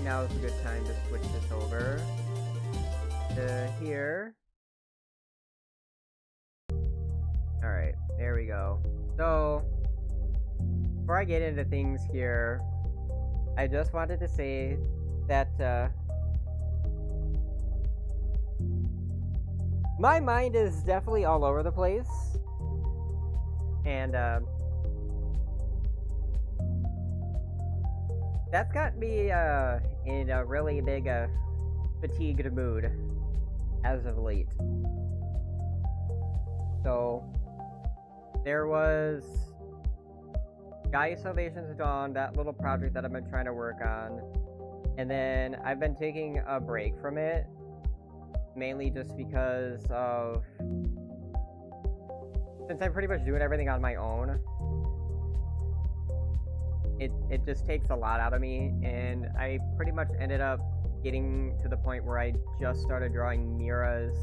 now is a good time to switch this over to here. Alright, there we go. So, before I get into things here, I just wanted to say that, my mind is definitely all over the place, and, that's got me, in a really big, fatigued mood as of late. So, there was Gaia Salvation's Dawn, that little project that I've been trying to work on, and then I've been taking a break from it, mainly just because of, since I'm pretty much doing everything on my own, it just takes a lot out of me, and I pretty much ended up getting to the point where I just started drawing Mira's,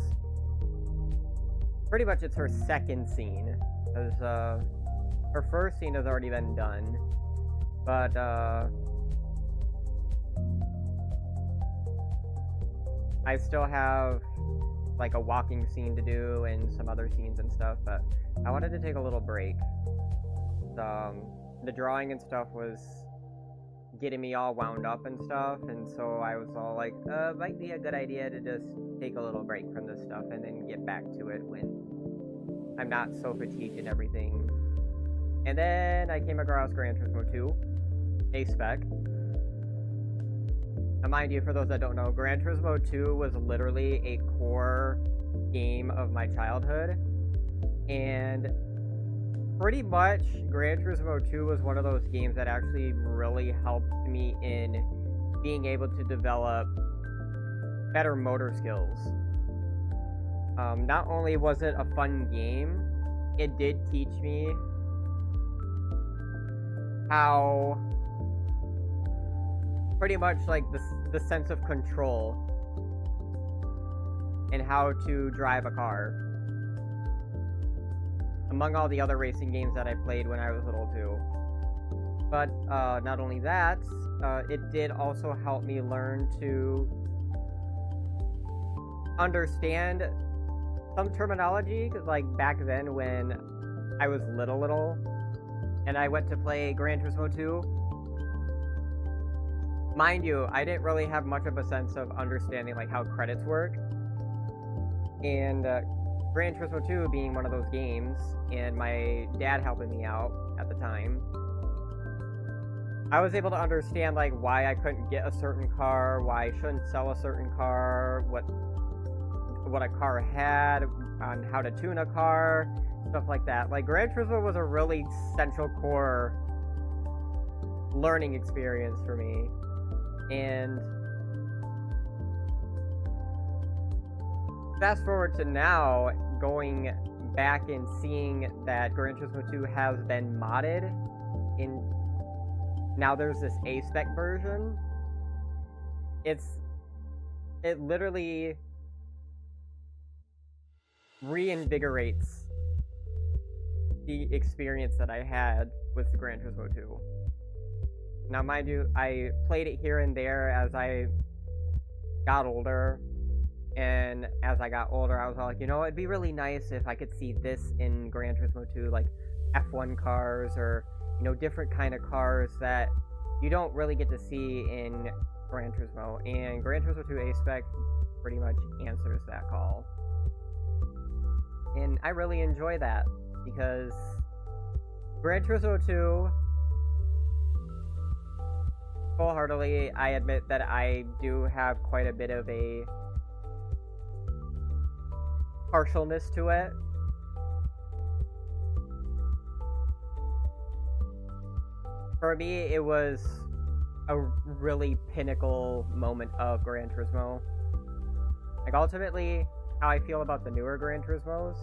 pretty much it's her second scene, because her first scene has already been done, but I still have like a walking scene to do and some other scenes and stuff, but I wanted to take a little break. The drawing and stuff was getting me all wound up and stuff, and so I was all like, might be a good idea to just take a little break from this stuff and then get back to it when I'm not so fatigued and everything. And then I came across Gran Turismo 2, A-Spec. Now mind you, for those that don't know, Gran Turismo 2 was literally a core game of my childhood, and pretty much Gran Turismo 2 was one of those games that actually really helped me in being able to develop better motor skills. Not only was it a fun game, it did teach me how pretty much like the sense of control and how to drive a car, among all the other racing games that I played when I was little too. But not only that, it did also help me learn to understand some terminology, because like back then when I was little and I went to play Gran Turismo 2, mind you, I didn't really have much of a sense of understanding like how credits work, and Gran Turismo 2 being one of those games, and my dad helping me out at the time, I was able to understand like why I couldn't get a certain car, why I shouldn't sell a certain car, what a car had, on how to tune a car, stuff like that. Like Gran Turismo was a really central core learning experience for me, and fast forward to now, going back and seeing that Gran Turismo 2 has been modded, in now there's this A-Spec version. It literally reinvigorates the experience that I had with Gran Turismo 2. Now mind you, I played it here and there as I got older, and as I got older, I was all like, you know, it'd be really nice if I could see this in Gran Turismo 2, like F1 cars, or, you know, different kind of cars that you don't really get to see in Gran Turismo, and Gran Turismo 2 A-Spec pretty much answers that call. And I really enjoy that, because Gran Turismo 2, wholeheartedly, I admit that I do have quite a bit of a partialness to it. For me, it was a really pinnacle moment of Gran Turismo. Like, ultimately, how I feel about the newer Gran Turismos,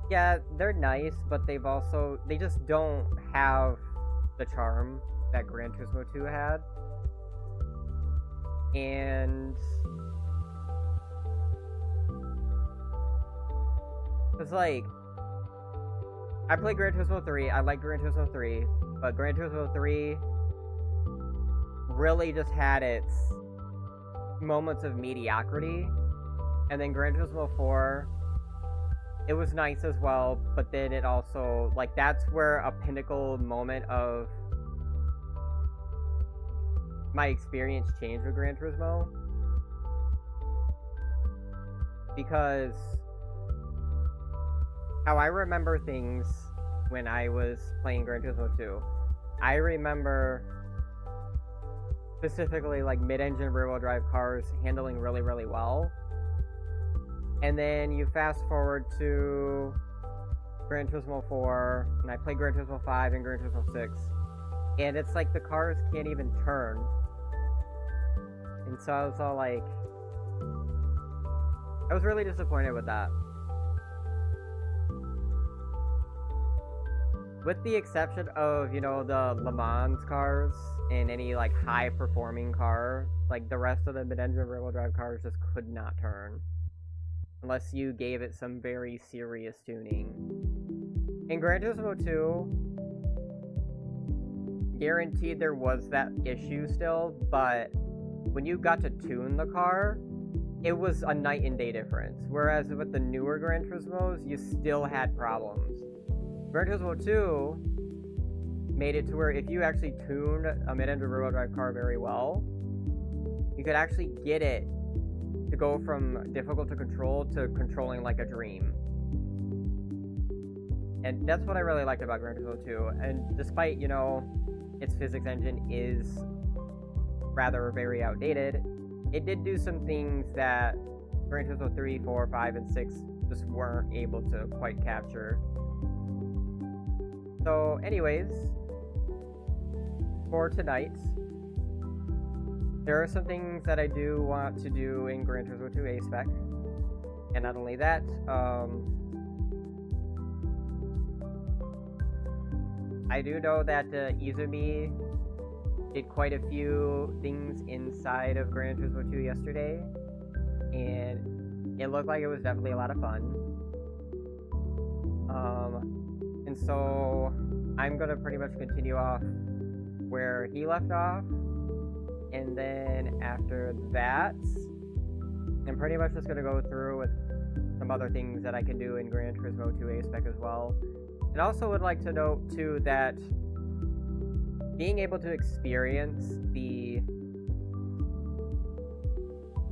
yeah, they're nice, but they just don't have the charm that Gran Turismo 2 had. And it's like, I played Gran Turismo 3, I like Gran Turismo 3, but Gran Turismo 3 really just had its moments of mediocrity. And then Gran Turismo 4, it was nice as well, but then it also, like, that's where a pinnacle moment of my experience changed with Gran Turismo. Because how I remember things when I was playing Gran Turismo 2, I remember specifically like mid-engine rear-wheel drive cars handling really, really well. And then you fast forward to Gran Turismo 4, and I played Gran Turismo 5 and Gran Turismo 6, and it's like the cars can't even turn. And so I was all like, I was really disappointed with that. With the exception of, you know, the Le Mans cars and any like high performing car, like the rest of the mid-engine rear-wheel drive cars just could not turn. Unless you gave it some very serious tuning. In Gran Turismo 2, guaranteed there was that issue still, but when you got to tune the car, it was a night and day difference. Whereas with the newer Gran Turismos, you still had problems. Gran Turismo 2 made it to where if you actually tuned a mid-engine rear-wheel drive car very well, you could actually get it to go from difficult to control to controlling like a dream. And that's what I really liked about Gran Turismo 2. And despite, you know, its physics engine is rather very outdated, it did do some things that Gran Turismo 3, 4, 5, and 6 just weren't able to quite capture. So anyways, for tonight, there are some things that I do want to do in Gran Turismo 2 A-Spec. And not only that, I do know that Izumi did quite a few things inside of Gran Turismo 2 yesterday. And it looked like it was definitely a lot of fun. And so I'm going to pretty much continue off where he left off. And then after that, I'm pretty much just going to go through with some other things that I can do in Gran Turismo 2 A-Spec as well. And also would like to note, too, that being able to experience the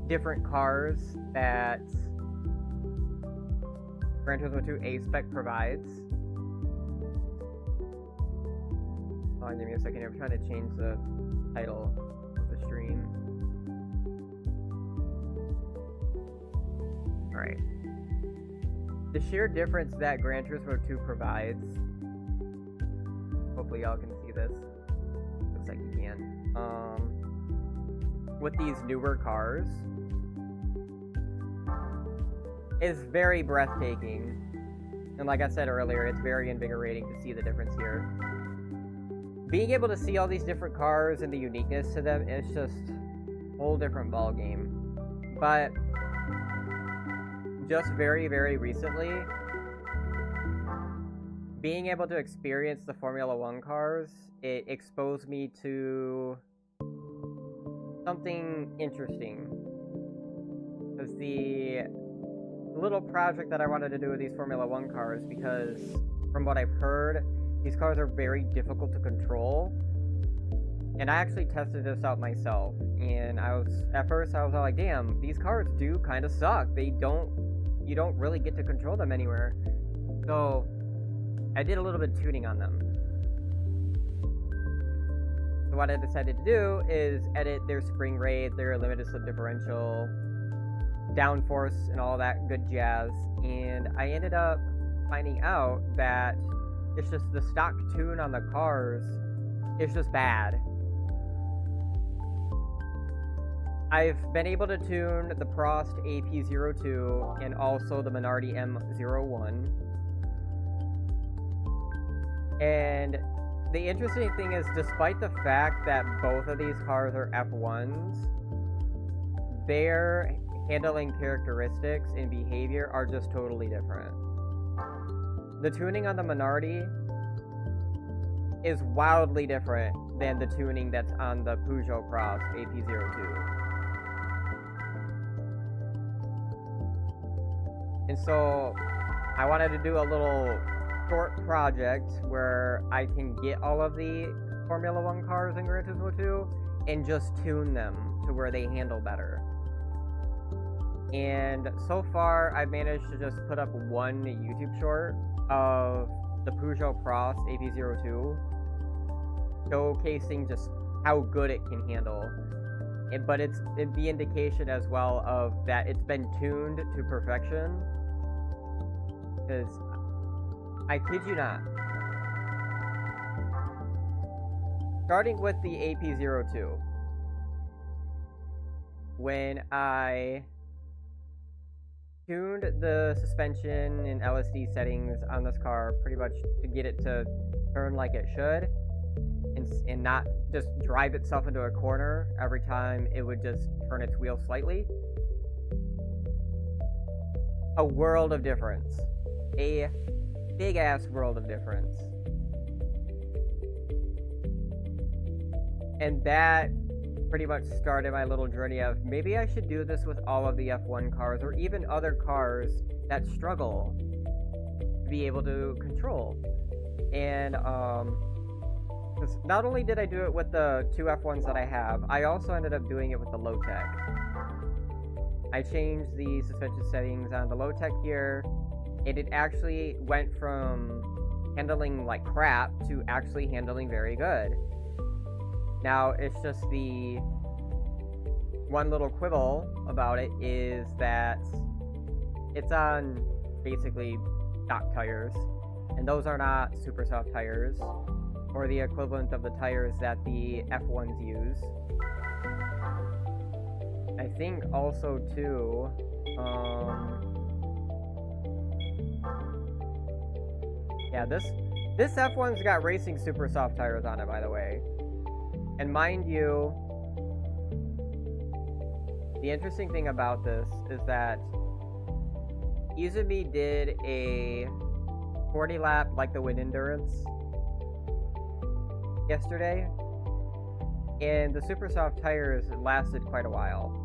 different cars that Gran Turismo 2 A-Spec provides. Hold on, give me a second. I'm trying to change the title of the stream. Alright. The sheer difference that Gran Turismo 2 provides. Hopefully y'all can see this. Looks like you can. With these newer cars is very breathtaking. And like I said earlier, it's very invigorating to see the difference here. Being able to see all these different cars and the uniqueness to them is just a whole different ballgame. But just very, very recently, being able to experience the Formula 1 cars, it exposed me to something interesting. Because the little project that I wanted to do with these Formula 1 cars, because from what I've heard, these cars are very difficult to control. And I actually tested this out myself. And at first I was all like, damn, these cars do kind of suck. You don't really get to control them anywhere. So I did a little bit of tuning on them. So what I decided to do is edit their spring rate, their limited slip differential, downforce, and all that good jazz. And I ended up finding out that it's just the stock tune on the cars is just bad. I've been able to tune the Prost AP02 and also the Minardi M01. And the interesting thing is, despite the fact that both of these cars are F1s, their handling characteristics and behavior are just totally different. The tuning on the Minardi is wildly different than the tuning that's on the Peugeot Cross AP02. And so I wanted to do a little short project where I can get all of the Formula 1 cars in Gran Turismo 2 and just tune them to where they handle better. And so far, I've managed to just put up one YouTube short of the Peugeot Cross AP02, showcasing just how good it can handle. But it's the indication as well of that it's been tuned to perfection. Because, I kid you not, starting with the AP02, when I tuned the suspension and LSD settings on this car pretty much to get it to turn like it should, and not just drive itself into a corner every time it would just turn its wheel slightly. A world of difference. A big ass world of difference. And that pretty much started my little journey of maybe I should do this with all of the F1 cars or even other cars that struggle to be able to control. And not only did I do it with the two F1s that I have, I also ended up doing it with the low tech. I changed the suspension settings on the low tech here, and it actually went from handling like crap to actually handling very good. Now, it's just the one little quibble about it is that it's on basically stock tires, and those are not super soft tires, or the equivalent of the tires that the F1s use. I think also too, yeah, this F1's got racing super soft tires on it, by the way. And mind you, the interesting thing about this is that Izumi did a 40 lap like the Wind Endurance yesterday, and the super soft tires lasted quite a while.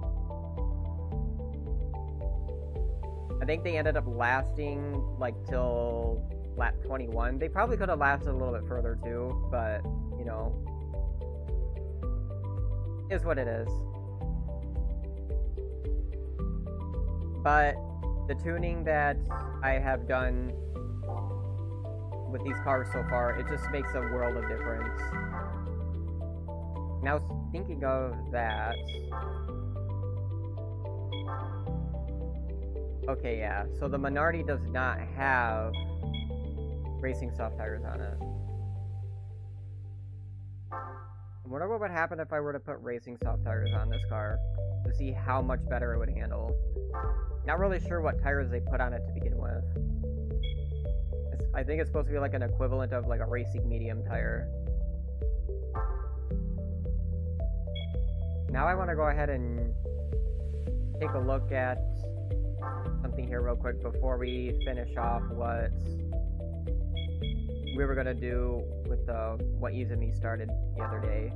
I think they ended up lasting like till lap 21. They probably could have lasted a little bit further too, but you know, is what it is. But the tuning that I have done with these cars so far, it just makes a world of difference. Now, thinking of that, okay, yeah, so the Minardi does not have racing soft tires on it. I wonder what would happen if I were to put racing soft tires on this car to see how much better it would handle. Not really sure what tires they put on it to begin with. I think it's supposed to be like an equivalent of like a racing medium tire. Now I want to go ahead and take a look at something here real quick before we finish off what we were going to do with what Izumi started the other day.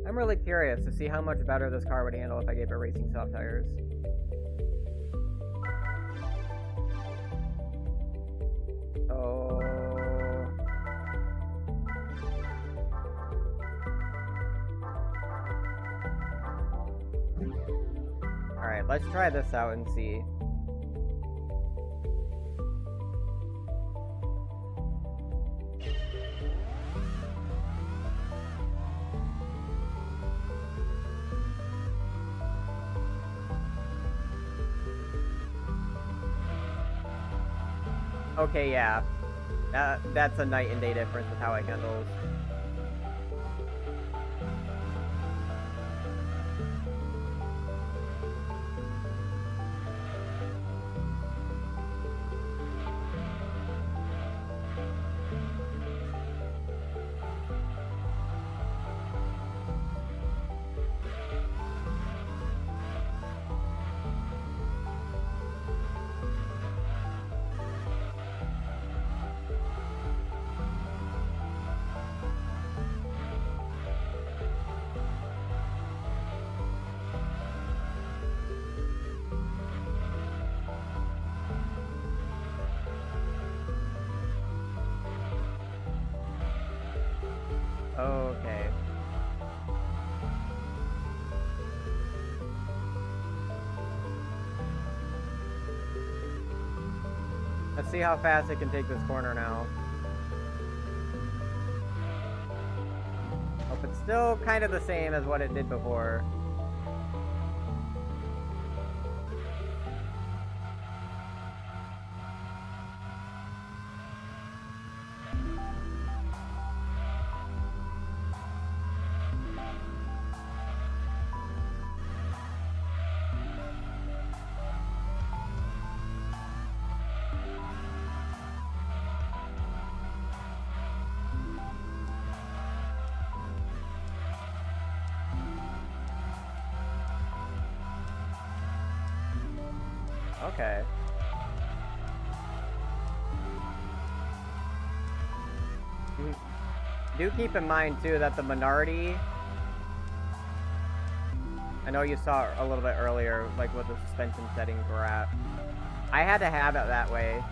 I'm really curious to see how much better this car would handle if I gave it racing soft tires. So... alright, let's try this out and see. Okay, yeah. That's a night and day difference with how it handles. Let's see how fast it can take this corner now. Hope it's still kind of the same as what it did before. Okay. Do keep in mind, too, that the minority... I know you saw it a little bit earlier, like, what the suspension settings were at. I had to have it that way.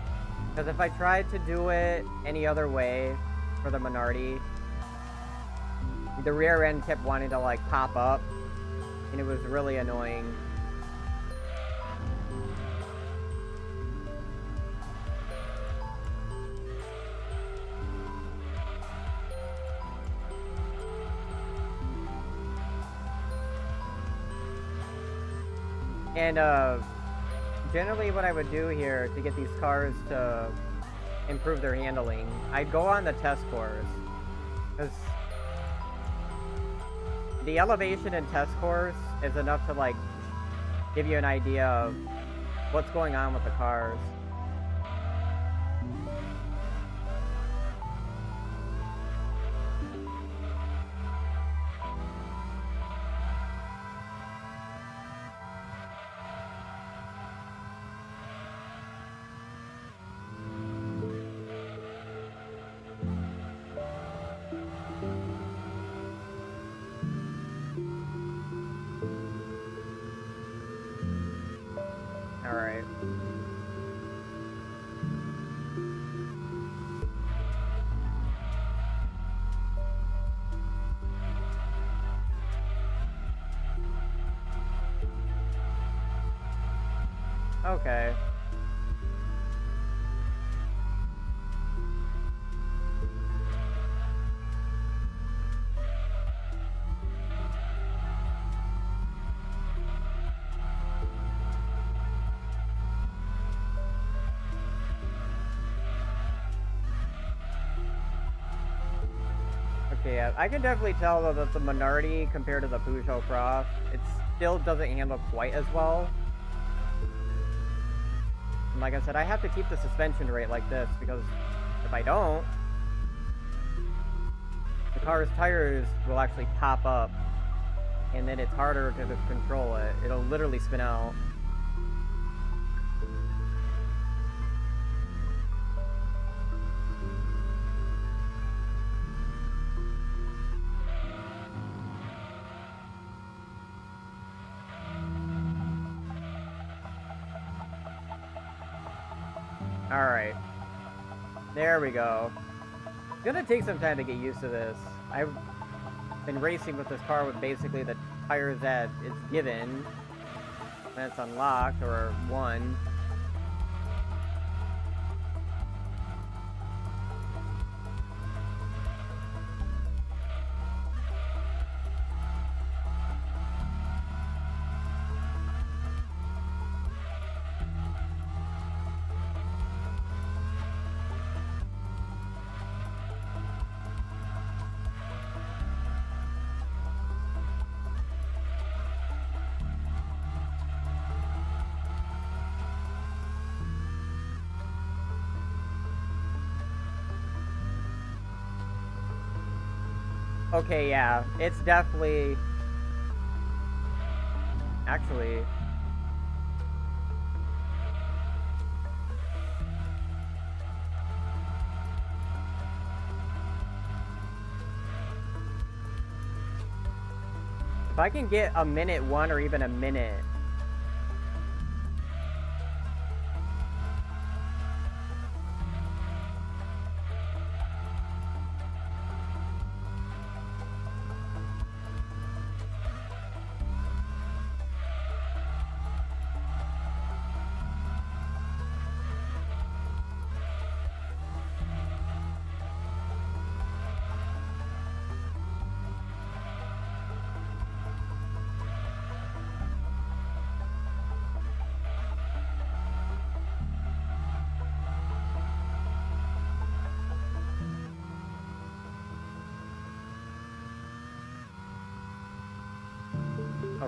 Because if I tried to do it any other way for the minority, the rear end kept wanting to, like, pop up. And it was really annoying. And, generally what I would do here to get these cars to improve their handling, I'd go on the test course. Because the elevation in test course is enough to, like, give you an idea of what's going on with the cars. Alright. Okay. Okay, yeah, I can definitely tell though that the minority compared to the Peugeot Cross, it still doesn't handle quite as well. And like I said, I have to keep the suspension rate like this because if I don't, the car's tires will actually pop up and then it's harder to control it. It'll literally spin out. Alright. There we go. It's gonna take some time to get used to this. I've been racing with this car with basically the tires that it's given when it's unlocked, or one. Okay, yeah, it's definitely... Actually... If I can get a minute 1 or even a minute...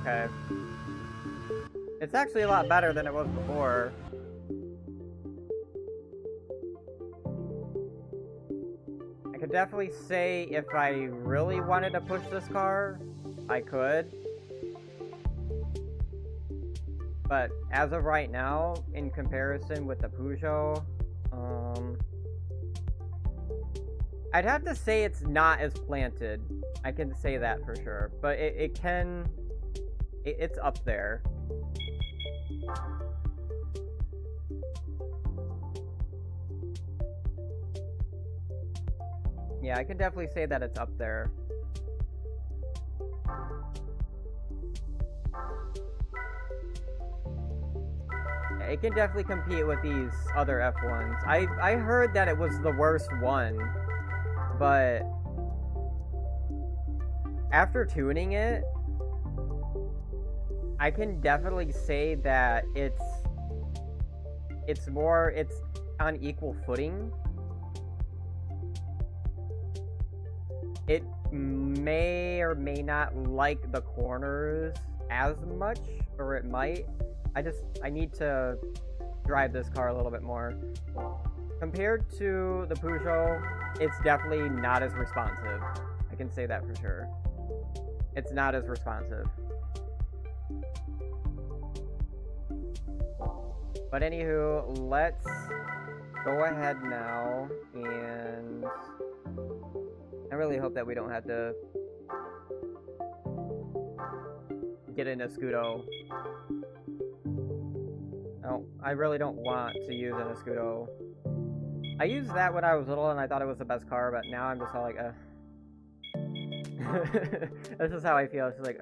Okay. It's actually a lot better than it was before. I could definitely say if I really wanted to push this car, I could. But as of right now, in comparison with the Peugeot, I'd have to say it's not as planted. I can say that for sure. But it's up there. Yeah, I can definitely say that it's up there. It can definitely compete with these other F1s. I heard that it was the worst one, but after tuning it, I can definitely say that it's on equal footing. It may or may not like the corners as much, or it might. I need to drive this car a little bit more. Compared to the Peugeot, it's definitely not as responsive. I can say that for sure. It's not as responsive. But anywho, let's go ahead now, and I really hope that we don't have to get in a Scudo. No, I really don't want to use an Escudo. I used that when I was little and I thought it was the best car, but now I'm just all like, This is how I feel. It's just like,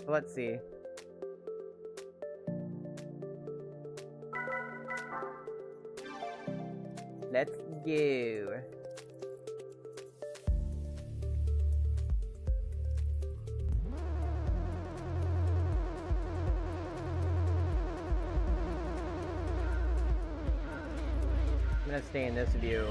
Let's see. Let's go. I'm gonna stay in this view.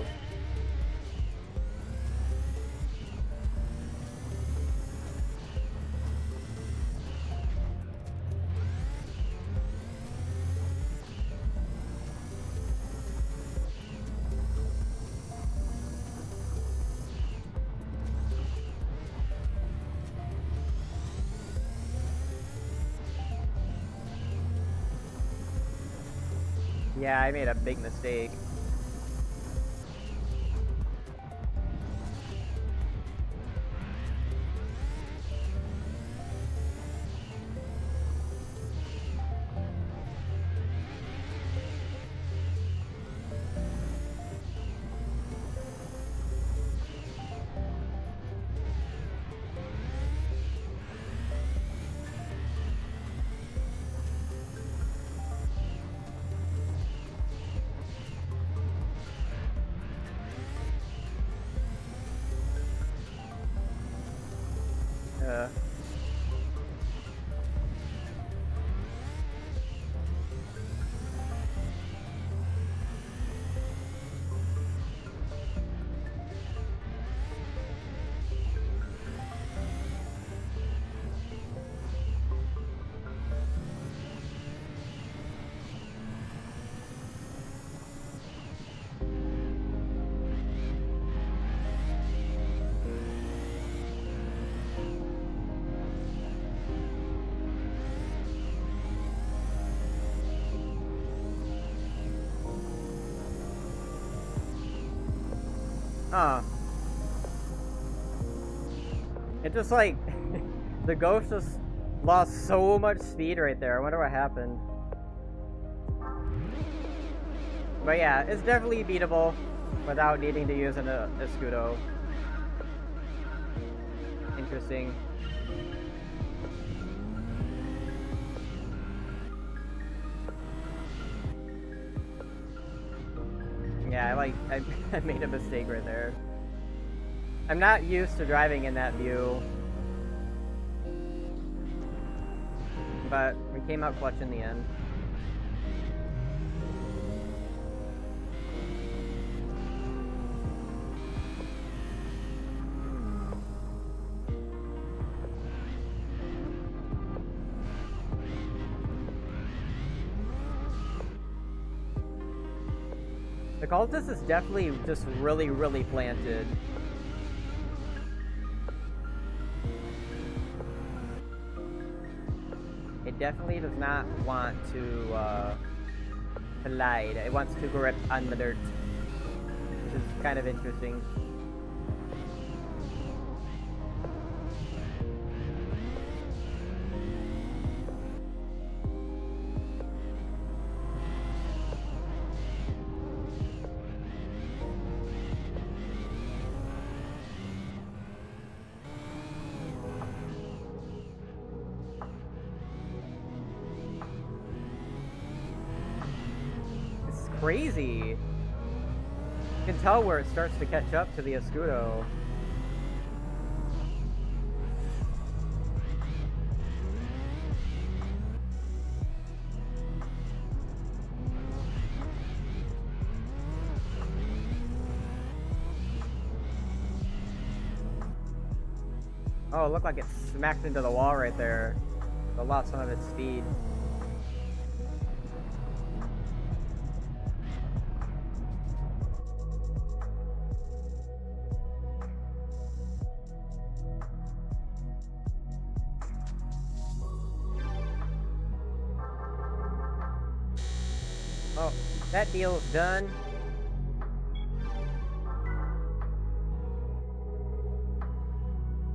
Yeah, I made a big mistake. It just like the ghost just lost so much speed right there. I wonder what happened. But yeah, it's definitely beatable without needing to use an Escudo. Interesting. Yeah, I made a mistake right there. I'm not used to driving in that view. But we came out clutch in the end. Cultist is definitely just really, really planted. It definitely does not want to collide. It wants to grip on the dirt, which is kind of interesting. Crazy. You can tell where it starts to catch up to the Escudo. Oh, it looked like it smacked into the wall right there. It lost some of its speed. Oh, that deal's done.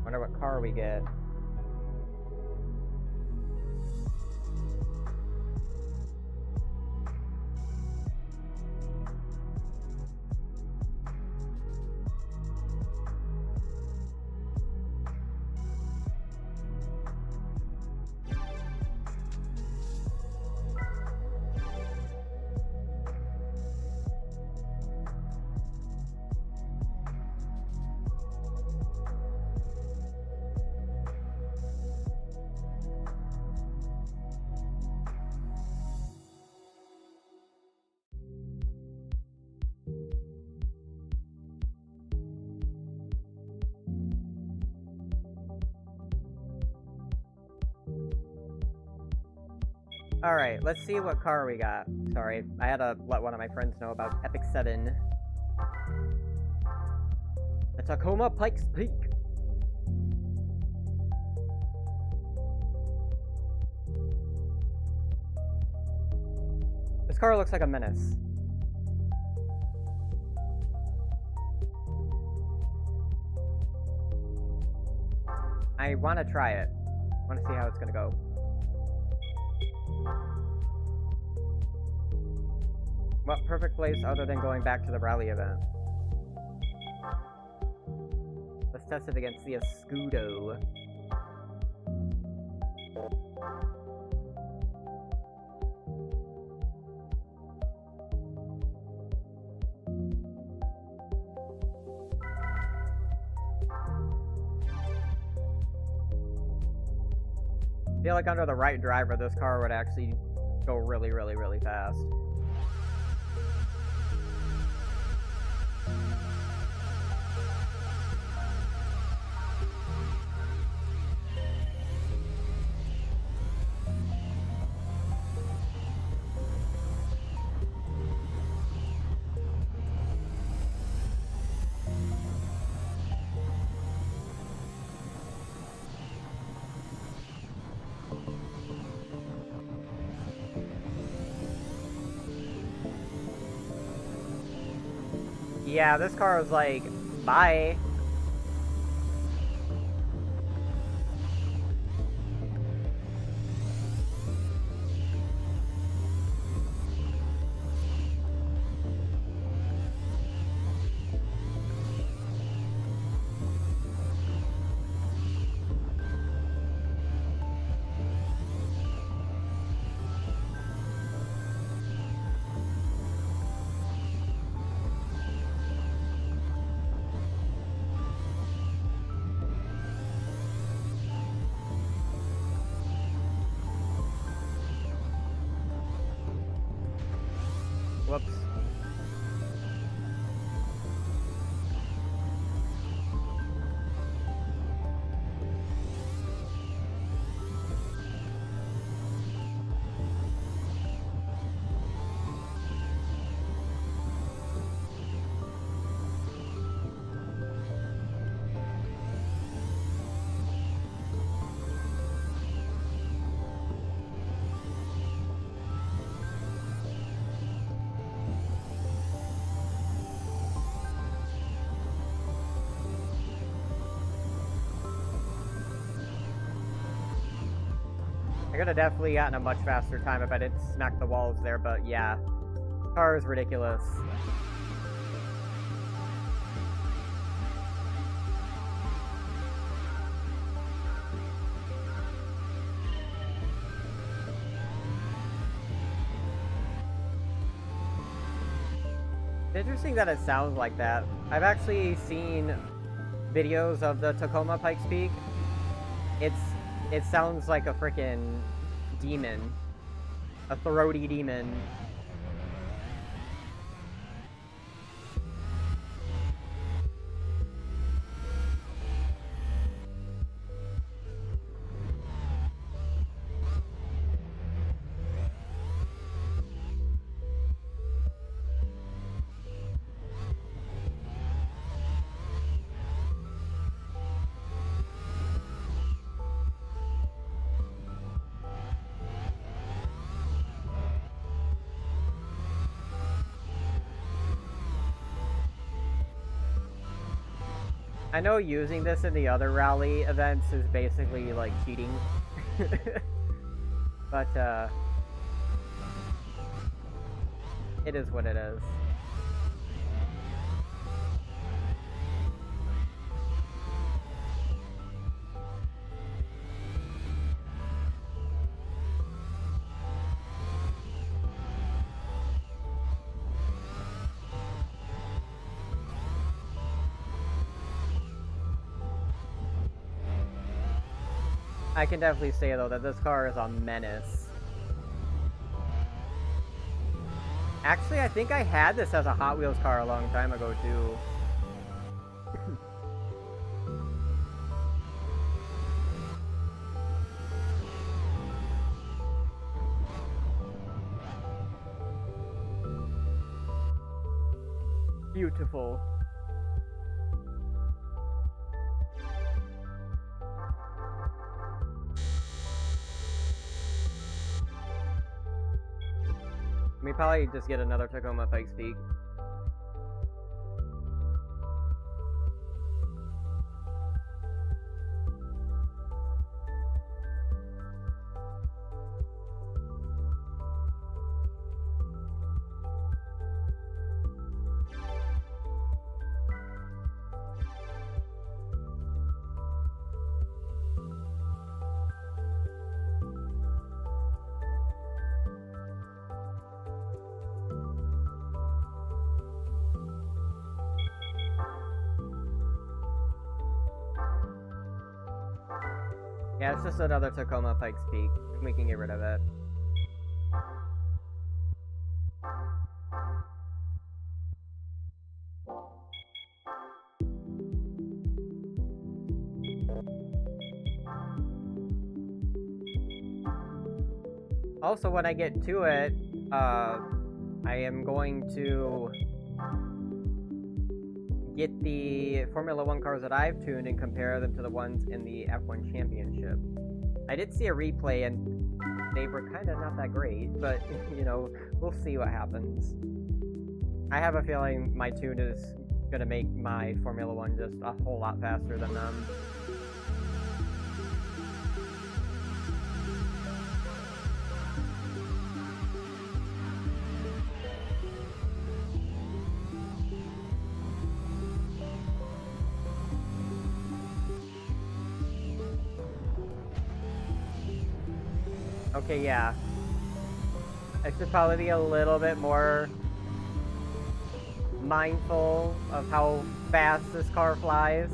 Wonder what car we get. Alright, let's see what car we got. Sorry, I had to let one of my friends know about Epic 7. The Tacoma Pikes Peak. This car looks like a menace. I want to try it. I want to see how it's going to go. What perfect place other than going back to the rally event? Let's test it against the Escudo. I feel like under the right driver, this car would actually go really, really, really fast. Yeah, this car was like, bye. Whoops. I could have definitely gotten a much faster time if I didn't smack the walls there, but yeah. Car is ridiculous. It's interesting that it sounds like that. I've actually seen videos of the Tacoma Pikes Peak. It sounds like a freaking demon. A throaty demon. I know using this in the other rally events is basically like cheating. But it is what it is. I can definitely say, though, that this car is a menace. Actually, I think I had this as a Hot Wheels car a long time ago, too. Beautiful. We probably just get another Tacoma Pikes Peak. Yeah, it's just another Tacoma Pikes Peak. We can get rid of it. Also, when I get to it, I am going to get the Formula 1 cars that I've tuned and compare them to the ones in the F1 Championship. I did see a replay and they were kind of not that great, but, you know, we'll see what happens. I have a feeling my tune is going to make my Formula 1 just a whole lot faster than them. Okay, yeah. I should probably be a little bit more mindful of how fast this car flies.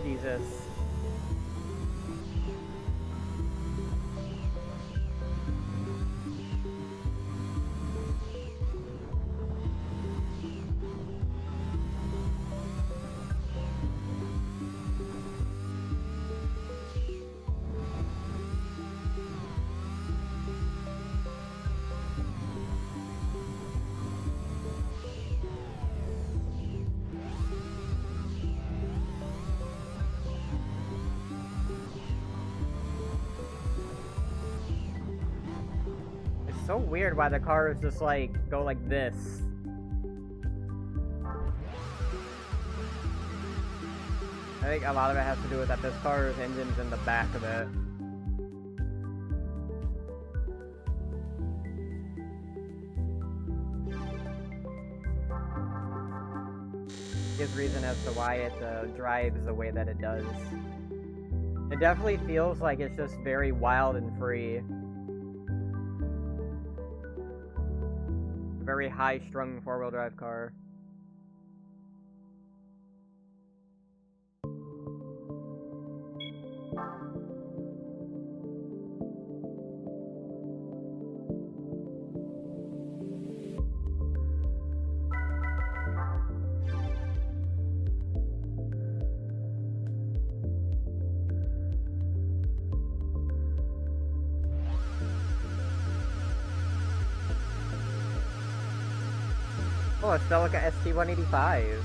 Jesus. so weird why the cars just like go like this. I think a lot of it has to do with that this car's engine's in the back of it. Gives reason as to why it drives the way that it does. It definitely feels like it's just very wild and free. Very high-strung four-wheel drive car. Oh, it's spelled like a ST-185.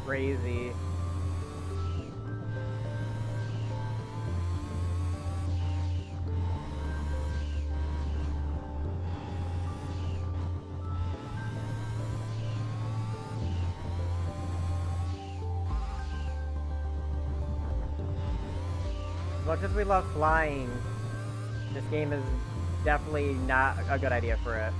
Crazy. As much as we love flying, this game is definitely not a good idea for it.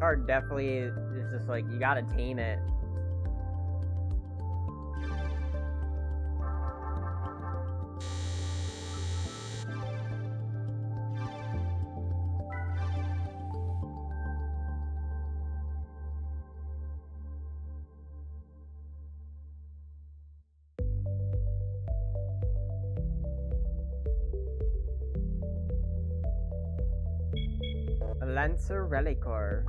Car definitely is just like, you gotta tame it. A Lancer Relicar.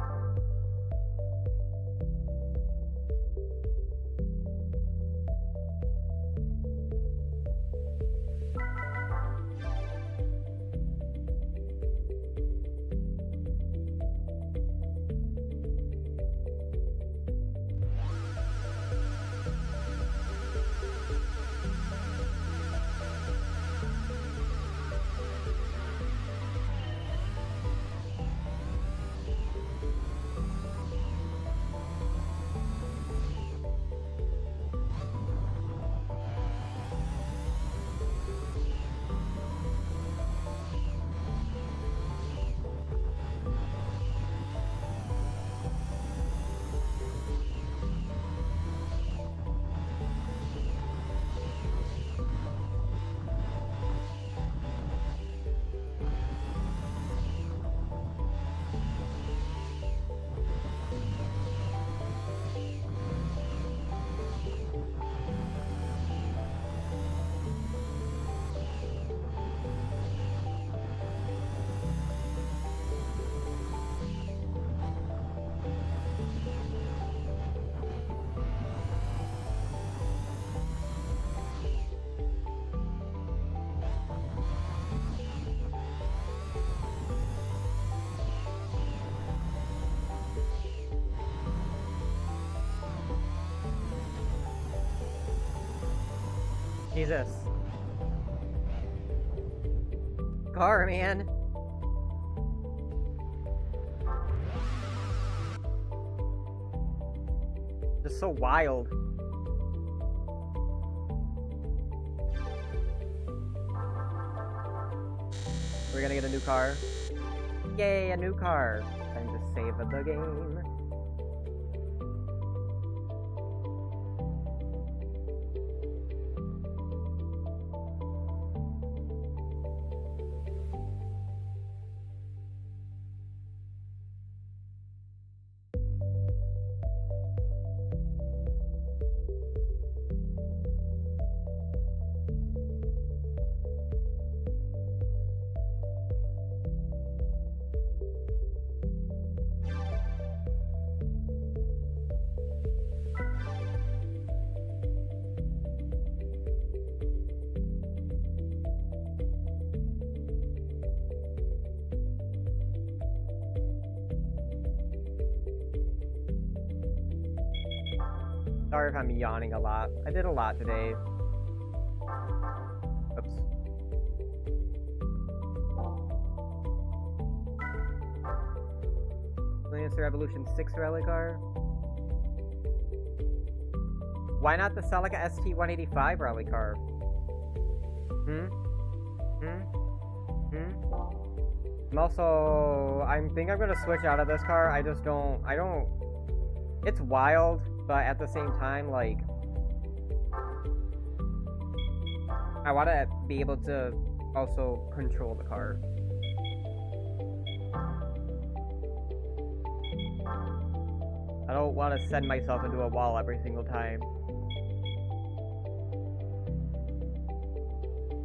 Jesus. Car, man. Just so wild. We're gonna get a new car. Yay, a new car. Time to save the game. Sorry if I'm yawning a lot. I did a lot today. Oops. Lancer Evolution 6 rally car. Why not the Celica ST-185 rally car? I think I'm gonna switch out of this car. I don't, it's wild, but at the same time, like, I want to be able to also control the car. I don't want to send myself into a wall every single time.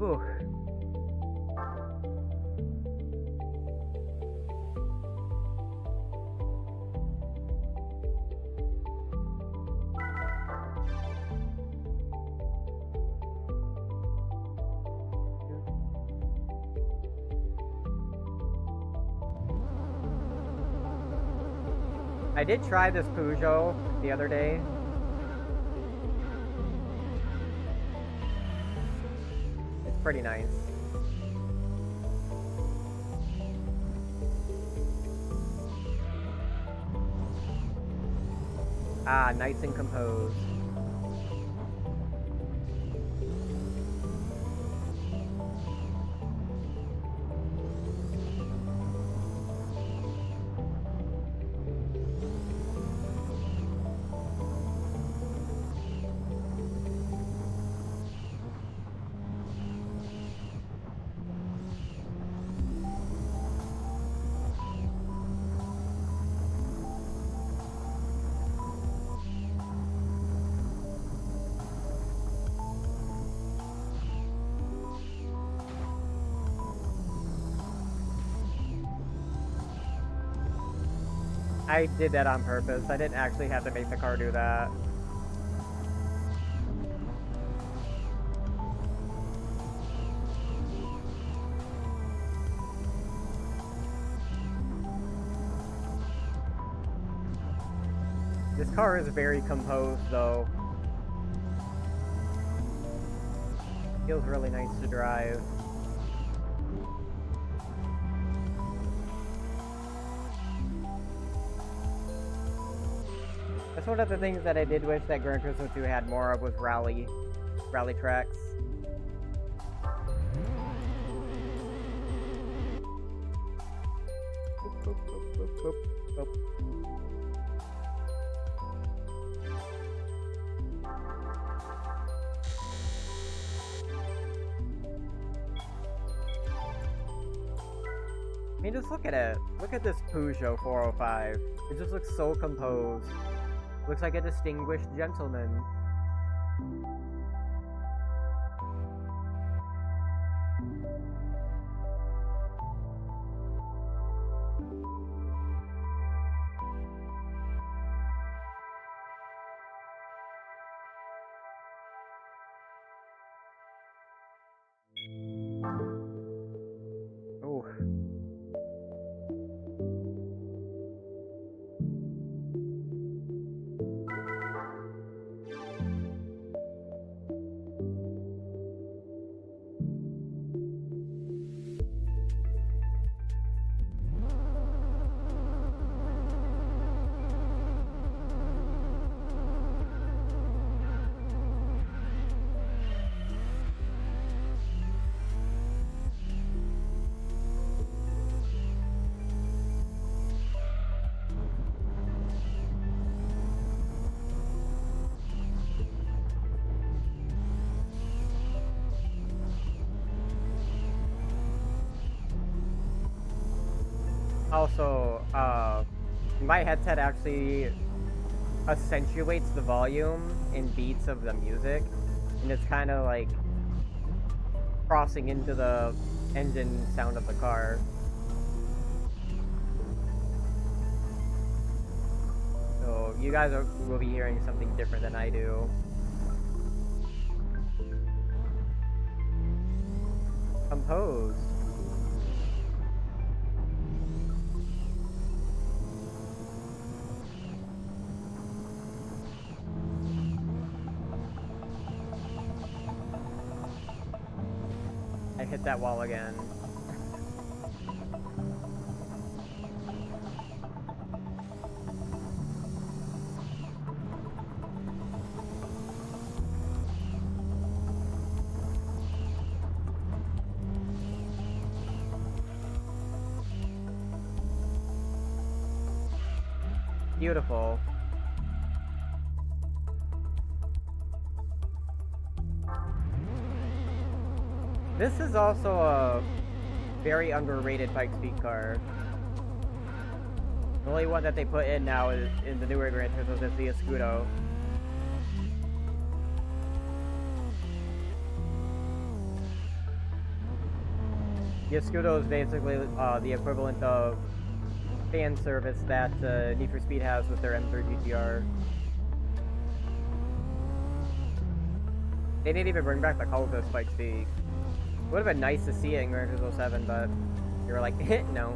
Ooh. I did try this Peugeot the other day. It's pretty nice. Ah, nice and composed. I did that on purpose. I didn't actually have to make the car do that. This car is very composed, though. Feels really nice to drive. That's one of the things that I did wish that Gran Turismo 2 had more of, was rally tracks. Boop, boop, boop, boop, boop, boop. I mean, just look at it. Look at this Peugeot 405. It just looks so composed. Looks like a distinguished gentleman. Ooh. Also, my headset actually accentuates the volume and beats of the music, and it's kind of like crossing into the engine sound of the car. So you guys will be hearing something different than I do. Composed. hit that wall again. Beautiful. This is also a very underrated bike speed car. The only one that they put in now is in the newer Gran Turismo is the Escudo. The Escudo is basically the equivalent of fan service that Need for Speed has with their M3 GTR. They didn't even bring back the colorless Spike Speed. It would have been nice to see it in Gran Turismo 7, but they were like, no.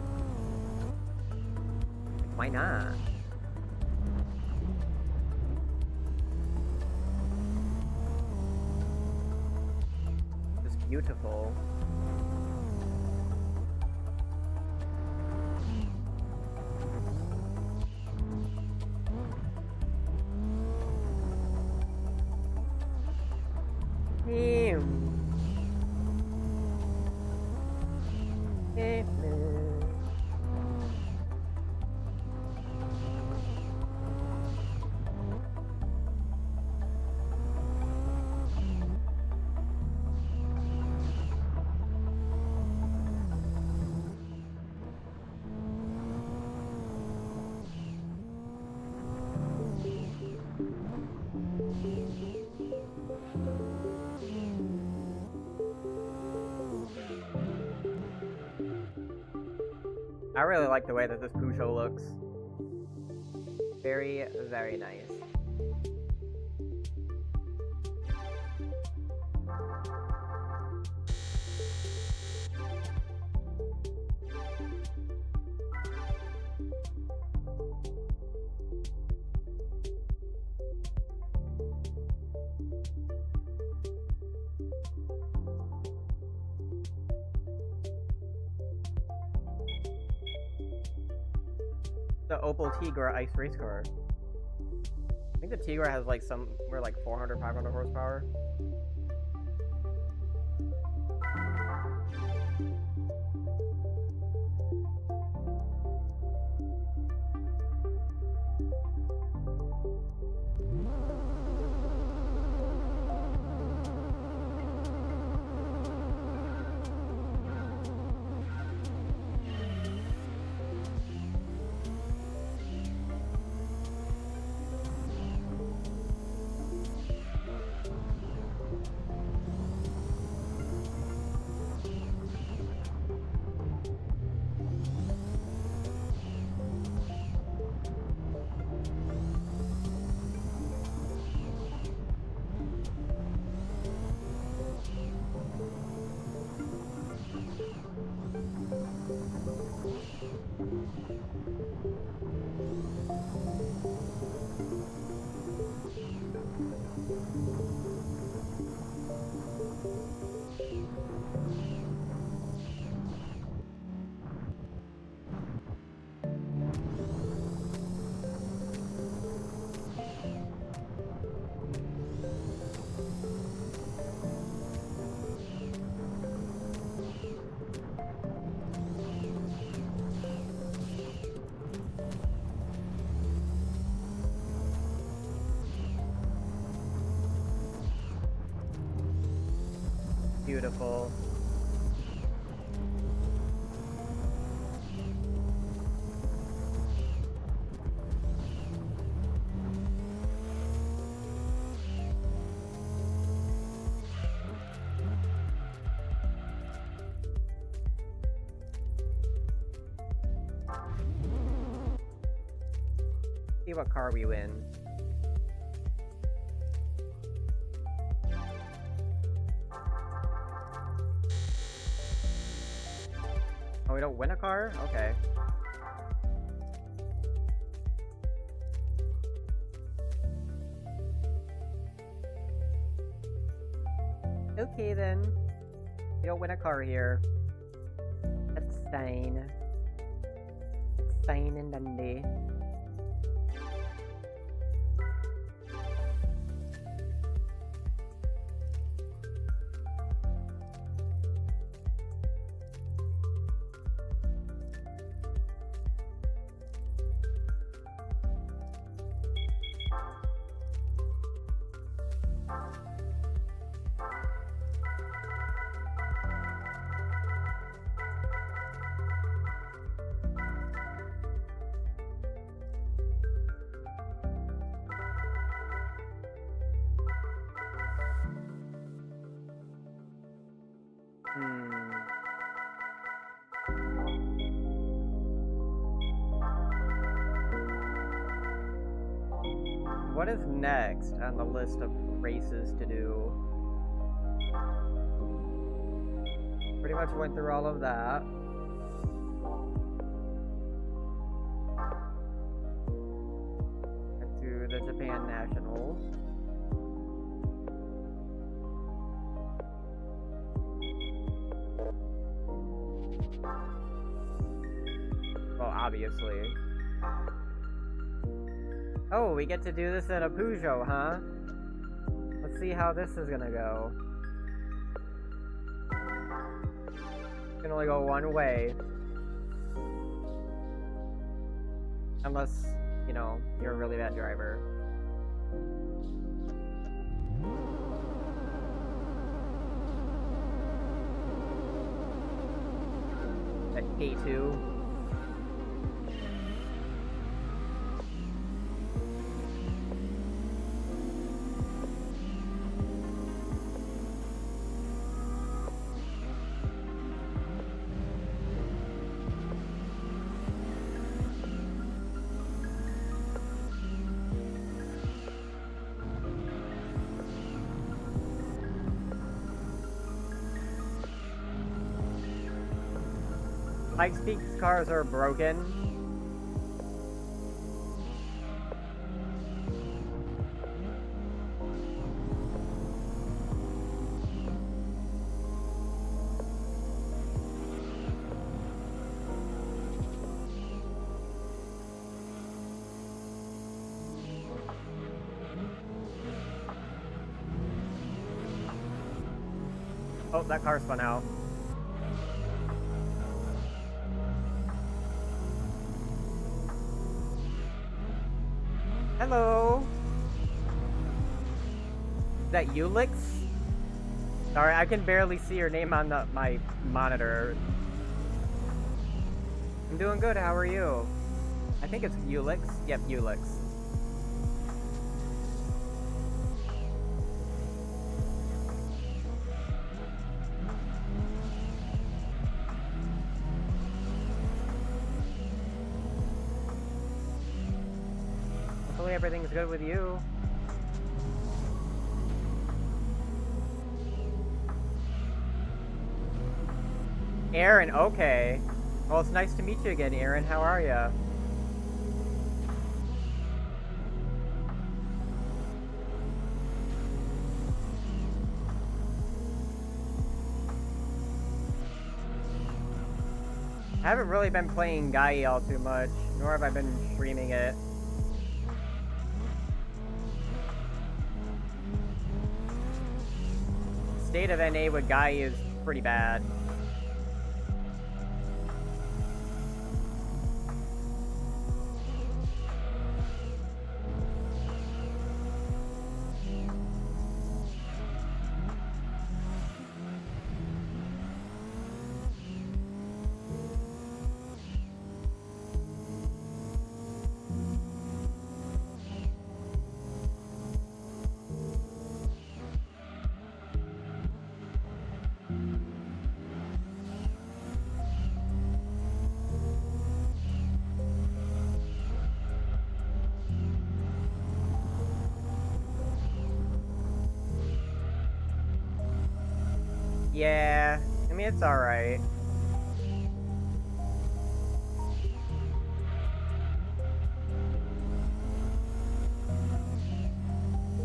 Why not? It's beautiful. I really like the way that this Peugeot looks. Very, very nice. The Opel Tigra ice race car. I think the Tigra has like somewhere like 400, 500 horsepower. Beautiful. See what car we win. Oh, we don't win a car? Okay. Okay then. You don't win a car here. That's fine. It's fine and dandy. What is next on the list of races to do? Pretty much went through all of that. Went to the Japan Nationals. Well, obviously. Oh, we get to do this at a Peugeot, huh? Let's see how this is gonna go. It can only go one way. Unless, you know, you're a really bad driver. At K2. Pikes cars are broken. Oh, that car spun out. Hello. Is that Ulix? Sorry, I can barely see your name on my monitor. I'm doing good, how are you? I think it's Ulix. Yep, Ulix. Hopefully everything's good with you. Aaron, okay. Well, it's nice to meet you again, Aaron. How are ya? I haven't really been playing Gai all too much, nor have I been streaming it. State of NA with Gai is pretty bad. Yeah, I mean, it's alright.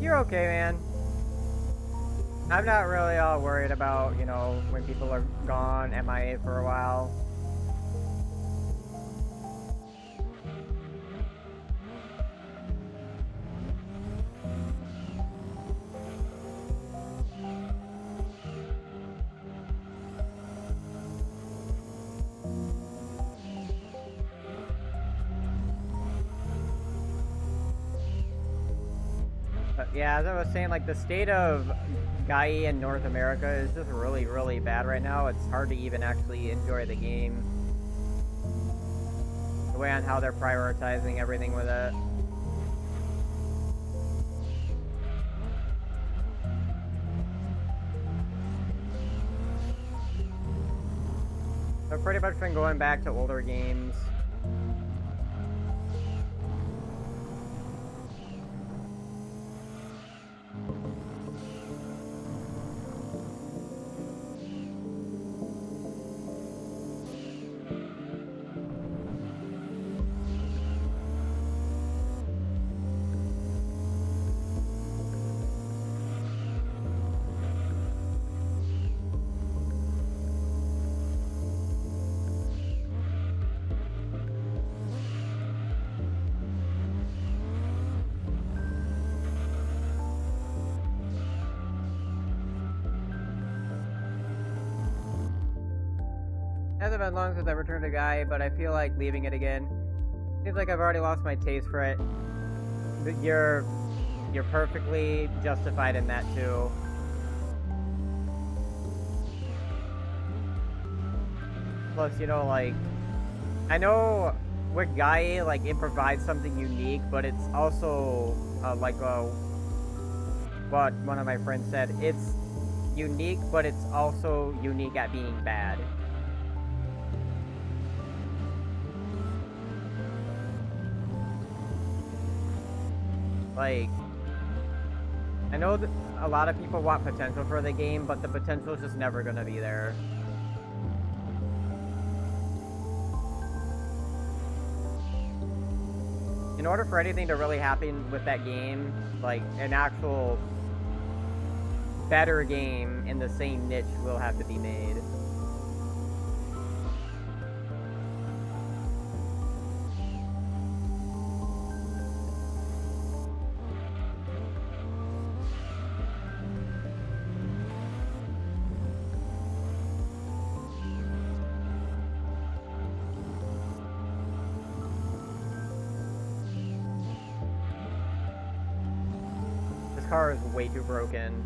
You're okay, man. I'm not really all worried about, you know, when people are gone, MIA for a while. But yeah, as I was saying, like, the state of gacha in North America is just really, really bad right now. It's hard to even actually enjoy the game. The way on how they're prioritizing everything with it. I've pretty much been going back to older games. Hasn't been long since I returned to Guy, but I feel like leaving it again. Seems like I've already lost my taste for it. You're perfectly justified in that too. Plus, you know, like, I know with Guy, like, it provides something unique, but it's also what one of my friends said. It's unique, but it's also unique at being bad. Like, I know that a lot of people want potential for the game, but the potential is just never gonna be there. In order for anything to really happen with that game, like an actual better game in the same niche will have to be made. Car is way too broken.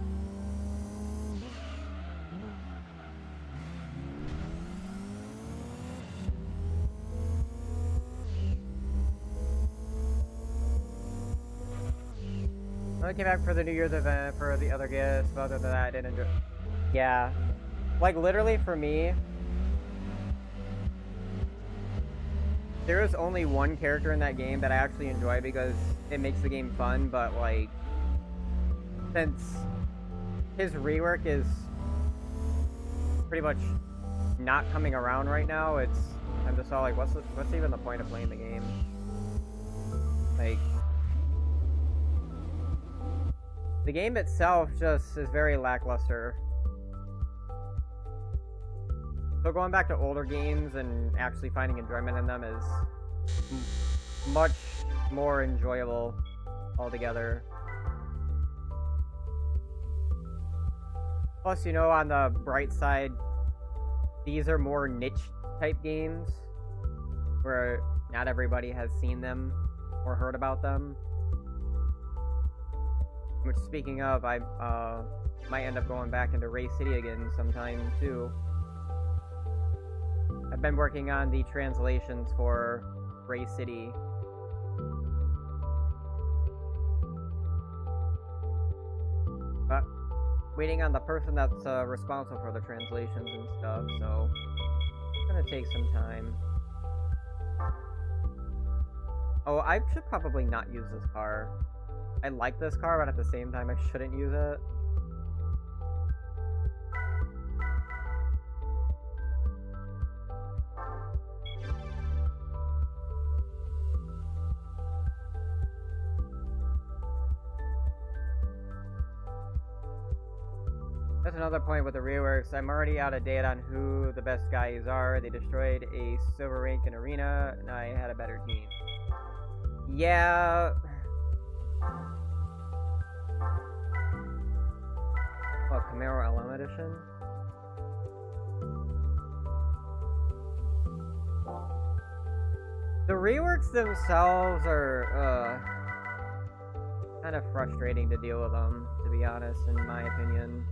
I came back for the New Year's event for the other gifts, but other than that, I didn't enjoy. Yeah, like literally for me, there is only one character in that game that I actually enjoy because it makes the game fun, but like, since his rework is pretty much not coming around right now, I'm just all like, what's even the point of playing the game? Like, the game itself just is very lackluster. So going back to older games and actually finding enjoyment in them is much more enjoyable altogether. Plus, you know, on the bright side, these are more niche type games where not everybody has seen them or heard about them. Which, speaking of, I might end up going back into Ray City again sometime too. I've been working on the translations for Ray City. But waiting on the person that's responsible for the translations and stuff, so it's gonna take some time. Oh, I should probably not use this car. I like this car, but at the same time, I shouldn't use it. That's another point with the reworks. I'm already out of date on who the best guys are. They destroyed a silver rank in arena, and I had a better team. Yeah. What, Camaro LM edition? The reworks themselves are kind of frustrating to deal with them, to be honest, in my opinion.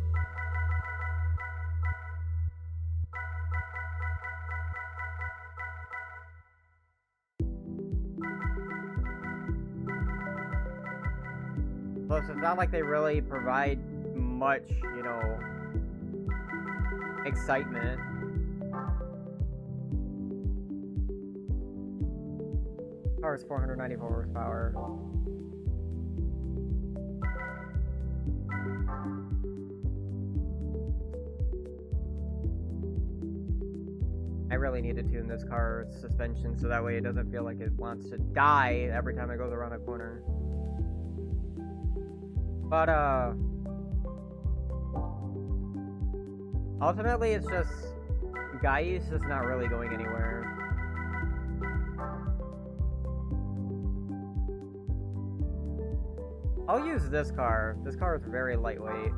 Plus, it's not like they really provide much, you know, excitement. Power is 494 horsepower. I really need to tune this car's suspension so that way it doesn't feel like it wants to die every time it goes around a corner. But, ultimately it's just, Guy's just not really going anywhere. I'll use this car. This car is very lightweight.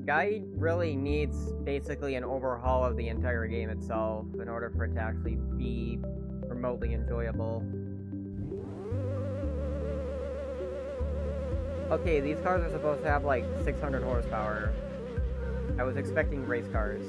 Guy really needs basically an overhaul of the entire game itself in order for it to actually be remotely enjoyable. Okay, these cars are supposed to have like 600 horsepower. I was expecting race cars.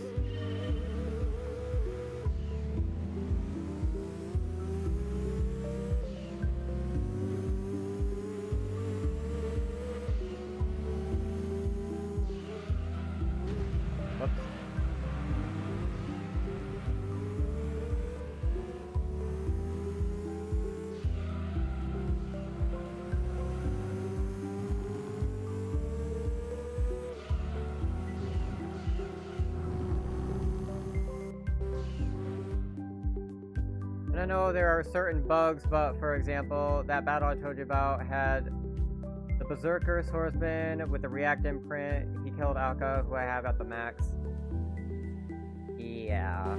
And I know there are certain bugs, but for example, that battle I told you about had the Berserker swordsman with the React imprint. He killed Alka, who I have at the max. Yeah.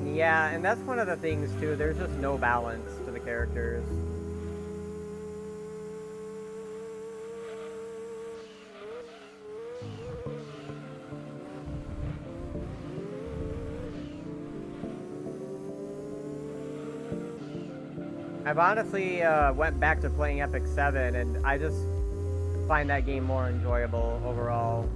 Yeah, and that's one of the things too, there's just no balance to the characters. I've honestly went back to playing Epic 7, and I just find that game more enjoyable overall.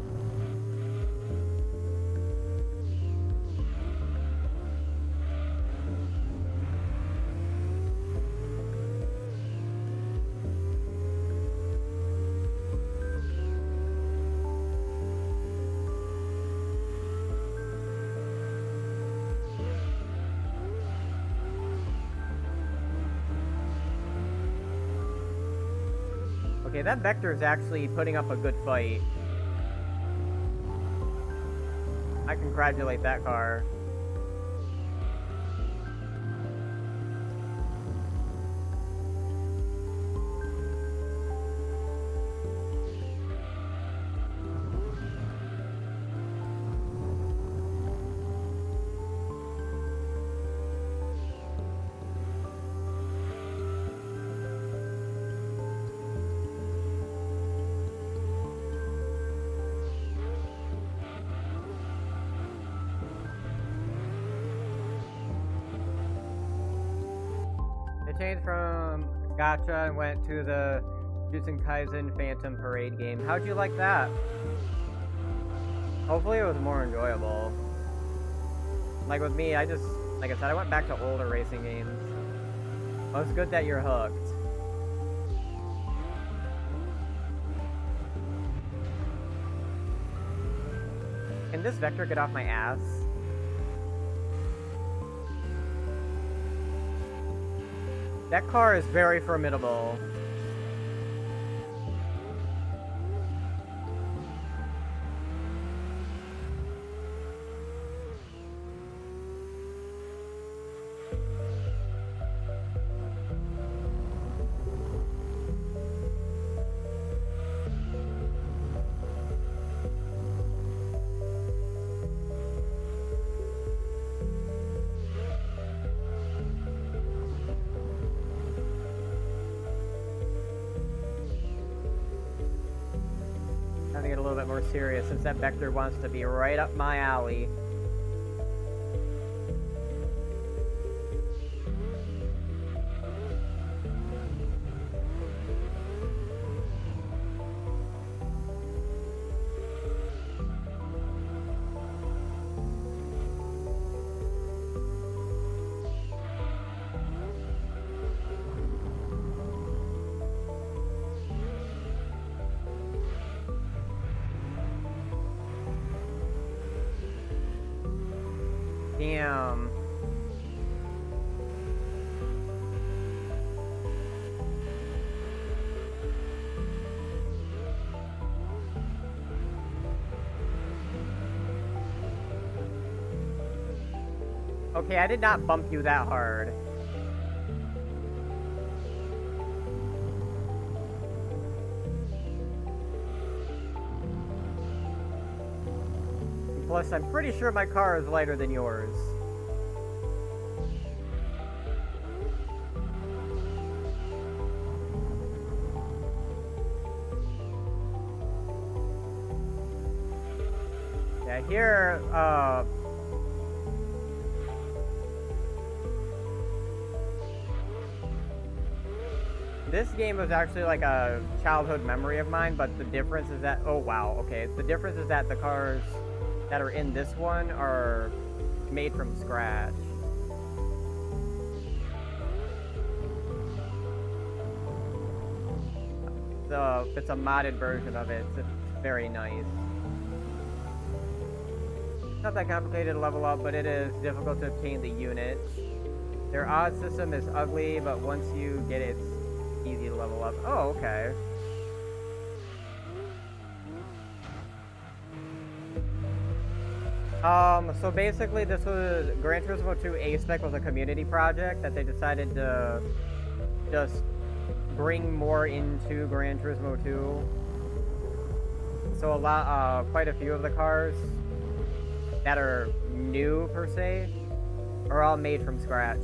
Okay, that Vector is actually putting up a good fight. I congratulate that car. Changed from gacha and went to the Jujutsu Kaisen Phantom Parade game. How'd you like that? Hopefully it was more enjoyable. Like with me, like I said, I went back to older racing games. Well, it's good that you're hooked. Can this Vector get off my ass? That car is very formidable. Get a little bit more serious since that Vector wants to be right up my alley. Damn. Okay, I did not bump you that hard. Plus, I'm pretty sure my car is lighter than yours. Yeah, here, this game was actually like a childhood memory of mine, but the difference is that, oh wow, okay, the difference is that the cars that are in this one are made from scratch. So it's a modded version of it. It's very nice. Not that complicated to level up, but it is difficult to obtain the units. Their odd system is ugly, but once you get it, it's easy to level up. Oh, okay. So basically this was Gran Turismo 2 A-Spec was a community project that they decided to just bring more into Gran Turismo 2. So quite a few of the cars that are new per se are all made from scratch.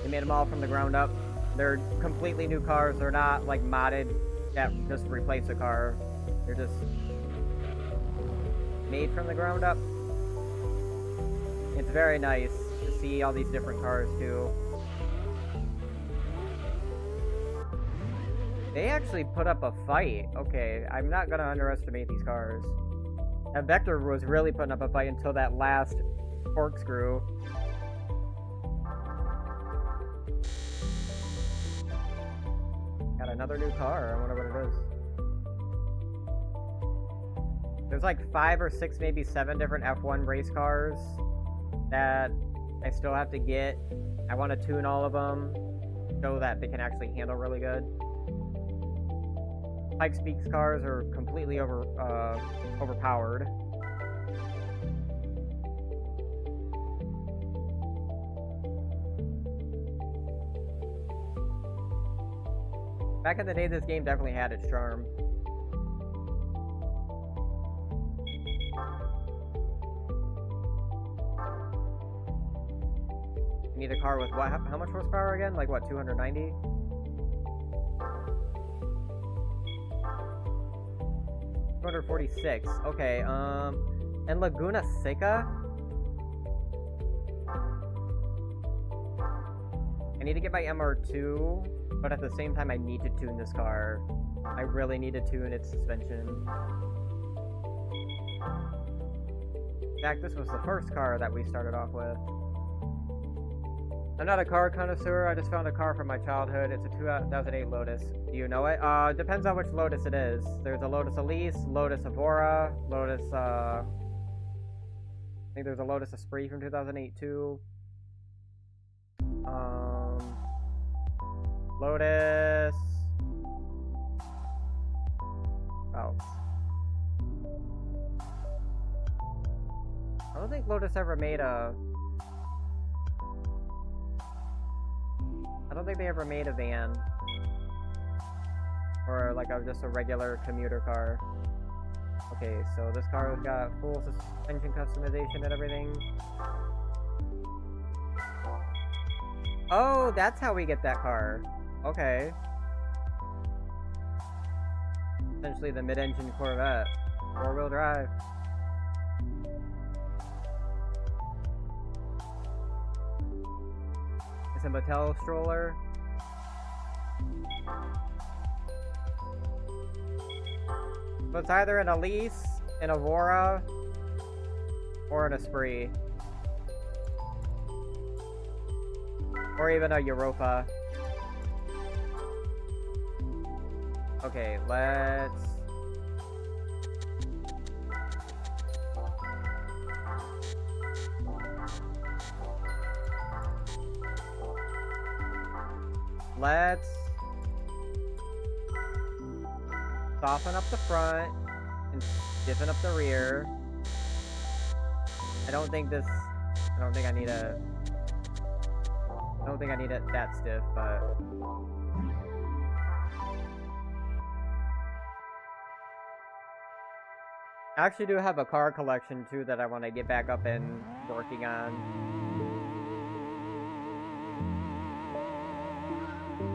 They made them all from the ground up. They're completely new cars. They're not like modded that just replace a car. They're just made from the ground up. It's very nice to see all these different cars too. They actually put up a fight. Okay, I'm not gonna underestimate these cars. That Vector was really putting up a fight until that last corkscrew. Got another new car. I wonder what it is. There's like 5 or 6, maybe 7 different F1 race cars that I still have to get. I want to tune all of them so that they can actually handle really good. Pikes Peak's cars are completely overpowered. Back in the day, this game definitely had its charm. You need a car with what? How much horsepower again? Like what, 290? $246. Okay, and Laguna Seca? I need to get my MR2, but at the same time I need to tune this car. I really need to tune its suspension. In fact, this was the first car that we started off with. I'm not a car connoisseur. I just found a car from my childhood. It's a 2008 Lotus. Do you know it? Depends on which Lotus it is. There's a Lotus Elise, Lotus Evora, Lotus, I think there's a Lotus Esprit from 2008 too. Lotus... Oh. I don't think Lotus ever made a... I don't think they ever made a van. Or like just a regular commuter car. Okay, so this car has got full suspension customization and everything. Oh, that's how we get that car. Okay. Essentially the mid-engine Corvette. 4-wheel drive. It's a Mattel stroller. So it's either an Elise, an Evora, or an Esprit. Or even a Europa. Okay, let's... Let's soften up the front and stiffen up the rear. I don't think I need it that stiff, but I actually do have a car collection too that I want to get back up and working on.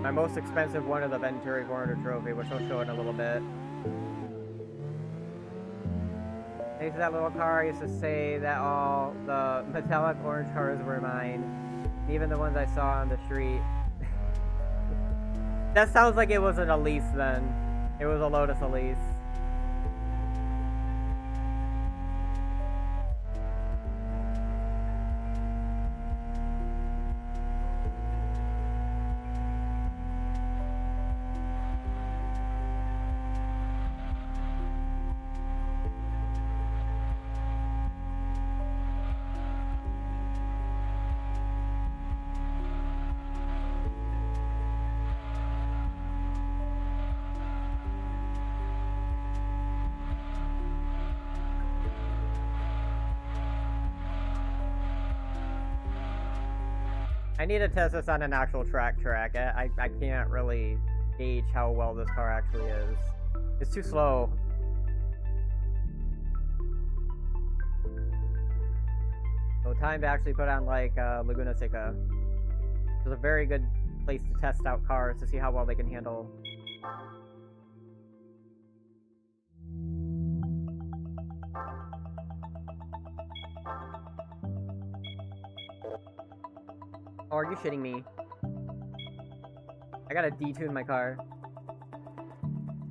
My most expensive one is the Venturi 400 trophy, which I'll show in a little bit. Next to that little car, I used to say that all the metallic orange cars were mine. Even the ones I saw on the street. That sounds like it was an Elise then. It was a Lotus Elise. I need to test this on an actual track. I can't really gauge how well this car actually is. It's too slow. So time to actually put on like Laguna Seca. It's a very good place to test out cars to see how well they can handle. Oh, are you shitting me? I gotta detune my car.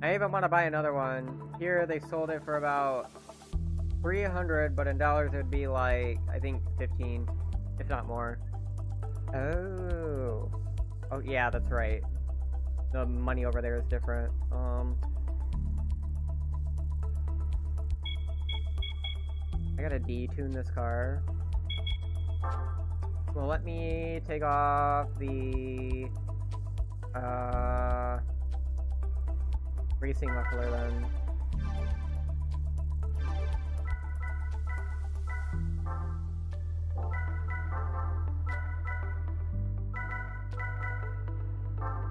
I even want to buy another one. Here they sold it for about $300, but in dollars it would be like, I think 15, if not more. Oh. Oh yeah, that's right. The money over there is different. I gotta detune this car. Well, let me take off the racing muffler then.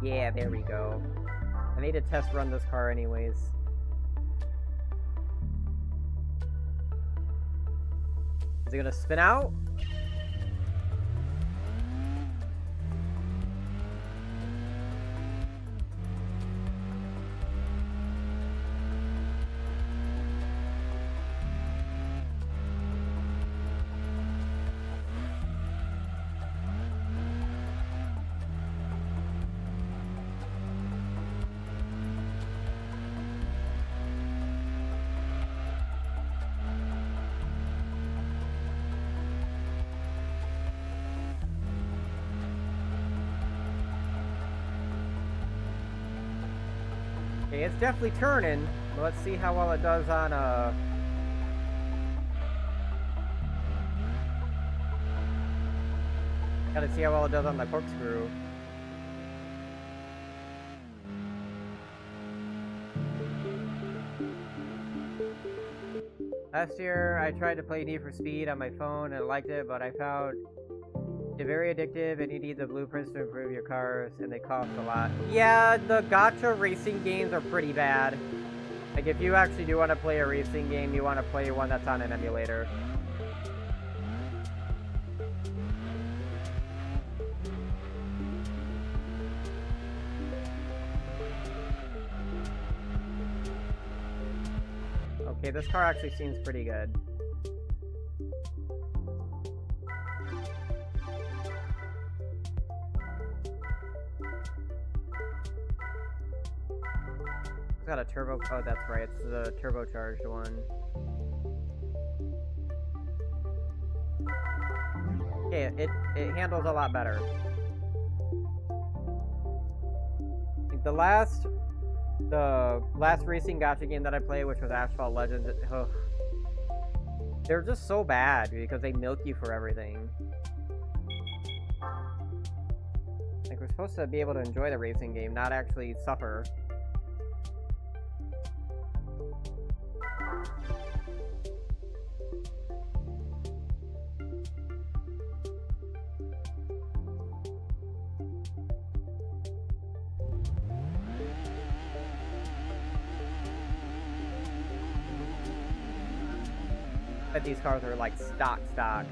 Yeah, there we go. I need to test run this car anyways. Is it gonna spin out? Okay, it's definitely turning. Let's see how well it does on gotta see how well it does on the corkscrew. Last year, I tried to play Need for Speed on my phone and I liked it, but I found it very addictive and you need the blueprints to improve your cars, and they cost a lot. Yeah, the gacha racing games are pretty bad. Like, if you actually do want to play a racing game, you want to play one that's on an emulator. Okay, this car actually seems pretty good. It's got a turbo. Oh, that's right. It's the turbocharged one. Okay, it handles a lot better. The last racing gacha game that I played, which was Asphalt Legends, they're just so bad because they milk you for everything. Like, we're supposed to be able to enjoy the racing game, not actually suffer. But these cars are like stock. I'd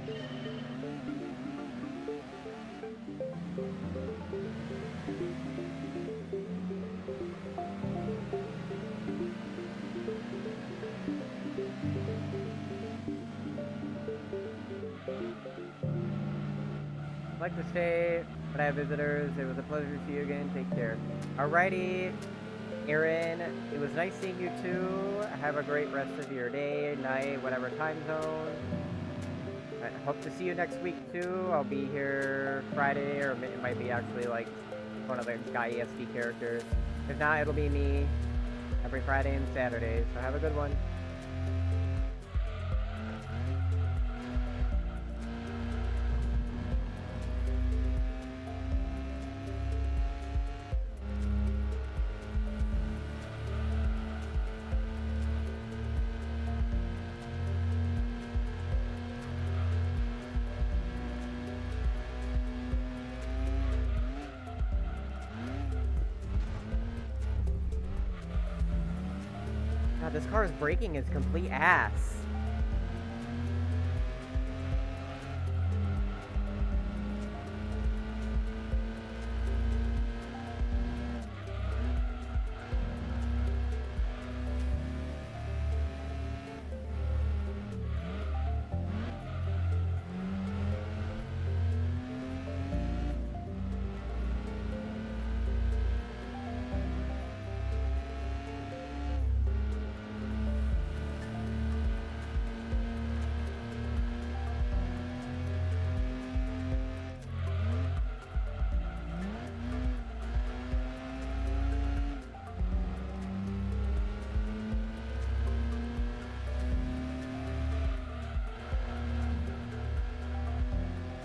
like to stay, but I have visitors. It was a pleasure to see you again. Take care. Alrighty, Aaron, it was nice seeing you too. Have a great rest of your day, night, whatever time zone. I hope to see you next week too. I'll be here Friday, or it might be actually like one of the Guy ESD characters. If not, it'll be me every Friday and Saturday. So have a good one. God, this car's braking is complete ass.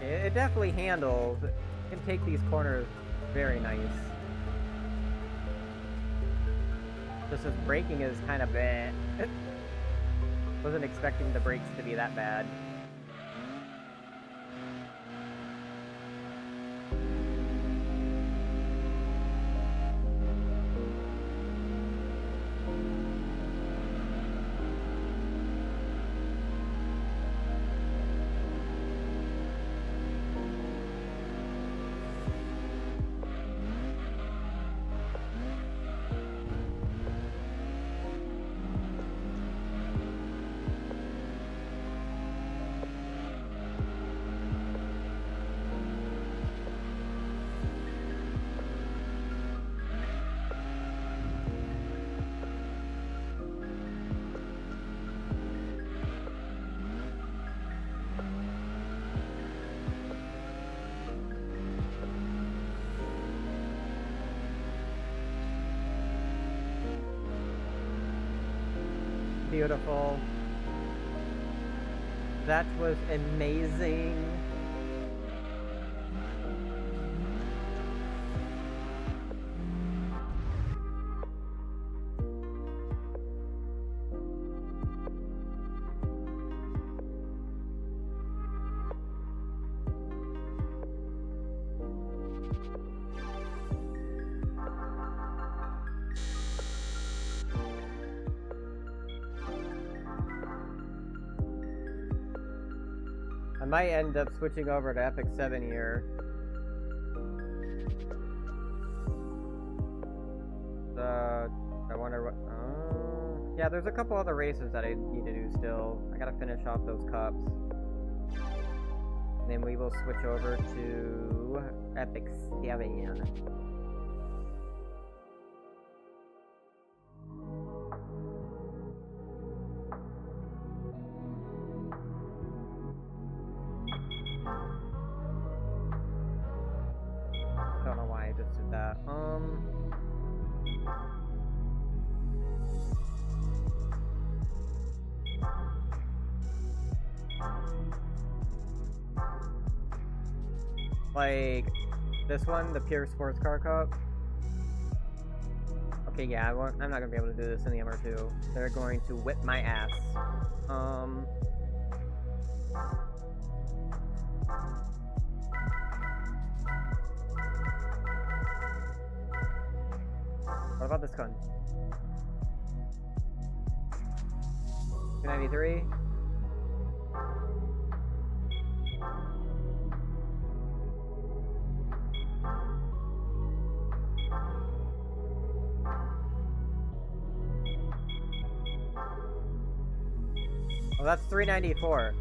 It definitely handles. It can take these corners very nice. Just as braking is kind of bad. Wasn't expecting the brakes to be that bad. beautiful. That was amazing. I might end up switching over to Epic 7 here. I wonder what... yeah, there's a couple other races that I need to do still. I gotta finish off those cups. And then we will switch over to Epic 7. Don't know why I just did that. Like this one, the Pure Sports Car Cup. Okay, yeah, I'm not gonna be able to do this in the MR2. They're going to whip my ass. What about this gun? 293. Well, that's 394.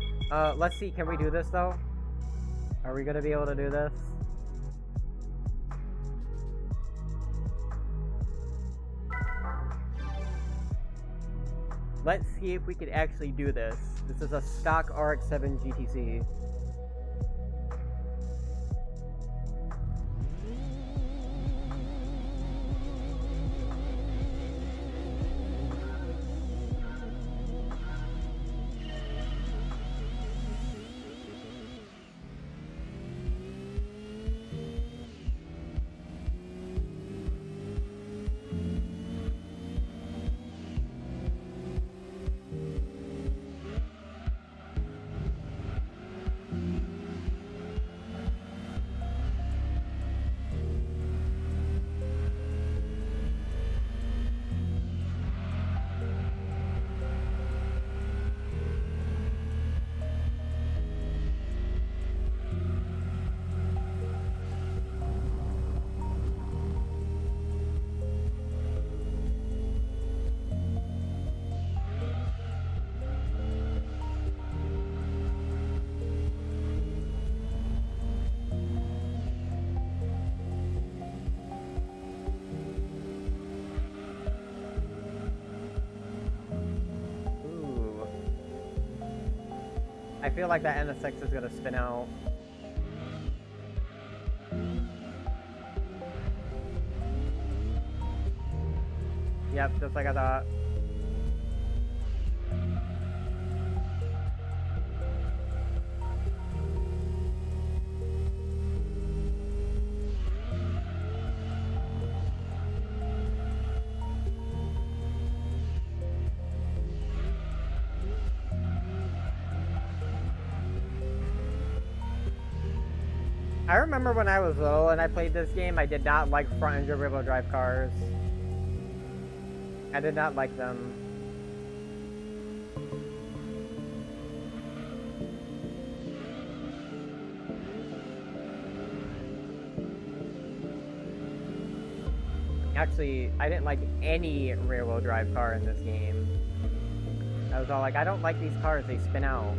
Let's see, can we do this though? Are we gonna be able to do this? Let's see if we could actually do this. This is a stock RX-7 GTC. I feel like that NSX is gonna spin out. Yep, just like I thought. I remember when I was little and I played this game, I did not like front-engine rear-wheel drive cars. I did not like them. Actually, I didn't like any rear-wheel drive car in this game. I was all like, I don't like these cars, they spin out.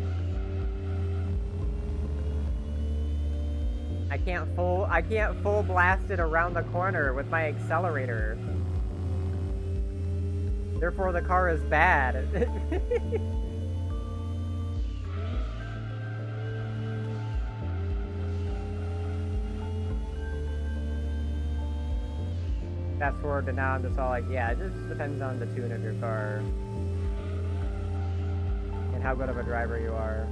I can't full blast it around the corner with my accelerator. Therefore the car is bad. Fast forward to now, I'm just all like, yeah, it just depends on the tune of your car. and how good of a driver you are.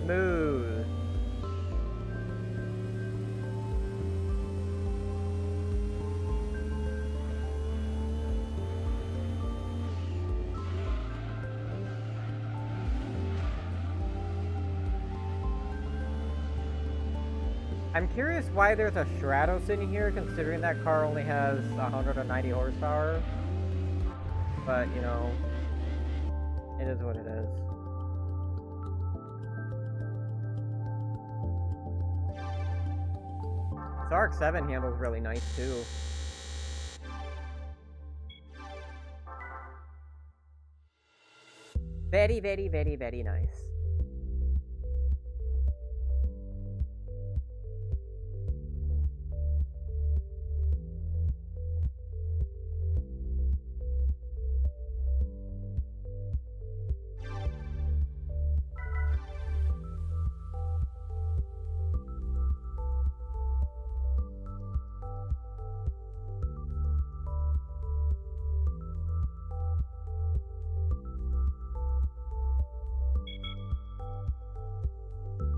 Smooth. I'm curious why there's a Stratos in here, considering that car only has 190 horsepower. But, you know, it is what it is. This RX-7 handles really nice, too. Very, very, very, very nice.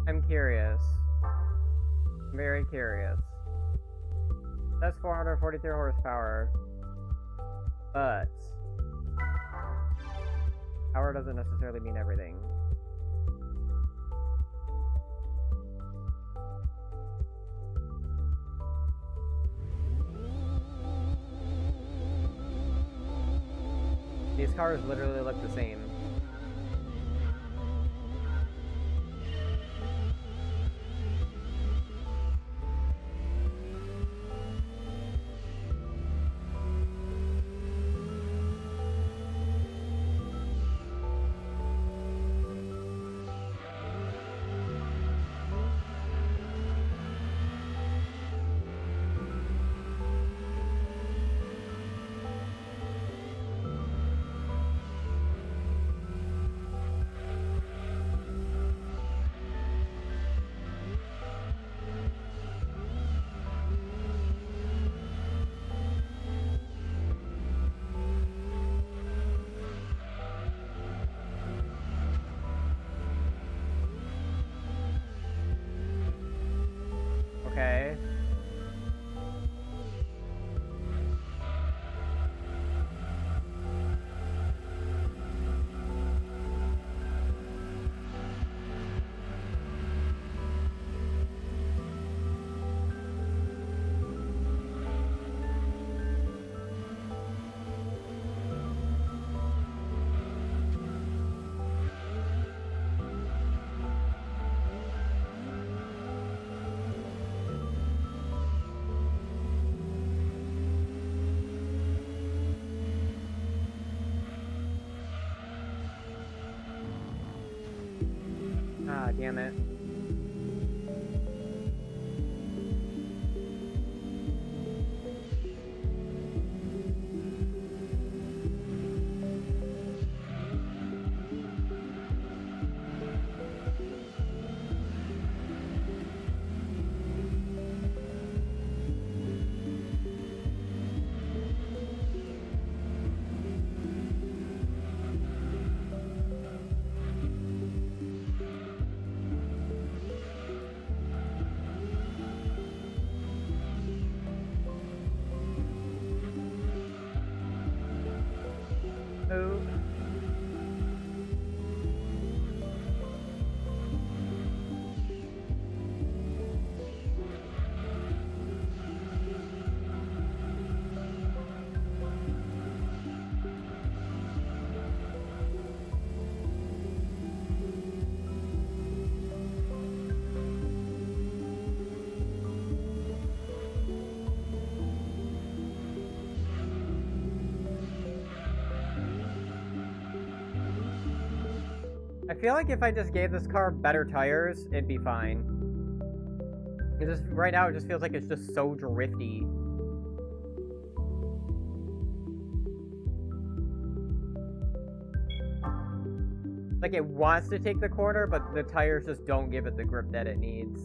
I'm curious. I'm very curious. That's 443 horsepower. But power doesn't necessarily mean everything. These cars literally look the same. Okay. Ah, damn it. Move. I feel like if I just gave this car better tires, it'd be fine. Because right now it just feels like it's just so drifty. Like it wants to take the corner, but the tires just don't give it the grip that it needs.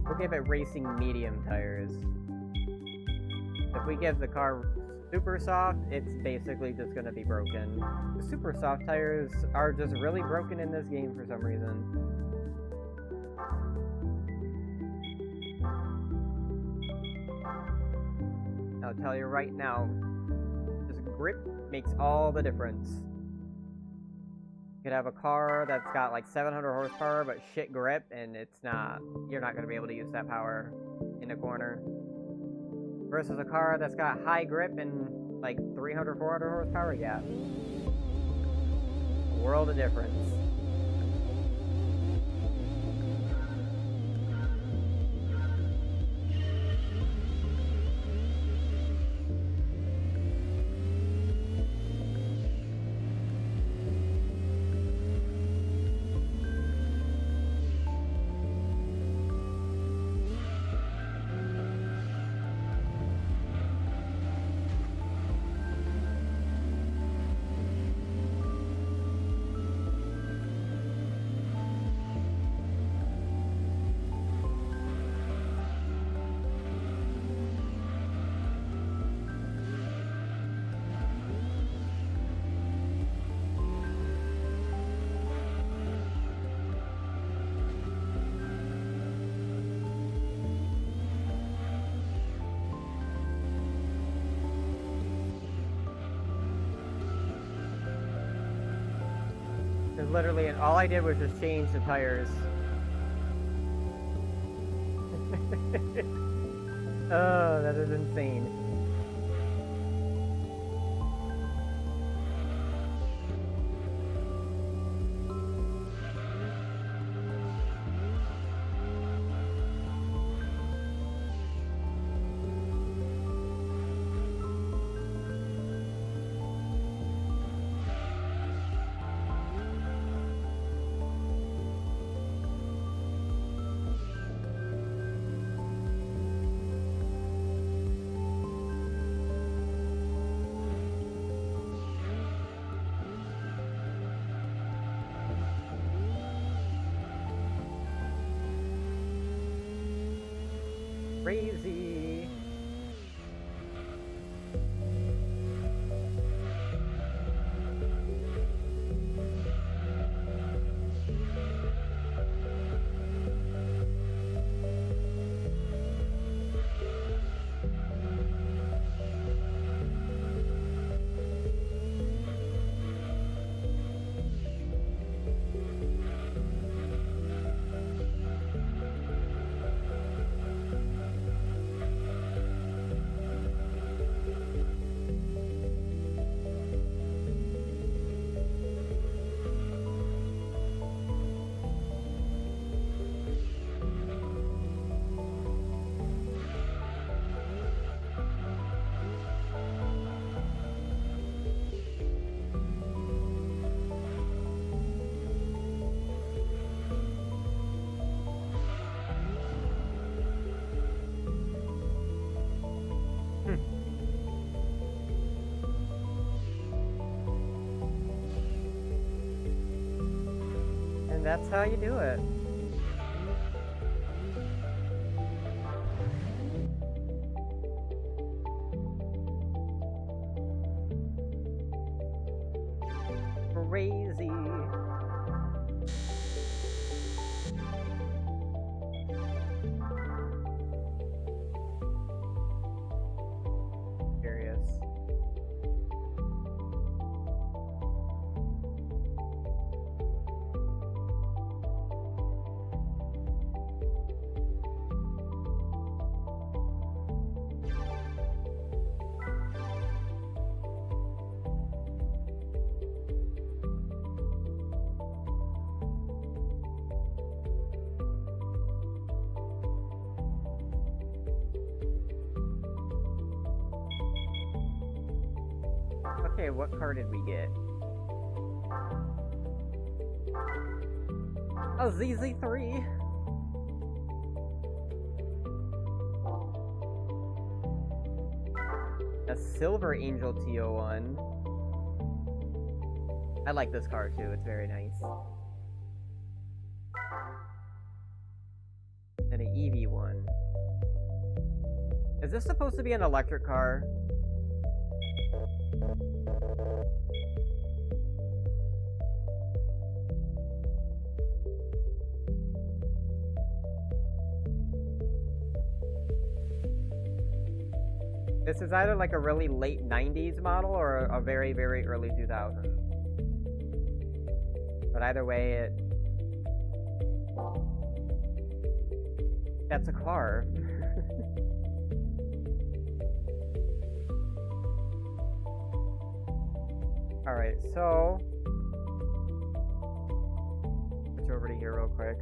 We'll give it racing medium tires. If we give the car super soft, it's basically just gonna be broken. The super soft tires are just really broken in this game for some reason. I'll tell you right now, this grip makes all the difference. You could have a car that's got like 700 horsepower but shit grip, and you're not going to be able to use that power in a corner. Versus a car that's got high grip and like 300, 400 horsepower, yeah. A world of difference. Literally, and all I did was just change the tires. Oh, that is insane. Crazy. And that's how you do it. Crazy. Curious. Okay, what car did we get? A ZZ3. A Silver Angel TO1. I like this car too, it's very nice. And an EV one. Is this supposed to be an electric car? This is either like a really late 90s model or a very, very early 2000s. But either way, that's a car. Alright, so switch over to here real quick.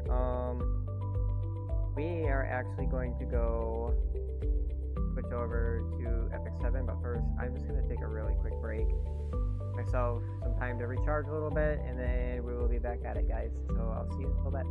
We are actually going to go switch over to Epic 7, but first I'm just going to take a really quick break. Myself some time to recharge a little bit, and then we will be back at it, guys. So I'll see you until then.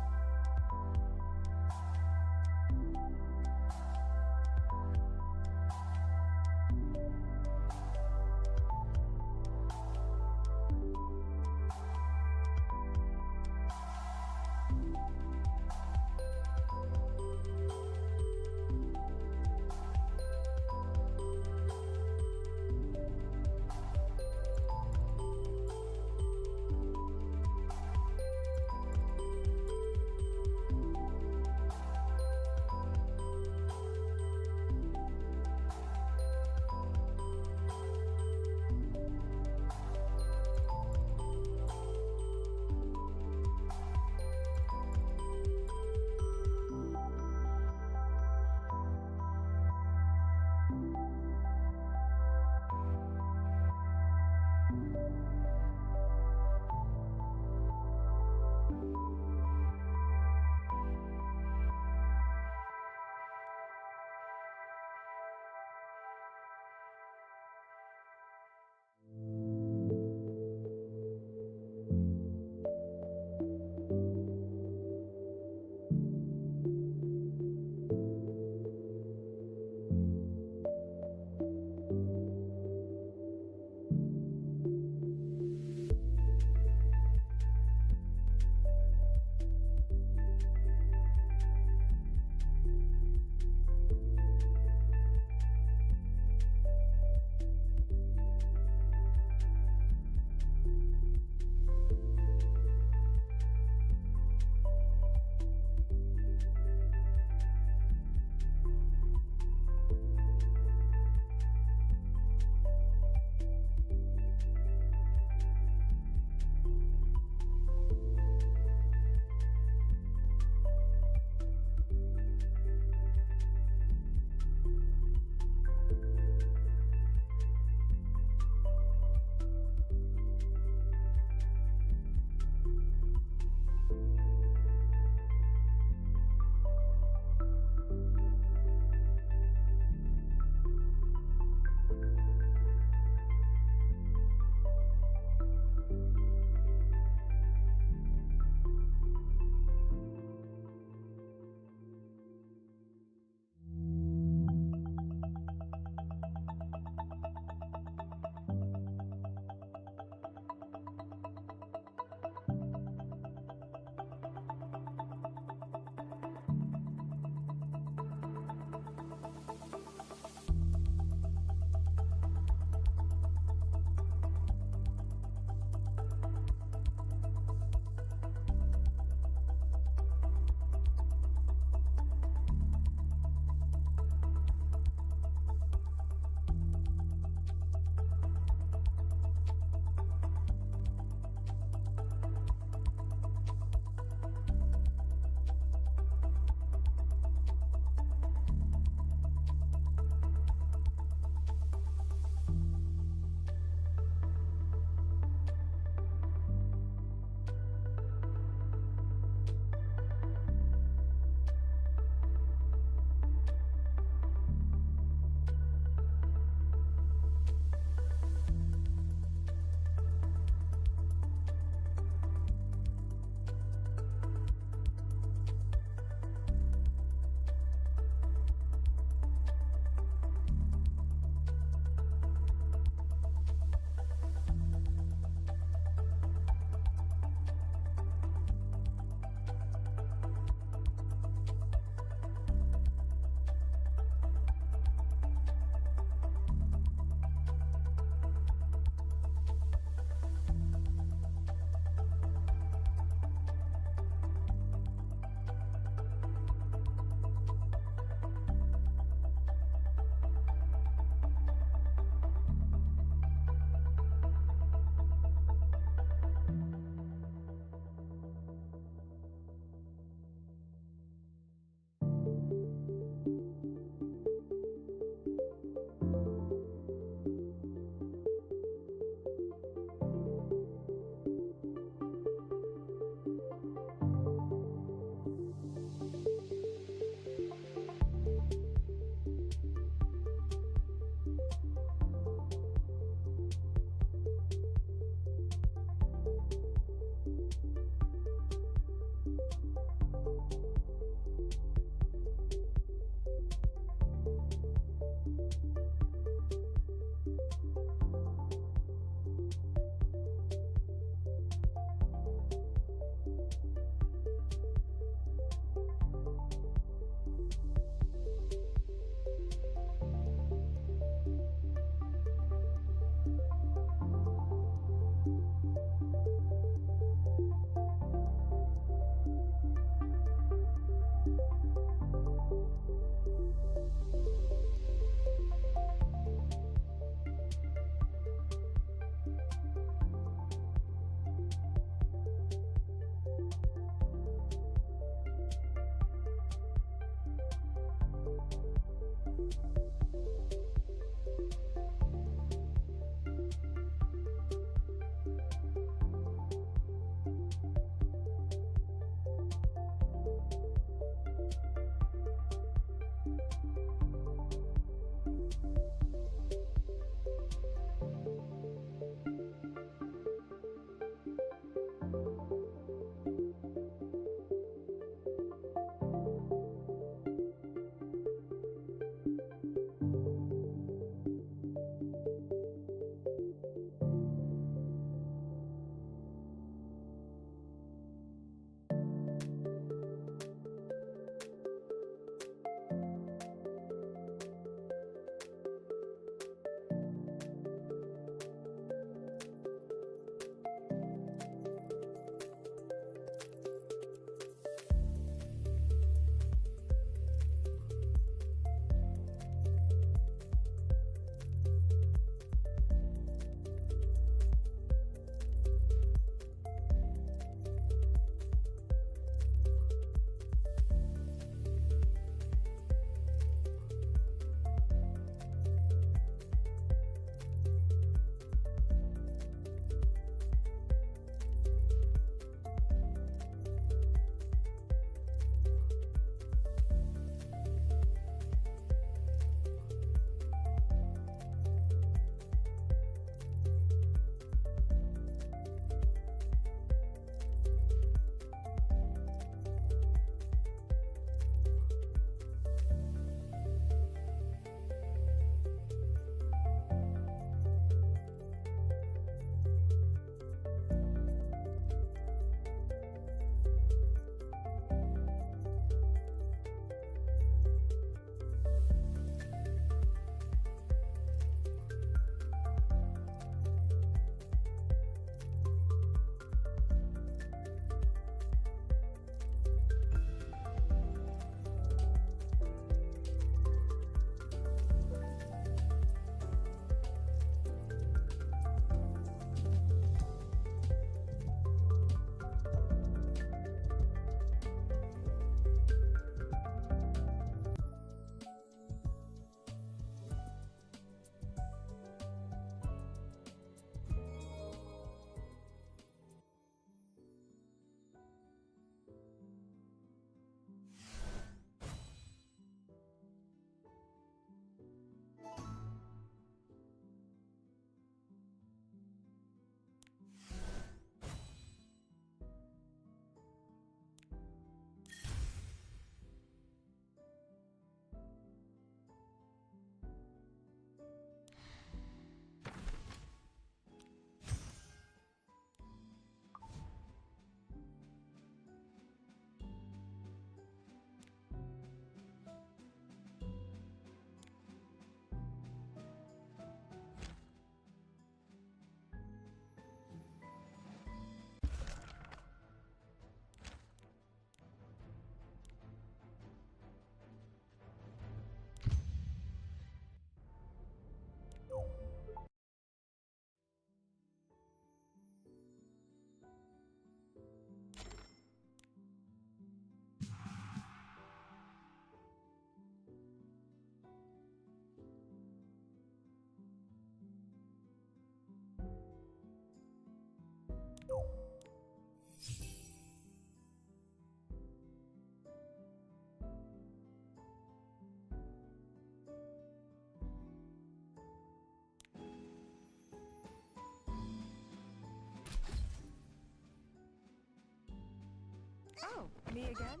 Oh, me again?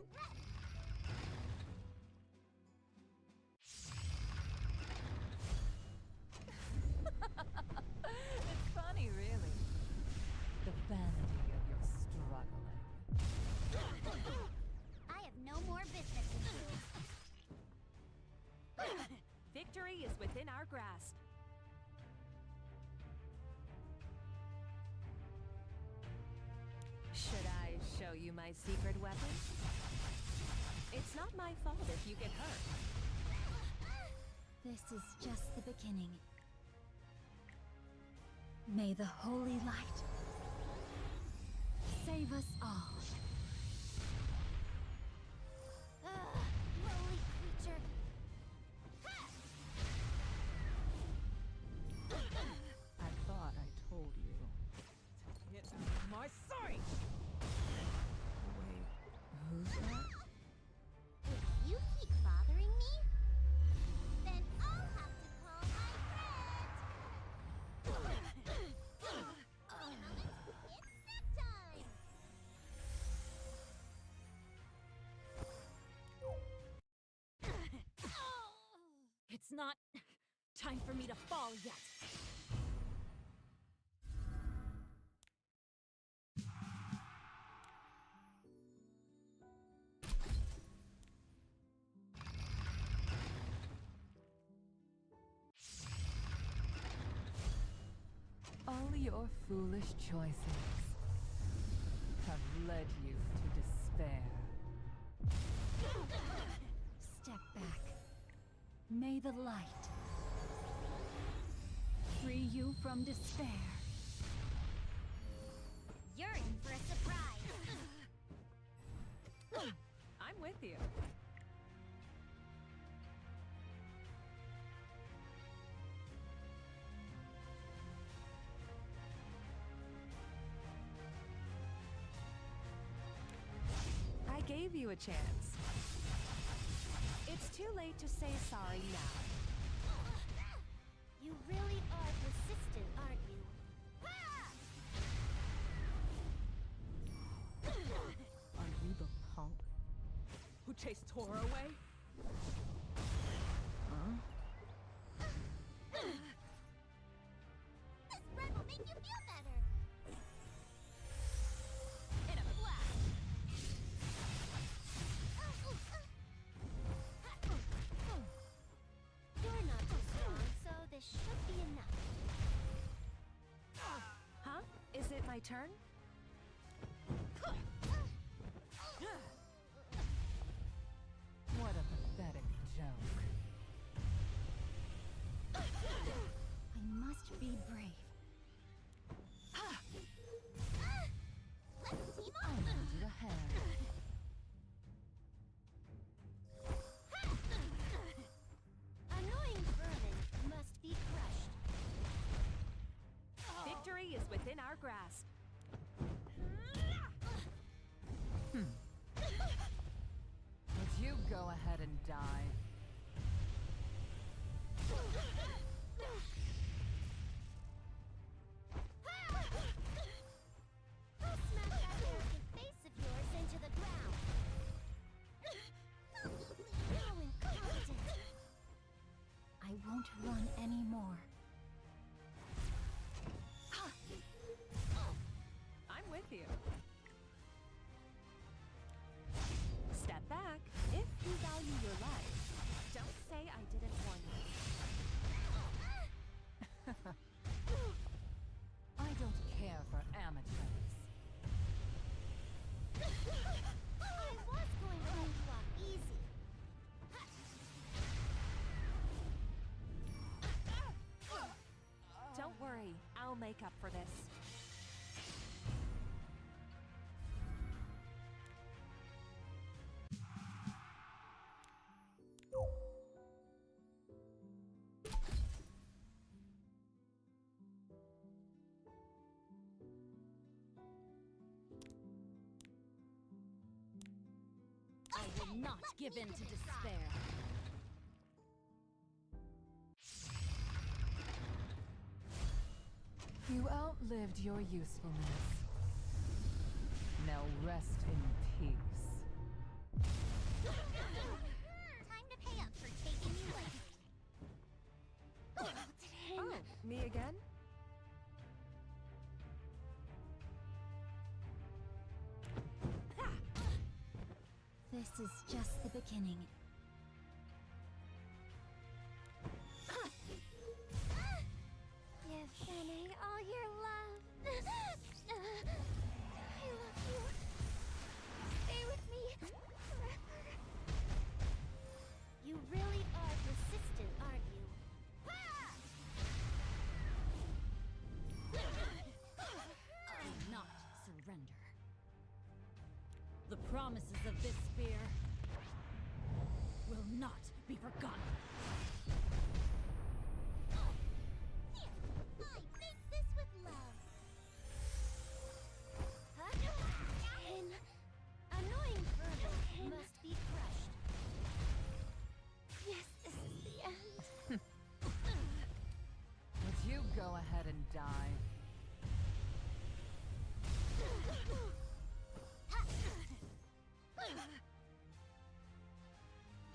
It's funny, really. The vanity of your struggling. I have no more business with you. Victory is within our grasp. Should I show you my secret weapon? It's not my fault if you get hurt. This is just the beginning. May the holy light save us all. Lowly creature. I thought I told you. Get out of my sight! Wait, who's that? If you keep bothering me, then I'll have to call It's not time for me to fall yet. All your foolish choices have led you to despair. Step back. May the light free you from despair. You're in for a surprise. I'm with you. I gave you a chance. It's too late to say sorry now. You really are persistent, aren't you? Are you the punk who chased Tora away? Huh? This bread will make you feel better. In a flash. You're not too strong, so this should be enough. Huh? Is it my turn? What a pathetic joke. I must be brave. Let's team I'll up. lend you a hand. Annoying vermin must be crushed. Victory is within our grasp. Would you go ahead and die? I'll smash that arrogant face of yours into the ground. How incompetent. I won't run anymore. I'm with you. Step back if you value your life. Don't say I didn't warn you. I don't care for amateurs. I was going to let you off easy. Don't worry, I'll make up for this. I will not give in to despair. You outlived your usefulness. Now rest in peace. Time to pay up for taking me away. Oh, me again? This is just the beginning. Give Fanny all your love. I love you. Stay with me forever. You really are persistent, aren't you? Do not surrender. The promises of this spear will not be forgotten. I make this with love. An annoying vermin must be crushed. Yes, this is the end. Would you go ahead and die?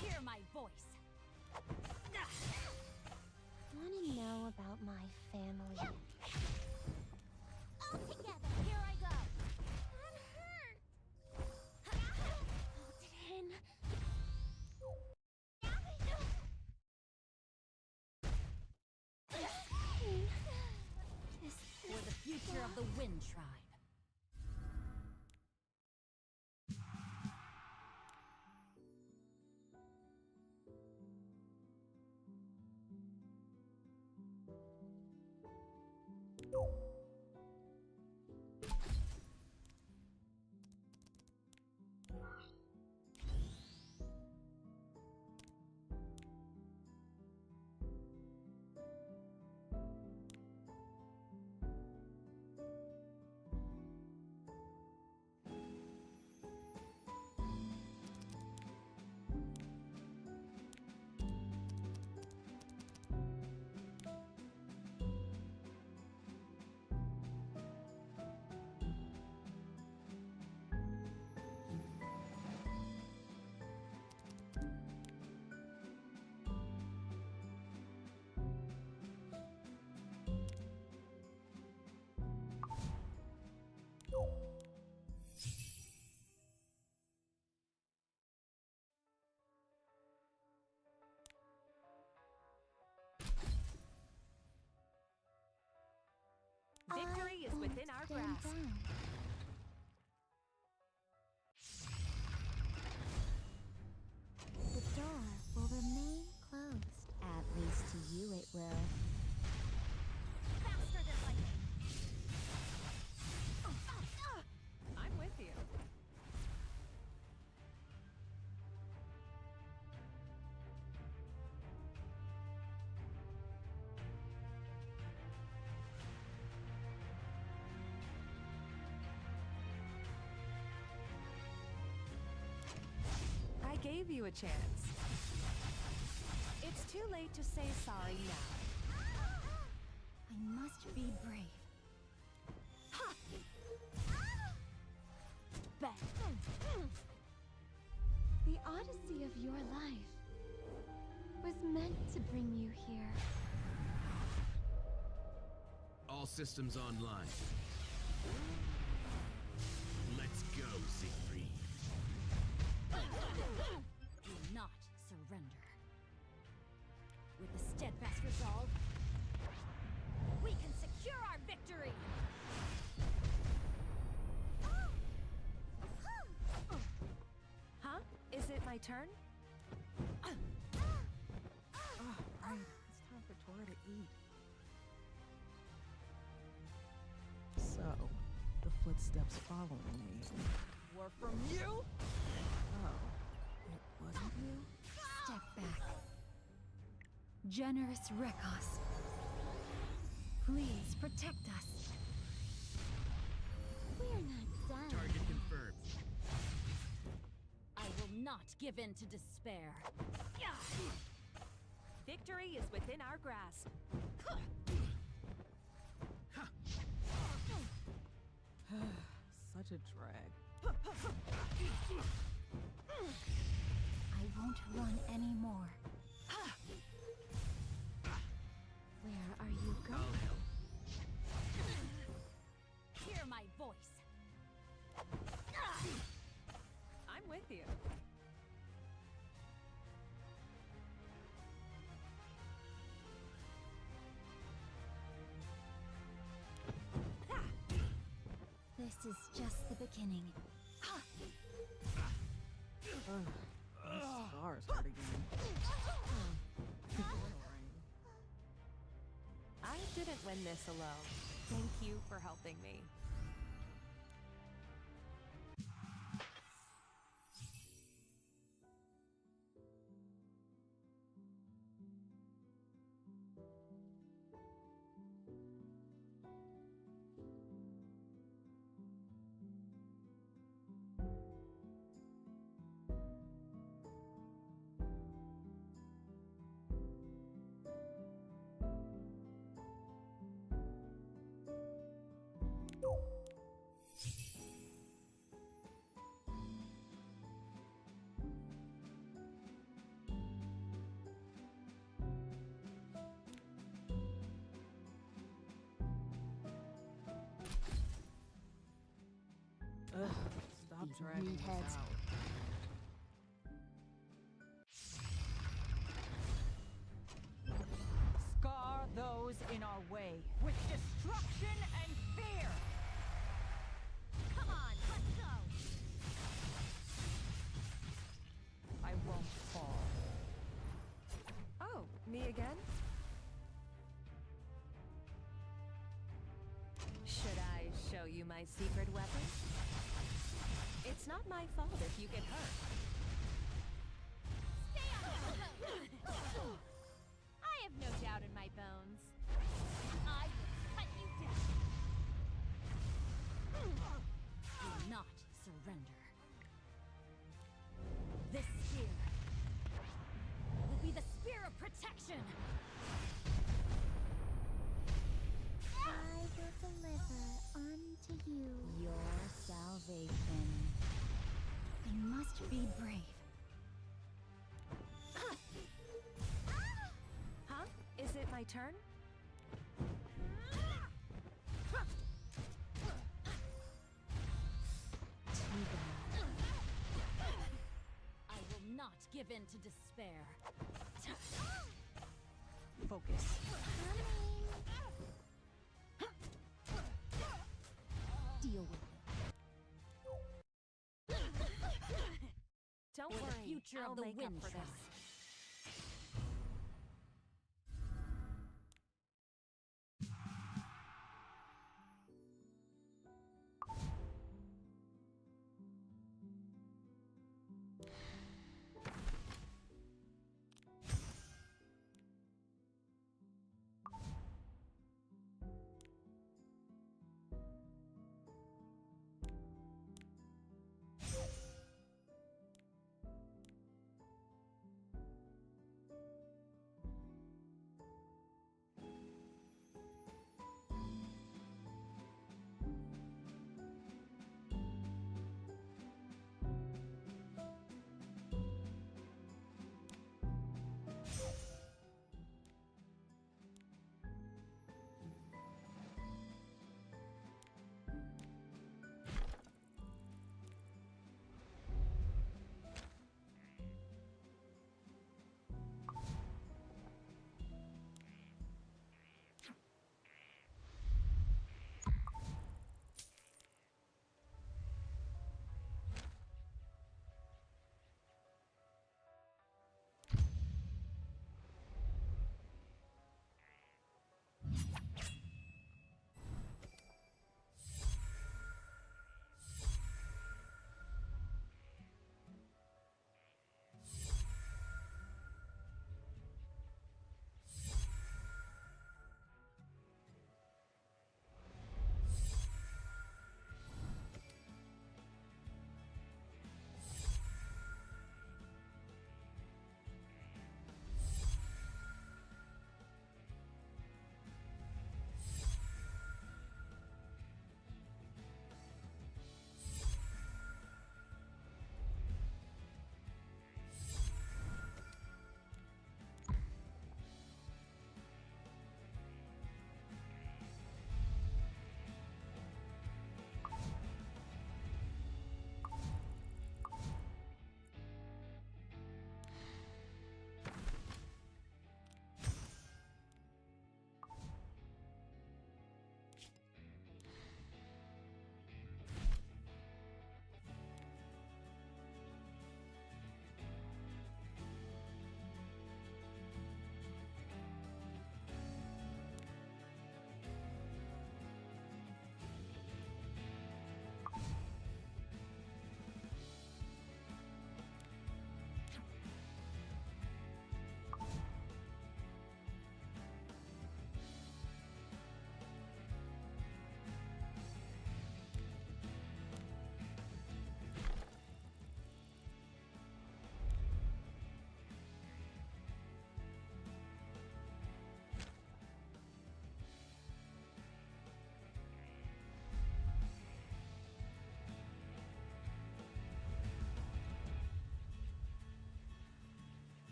Hear my voice. family. All together, here I go. That hurt. Hold it in. For the future of the Wind Tribe. Victory is within our grasp. The door will remain closed. At least to you it will. Faster than lightning. I'm with you. I gave you a chance. It's too late to say sorry now. I must be brave. Bang. The odyssey of your life was meant to bring you here. All systems online. Let's go, Siegfried. Do not surrender. With a steadfast resolve, we can secure our victory! Huh? Is it my turn? Oh, right. It's time for Tora to eat. So, the footsteps following me were from you? Oh, it wasn't you? Step back. Generous Rekos. Please protect us. We're not done. Target confirmed. I will not give in to despair. Victory is within our grasp. Such a drag. I won't run anymore. Where are you I'll going? help. Hear my voice. I'm with you. This is just the beginning. My scars hurt again. I didn't win this alone. Thank you for helping me. dragging us meatheads. out. Scar those in our way with destruction and fear! Come on, let's go! I won't fall. Oh, me again? Should I show you my secret weapon? It's not my fault if you get hurt. Stay on your toes! I have no doubt in my bones. I will cut you down. Do not surrender. This spear will be the spear of protection. I will deliver unto you Your salvation. I must be brave. Huh? Is it my turn? Too bad. I will not give in to despair. Focus. Deal with it. Don't For the worry, future I'll of the make up wind for this. trust.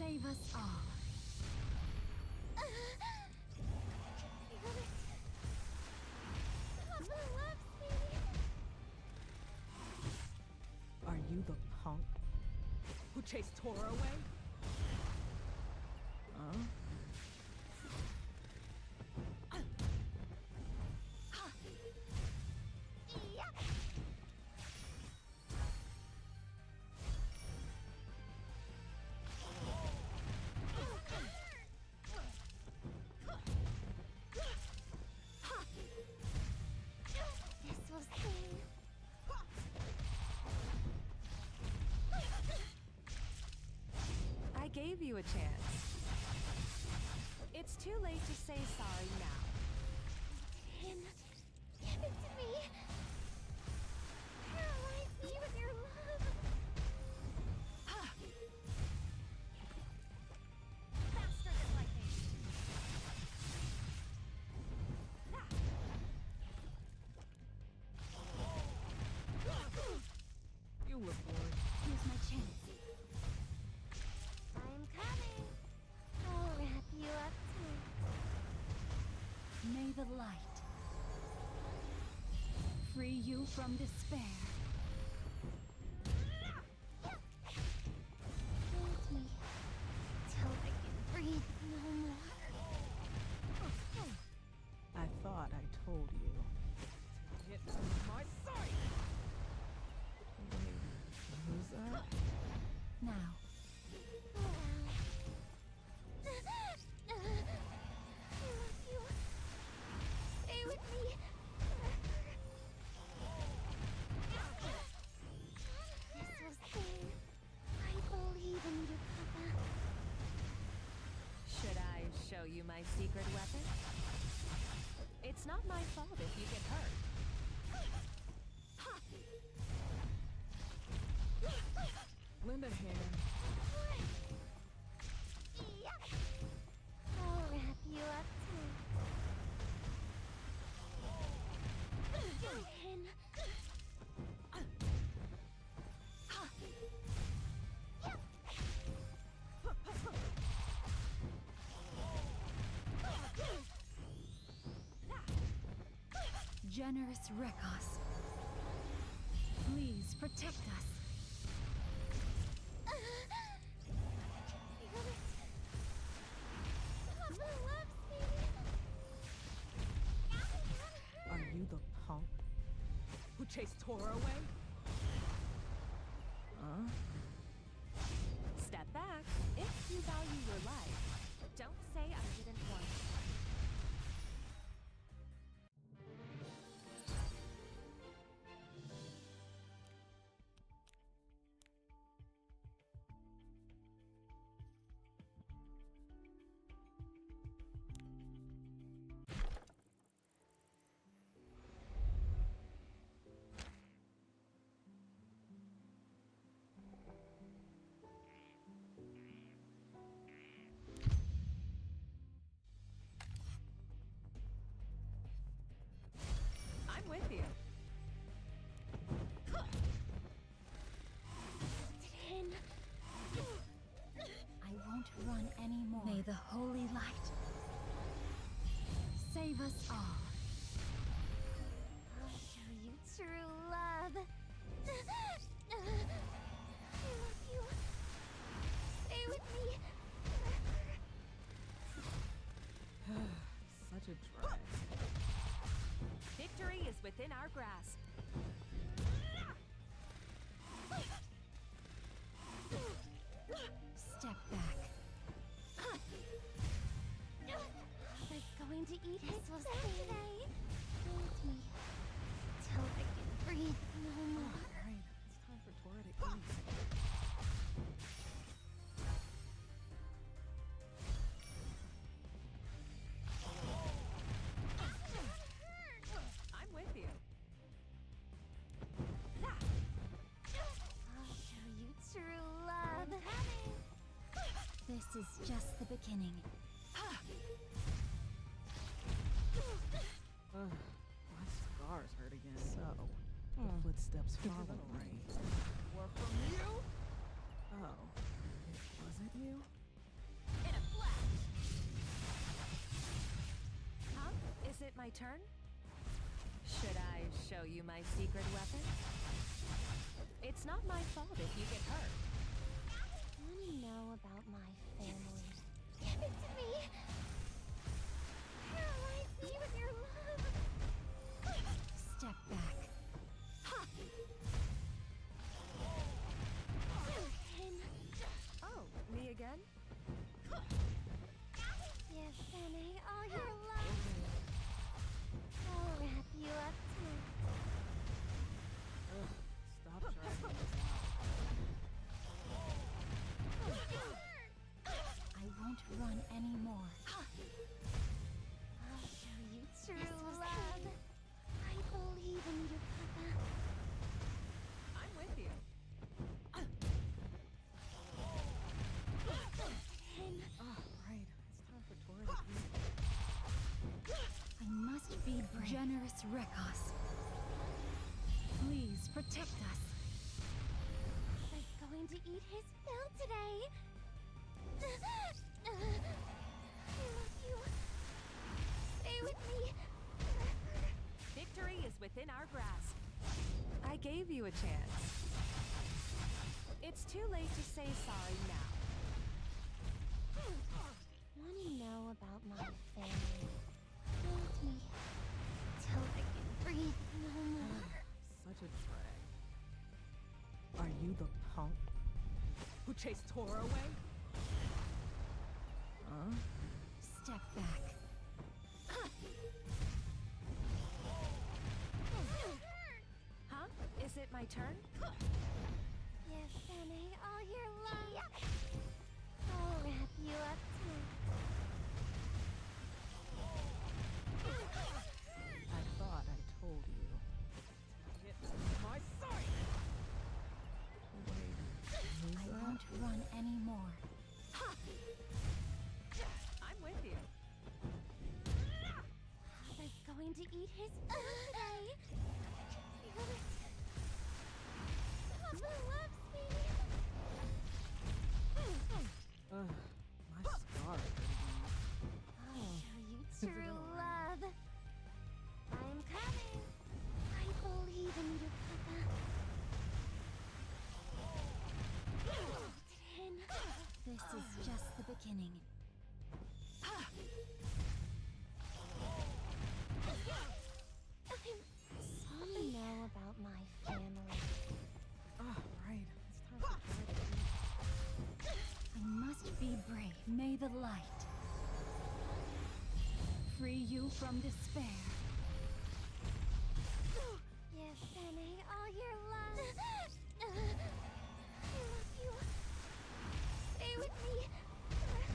Save us all. Feel it. Papa loves me. Are you the punk who chased Tora away? Huh? Yeah. This will sting. I gave you a chance. It's too late to say sorry now. Him. Give it to me. Paralyze me with your love. Faster than lightning. You look bored. Here's my chance. I'm coming. I'll wrap you up tight. May the light free you from despair. Hold me till I can breathe no more. I thought I told you. Get out of my sight! Wait, who's that? Now, Oh well. I love you. Stay with me forever. This will sting. I believe in you, Papa. Should I show you my secret weapon? It's not my fault if you get hurt. Lend a hand. Yeah. I'll wrap you up tight. Go in. generous Rekos, please protect us. Feel it. Papa loves me. Are you the punk who chased Tora away? Huh? Step back if you value your life. Don't say I didn't warn you. I'm with you. In. I won't run anymore. May the holy light save us all. I'll show you true love. I love you. Stay with me forever. Such a drag. Victory is within our grasp. Step back. Papa's going to eat his will stay. Hold me till I can breathe no more. Alright, it's time for Tora to eat. I'm with you. I'll show you true love. This is just the beginning. Ugh, my scars hurt again. So, the footsteps follow me. Were from you? Oh, it wasn't you? my turn? Should I show you my secret weapon? It's not my fault if you get hurt. Want to know about my family? Give it to me! Paralyze me with your love! Step back. Oh, me again? Yes, Benny, all your love. I'll wrap you up too. Ugh, stop dragging this out. I won't run anymore. I'll show you true love. I believe in you, Papa. I'm with you. Oh, right. It's time for Tora to eat. I must be brave. Generous Rekos. Please protect us. Was going to eat his fill today. I love you. Stay with me forever. Victory is within our grasp. I gave you a chance. It's too late to say sorry now. Want to know about my family? Hold me till I can breathe no more. Such a drag. Are you the punk who chased Tora away? Huh? Step back. Huh? Is it my turn? Yes, Benny, all your love. I'll wrap you up too. I thought I told you. Hit my sight! Wait, who's I that? won't run anymore. I'm with you. Was going to eat his food today. Feel it. Papa loves me. Ugh, my scar hurting. I'll show you true love. I'm coming. I believe in you, Papa. This is just the beginning. Want to know about my family? Oh, right. It's time for Tora to eat. I must be brave. May the light free you from despair. Yes, Benny, all your love. I love you. Stay with me forever.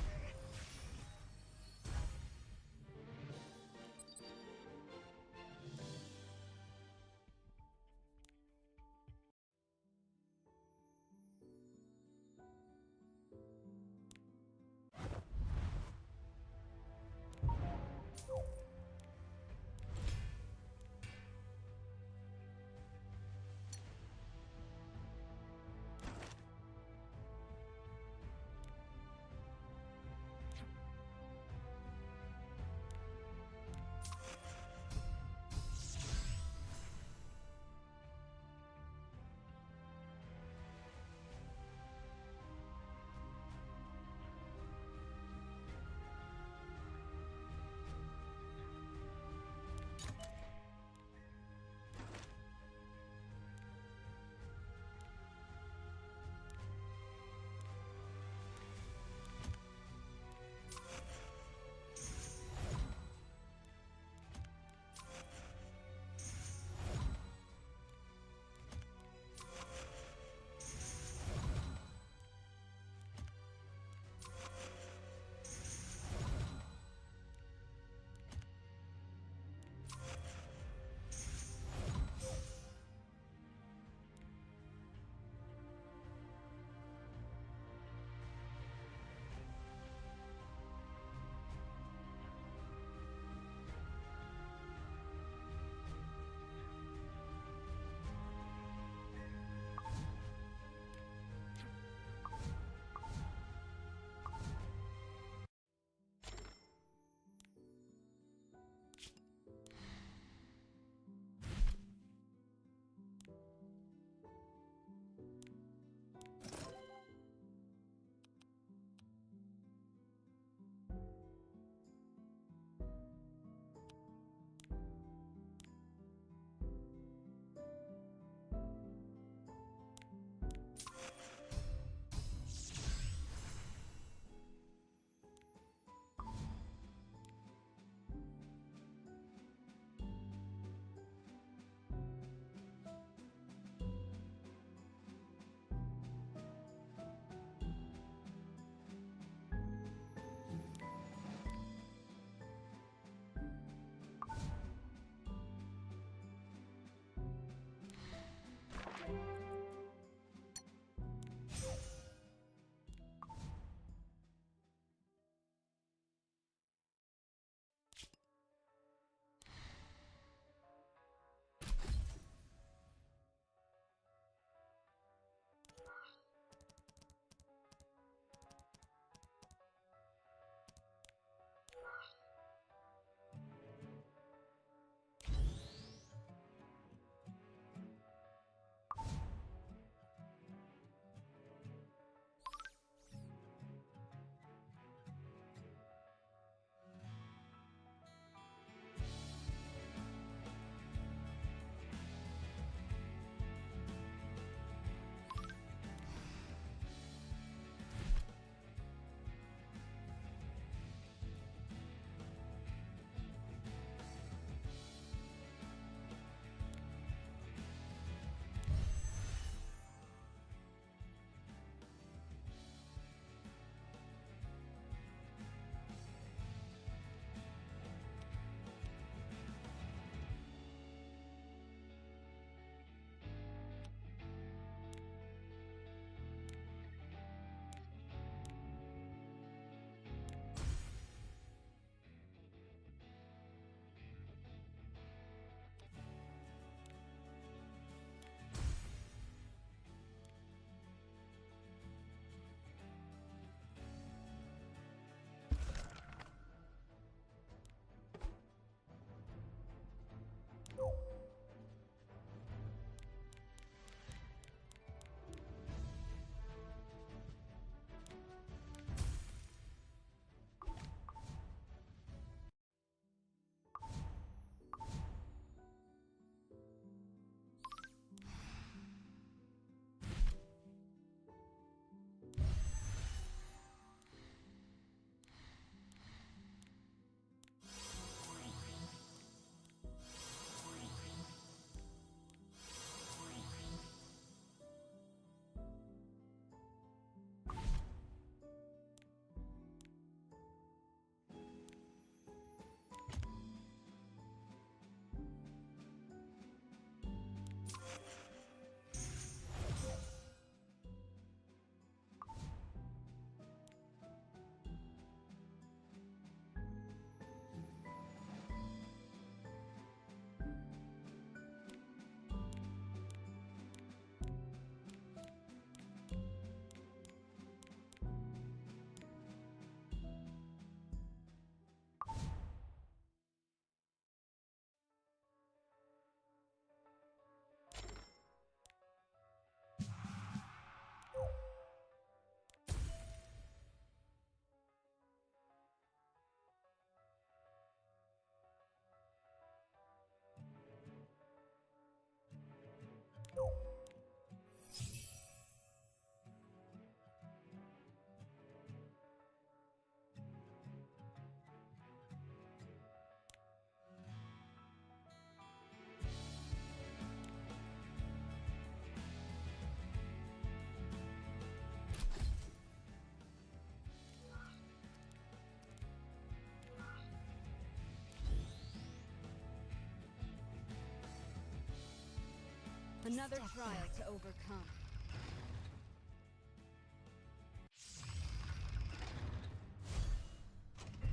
Another Step trial back. to overcome.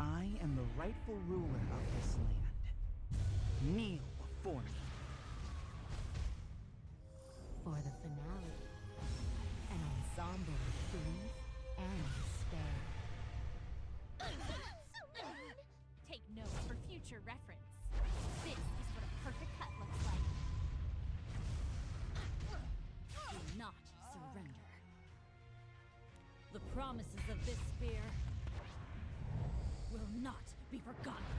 I am the rightful ruler of this land. Kneel before me. For the finale, an ensemble of grief and despair. Take note for future reference. This is what a perfect cut looks like. Do not surrender. The promises of this spear will not be forgotten.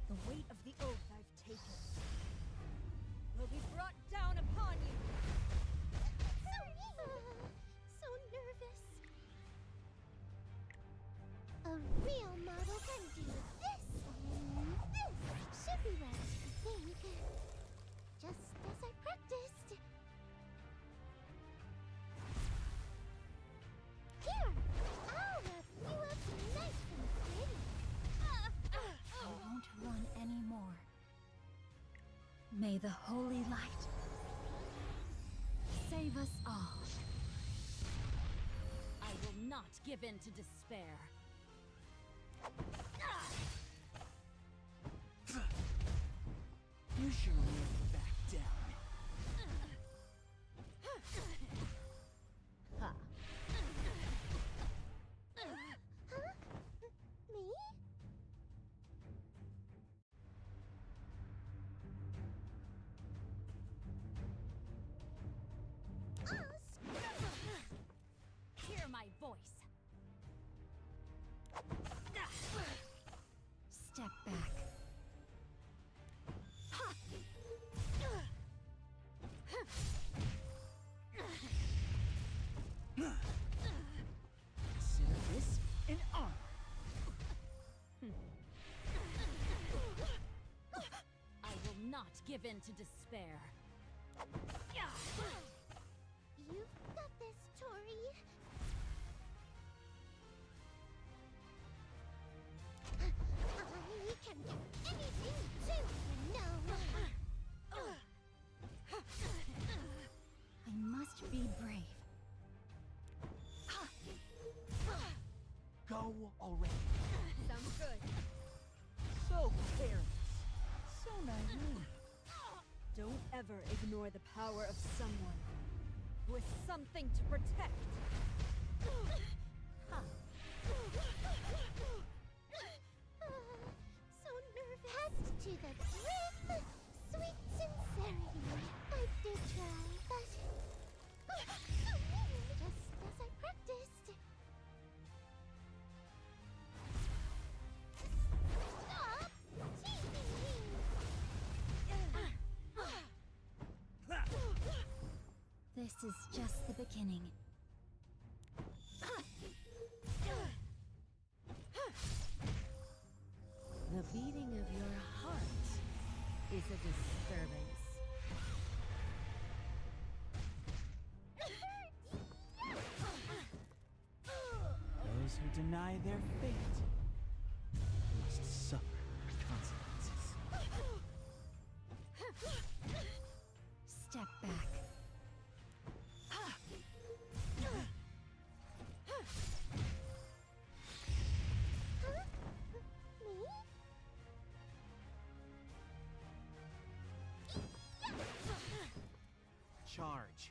The weight of the oath I've taken will be brought down upon you. So nervous. A real model can do this and this. Should be right, I think. Just as I practiced. Here, I'll wrap you up nice and pretty. I won't run anymore. May the holy light save us all. I will not give in to despair. You sure will back down. Ha! Me? Hear my voice. Step back. Consider this an honor. I will not give in to despair. You've got this, Tori. I can get anything too, you know. I must be brave. Go already. Sounds good. So careless. So naive. Don't ever ignore the power of someone with something to protect. So nervous. Passed to the brim. Sweet sincerity. I did try, but just as I practiced. Stop teasing me. This is just the beginning. The beating of your heart is a disturbance. Those who deny their fate must suffer consequences. Step back. Me? Charge.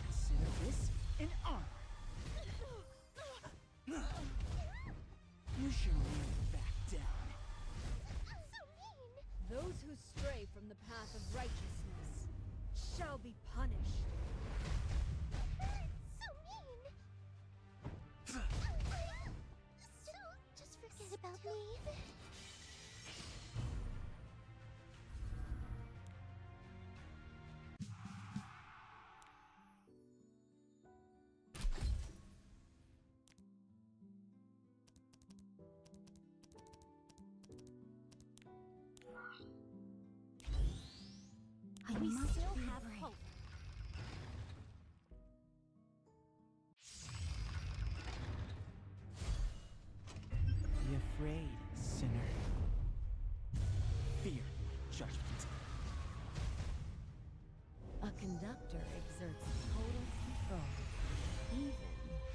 Consider this an honor. You sure will back down. So mean. Those who stray from the path of righteousness shall be punished. So mean. So, just forget about me. I We must still be have brave. hope. judgment. A conductor exerts total control, even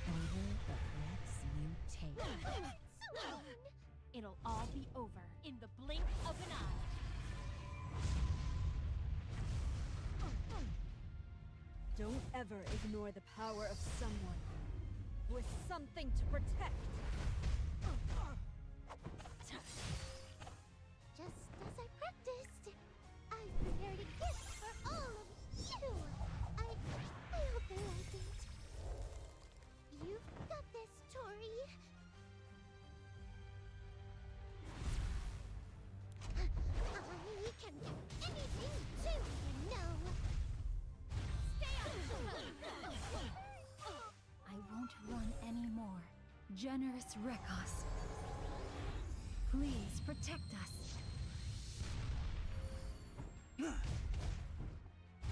over the breaths you take. Soon! It'll all be over in the blink of an eye. Don't ever ignore the power of someone with something to protect. Just as I practiced, I've prepared a gift for all of you. I hope they like it. You've got this, Tori. I can do anything too, you know. Stay out of the way! I won't run anymore. Generous Rekos, please protect us.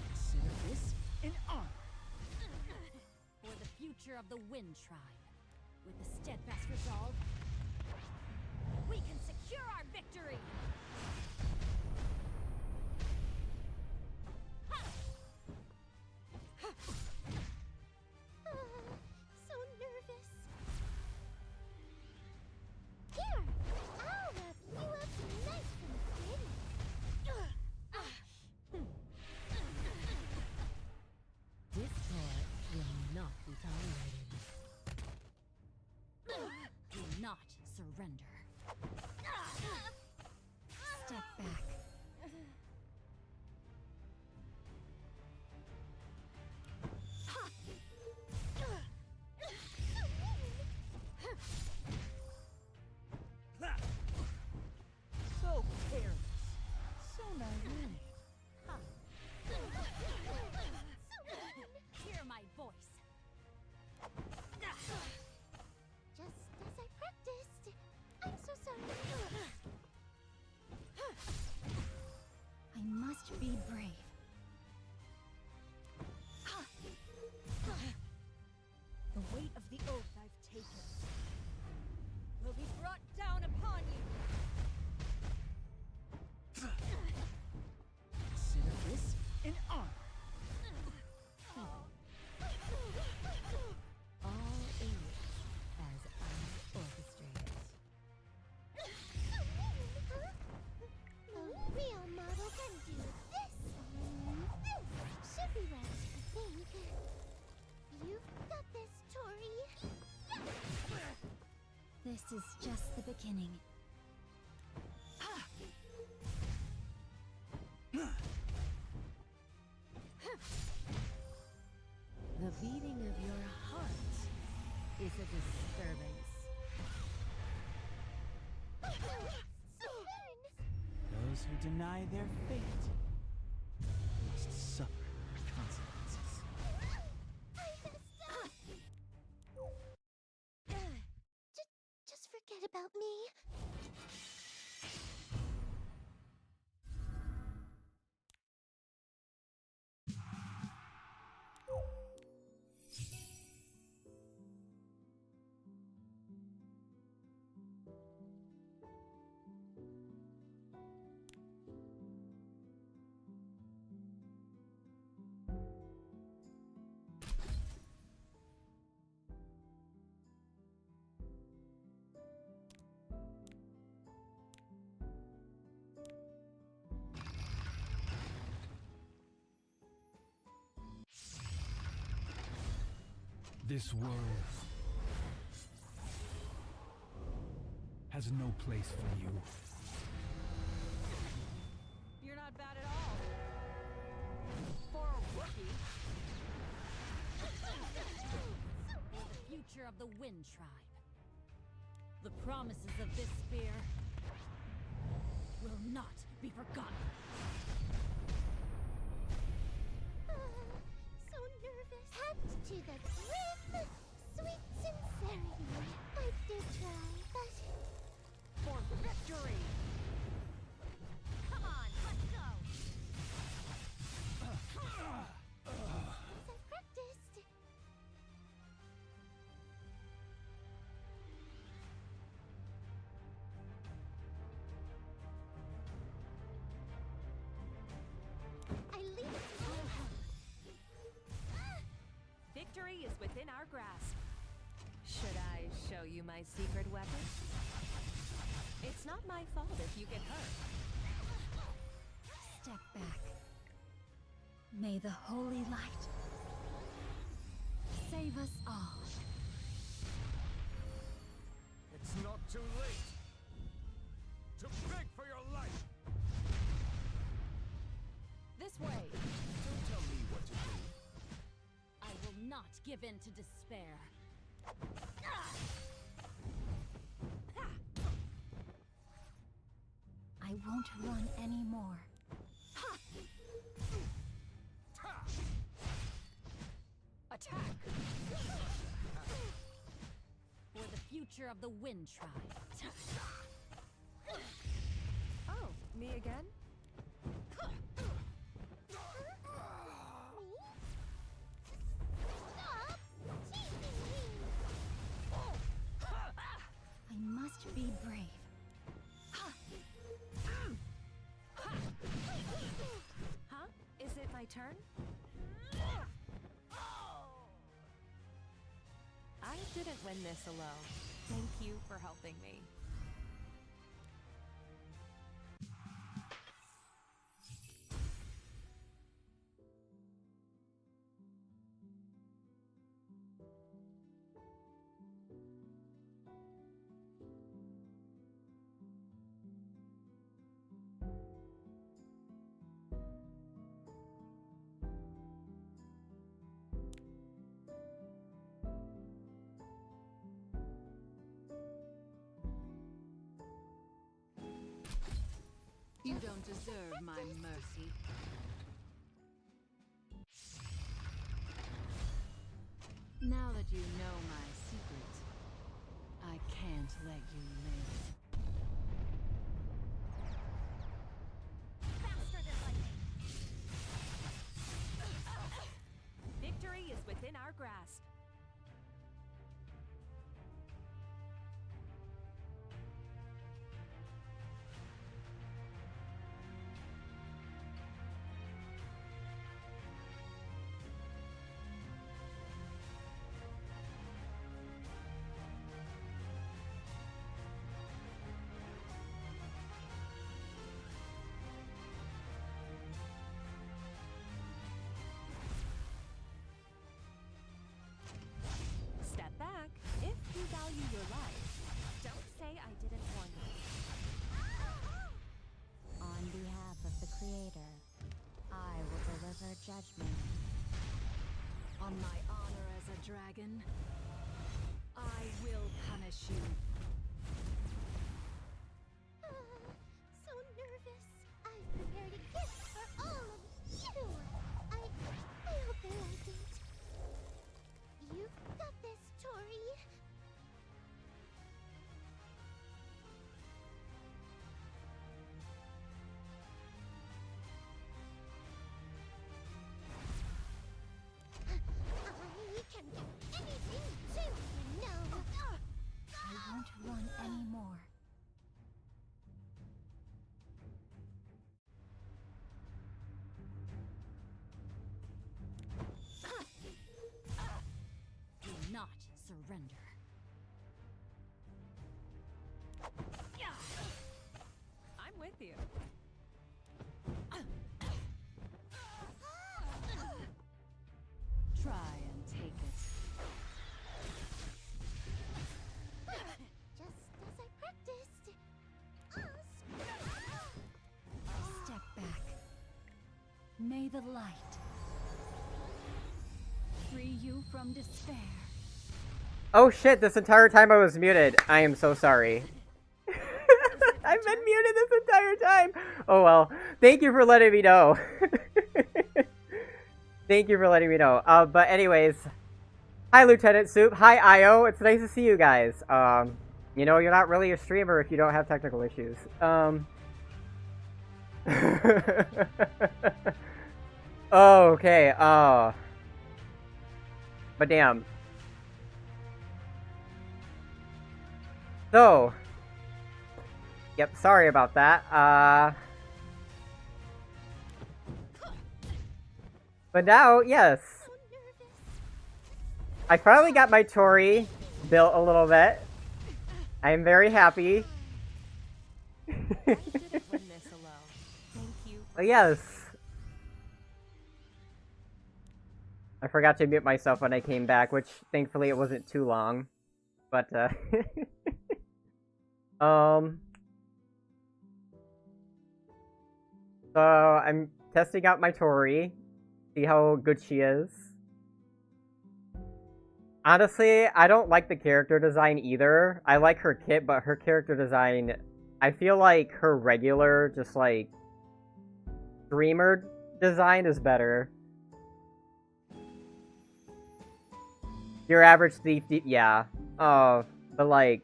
Consider this an honor. For the future of the Wind Tribe. With a steadfast resolve, we can secure our victory! So nervous. Here, I'll wrap you up nice and pretty. Discord will not be tolerated. Do not surrender. Step back. So careless. So naive. Hear my voice. Just as I practiced. I'm so sorry. I must be brave. The weight of the oath I've taken will be brought down upon you. Consider this an honor. All is as I orchestrated. A real model can do this. This should be right, I think. You've got this, Tori. This is just the beginning. The beating of your heart is a disturbance. Those who deny their fate must suffer consequences. I messed up. Just forget about me. This world has no place for you. You're not bad at all. For a rookie. For the future of the Wind Tribe. The promises of this spear will not be forgotten. So nervous. Hand to the brim. Sweet sincerity. I did try, but For victory! Come on, let's go! as I practiced. within our grasp. Should I show you my secret weapon? It's not my fault if you get hurt. Step back. May the holy light save us all. It's not too late to beg for your life. This way. Don't tell me what to do. I will not give in to despair. I won't run anymore. Attack! For the future of the Wind Tribe. Oh, me again? Stop teasing me! I must be brave. Huh? Is it my turn? I didn't win this alone. Thank you for helping me. You don't deserve my mercy. Now that you know my secret, I can't let you live. Faster than lightning! Victory is within our grasp. Step back if you value your life. Don't say I didn't warn you. On behalf of the Creator, I will deliver judgment. On my honor as a dragon, I will punish you. So nervous. I've prepared a gift for all of you. I hope they like it. You've got this, Tori. I can do anything too, you know. I won't run anymore. Do not surrender. I'm with you. Try and take it. Just as I practiced. Step back. May the light free you from despair. Oh shit, this entire time I was muted. I am so sorry. I've been muted this entire time. Oh well. Thank you for letting me know. Thank you for letting me know. But anyways, hi Lieutenant Soup. Hi Io. It's nice to see you guys. You know, you're not really a streamer if you don't have technical issues. Oh, okay. But damn. So, yep, sorry about that. But now, yes. So nervous. I finally got my Tori built a little bit. I am very happy. I didn't win this alone. Thank you. Oh, yes. I forgot to mute myself when I came back, which thankfully it wasn't too long. But, So, I'm testing out my Tori. See how good she is. Honestly, I don't like the character design either. I like her kit, but her character design... I feel like her regular, just like... streamer design is better. Your average thief, yeah. Oh, but like...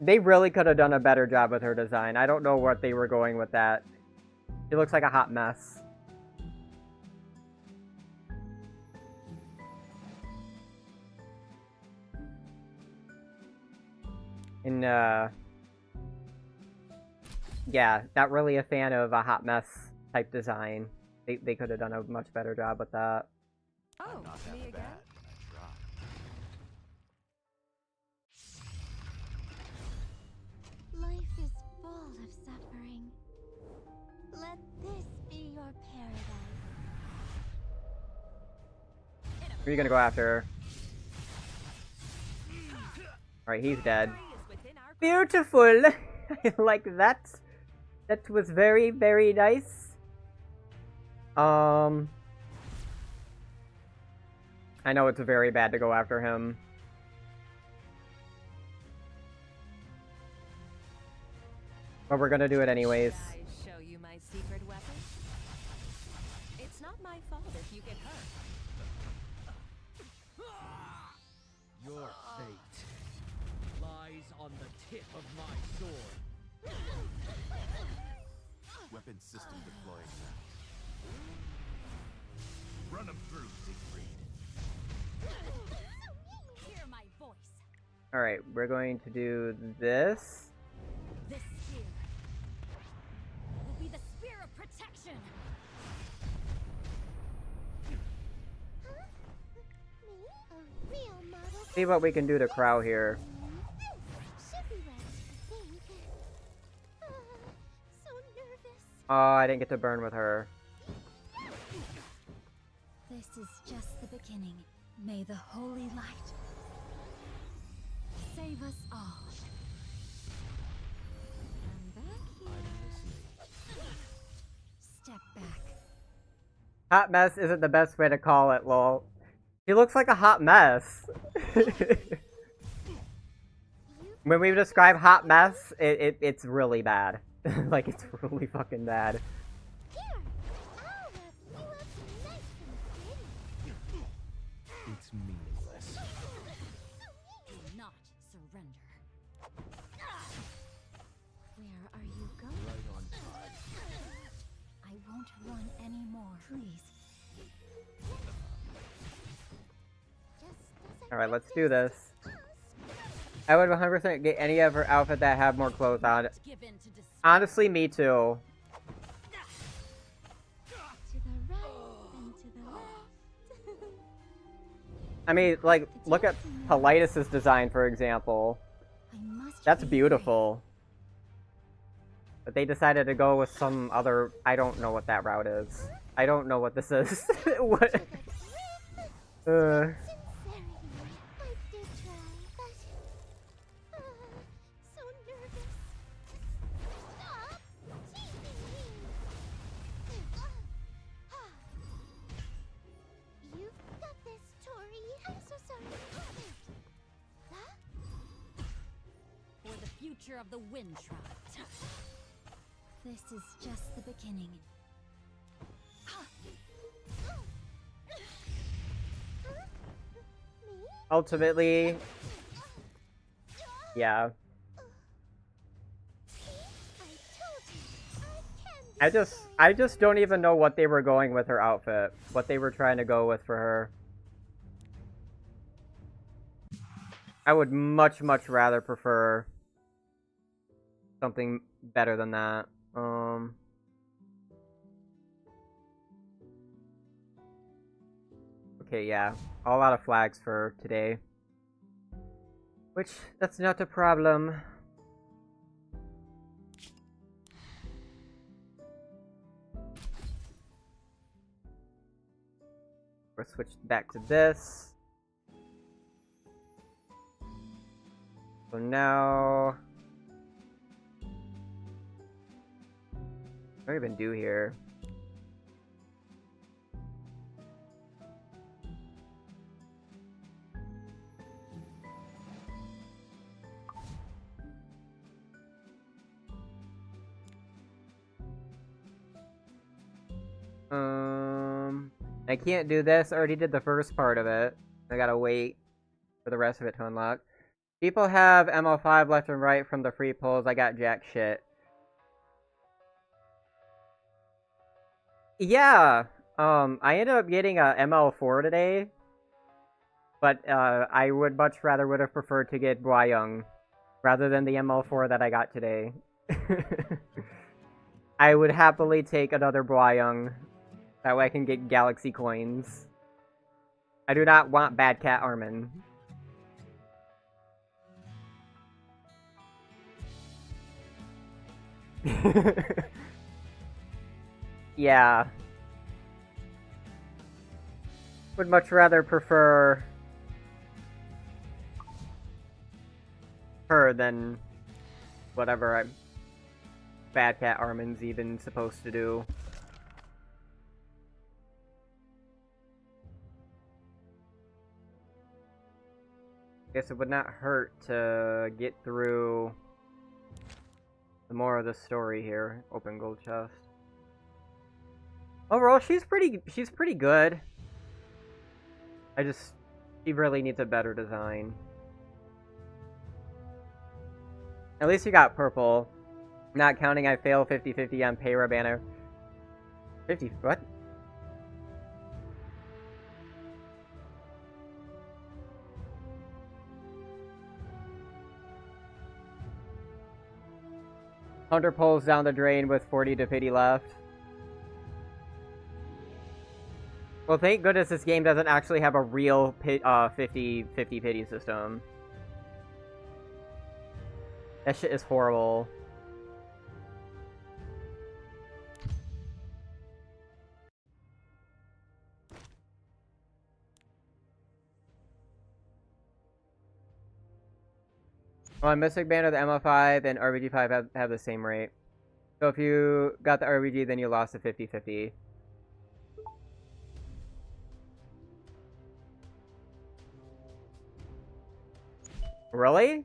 They really could have done a better job with her design. I don't know what they were going with that. She looks like a hot mess. And, yeah, not really a fan of a hot mess type design. They could have done a much better job with that. Oh, me again? Life is full of suffering. Let this be your paradise. Who are you gonna go after? Alright, he's dead. Beautiful! I like that. That was very, very nice. I know it's very bad to go after him. But we're gonna do it anyways. I show you my secret weapon? It's not my fault if you get hurt. Your fate lies on the tip of my sword. Weapon system deployed now. Run them through, Siegfried. Hear my voice. Alright, we're going to do this. This spear will be the spear of protection. Huh? Me? A real model. See what we can do to Crow here. Should be right, I think. So nervous. Oh, I didn't get to burn with her. This is just the beginning. May the holy light save us all. I'm back here. Step back. Hot mess isn't the best way to call it, lol. She looks like a hot mess. When we describe hot mess, it's really bad. Like, it's really fucking bad. Here, I'll wrap you up nice and pretty. It's meaningless. Do not surrender. Where are you going? Right on time. I won't run anymore. Please. Just as I Alright, let's do this. I would 100% get any of her outfit that have more clothes on. Give in to despair. Honestly, me too. to the right and to the left. I mean, like, look at Politus's design, for example. I must That's be beautiful. But they decided to go with some other... I don't know what that route is. I don't know what this is. What? Sincerity. I did try, but so nervous. Stop teasing me. You've got this, Tori. I'm so sorry. Huh? for the future of the Wind Tribe. This is just the beginning. Ultimately... Yeah. I just don't even know what they were going with her outfit. What they were trying to go with for her. I would much, much rather prefer something better than that. Okay, yeah. A lot of flags for today. Which, that's not a problem. We'll switch back to this. So now... What do I even do here? I can't do this. I already did the first part of it. I gotta wait for the rest of it to unlock. People have ML5 left and right from the free pulls. I got jack shit. Yeah, I ended up getting a ML4 today, but I would much rather would have preferred to get Boyoung rather than the ML4 that I got today. I would happily take another Boyoung. That way I can get galaxy coins. I do not want Bad Cat Armin. Yeah. Would much rather prefer her than whatever Bad Cat Armin's even supposed to do. Guess it would not hurt to get through the more of the story here. Open gold chest. Overall, she's pretty good. She really needs a better design. At least you got purple. Not counting I fail 50-50 on Payra banner. 50, what? Hunter pulls down the drain with 40 to pity left. Well, thank goodness this game doesn't actually have a real 50-50 pity system. That shit is horrible. On Mystic Banner, the ML5 and RBG5 have the same rate. So if you got the RBG, then you lost the 50-50. Really?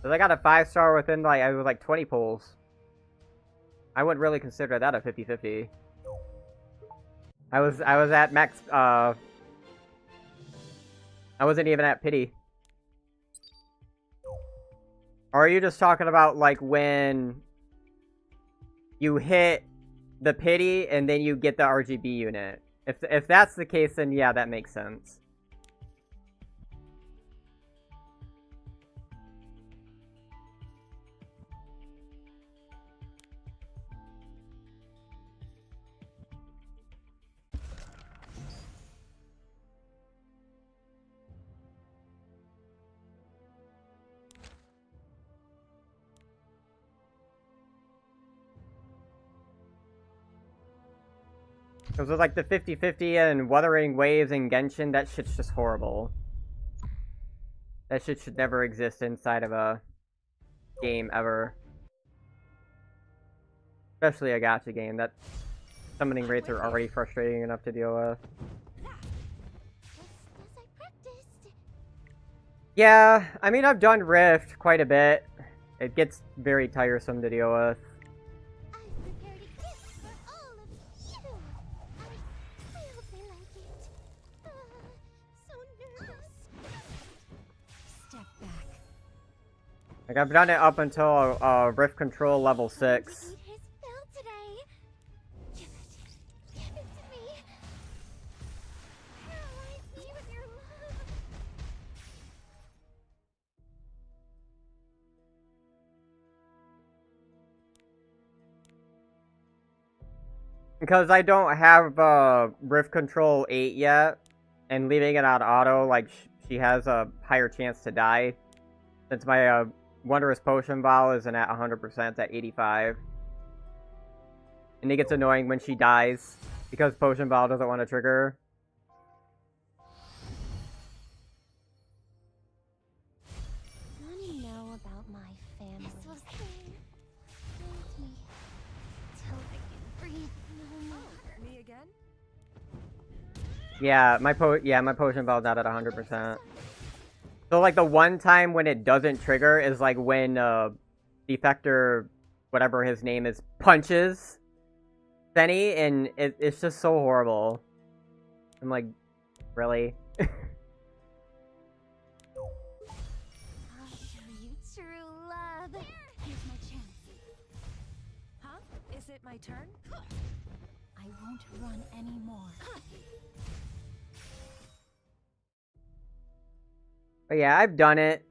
So I got a 5-star within like 20 pulls. I wouldn't really consider that a 50-50. I was at max I wasn't even at pity. Or are you just talking about like when you hit the pity and then you get the RGB unit? If that's the case, then yeah, that makes sense. Because with like the 50-50 and Wuthering Waves and Genshin, that shit's just horrible. That shit should never exist inside of a game ever. Especially a gacha game. That summoning rates are already frustrating enough to deal with. Yeah, I mean I've done Rift quite a bit. It gets very tiresome to deal with. Like, I've done it up until Rift Control level 6. Because I don't have Rift Control 8 yet, and leaving it on auto, like, she has a higher chance to die. Since my Wondrous Potion Vial isn't at 100%, at 85. And it gets annoying when she dies, because Potion Vial doesn't want to trigger. Want to know about my family? This was pain. Hold me till I can breathe no more. Me again? Yeah, my Potion Vial's not at 100%. So, like, the one time when it doesn't trigger is, like, when, Defector, whatever his name is, punches Benny, and it's just so horrible. I'm like, really? I'll show you true love. Here's my chance. Huh? Is it my turn? I won't run anymore. But yeah, I've done it.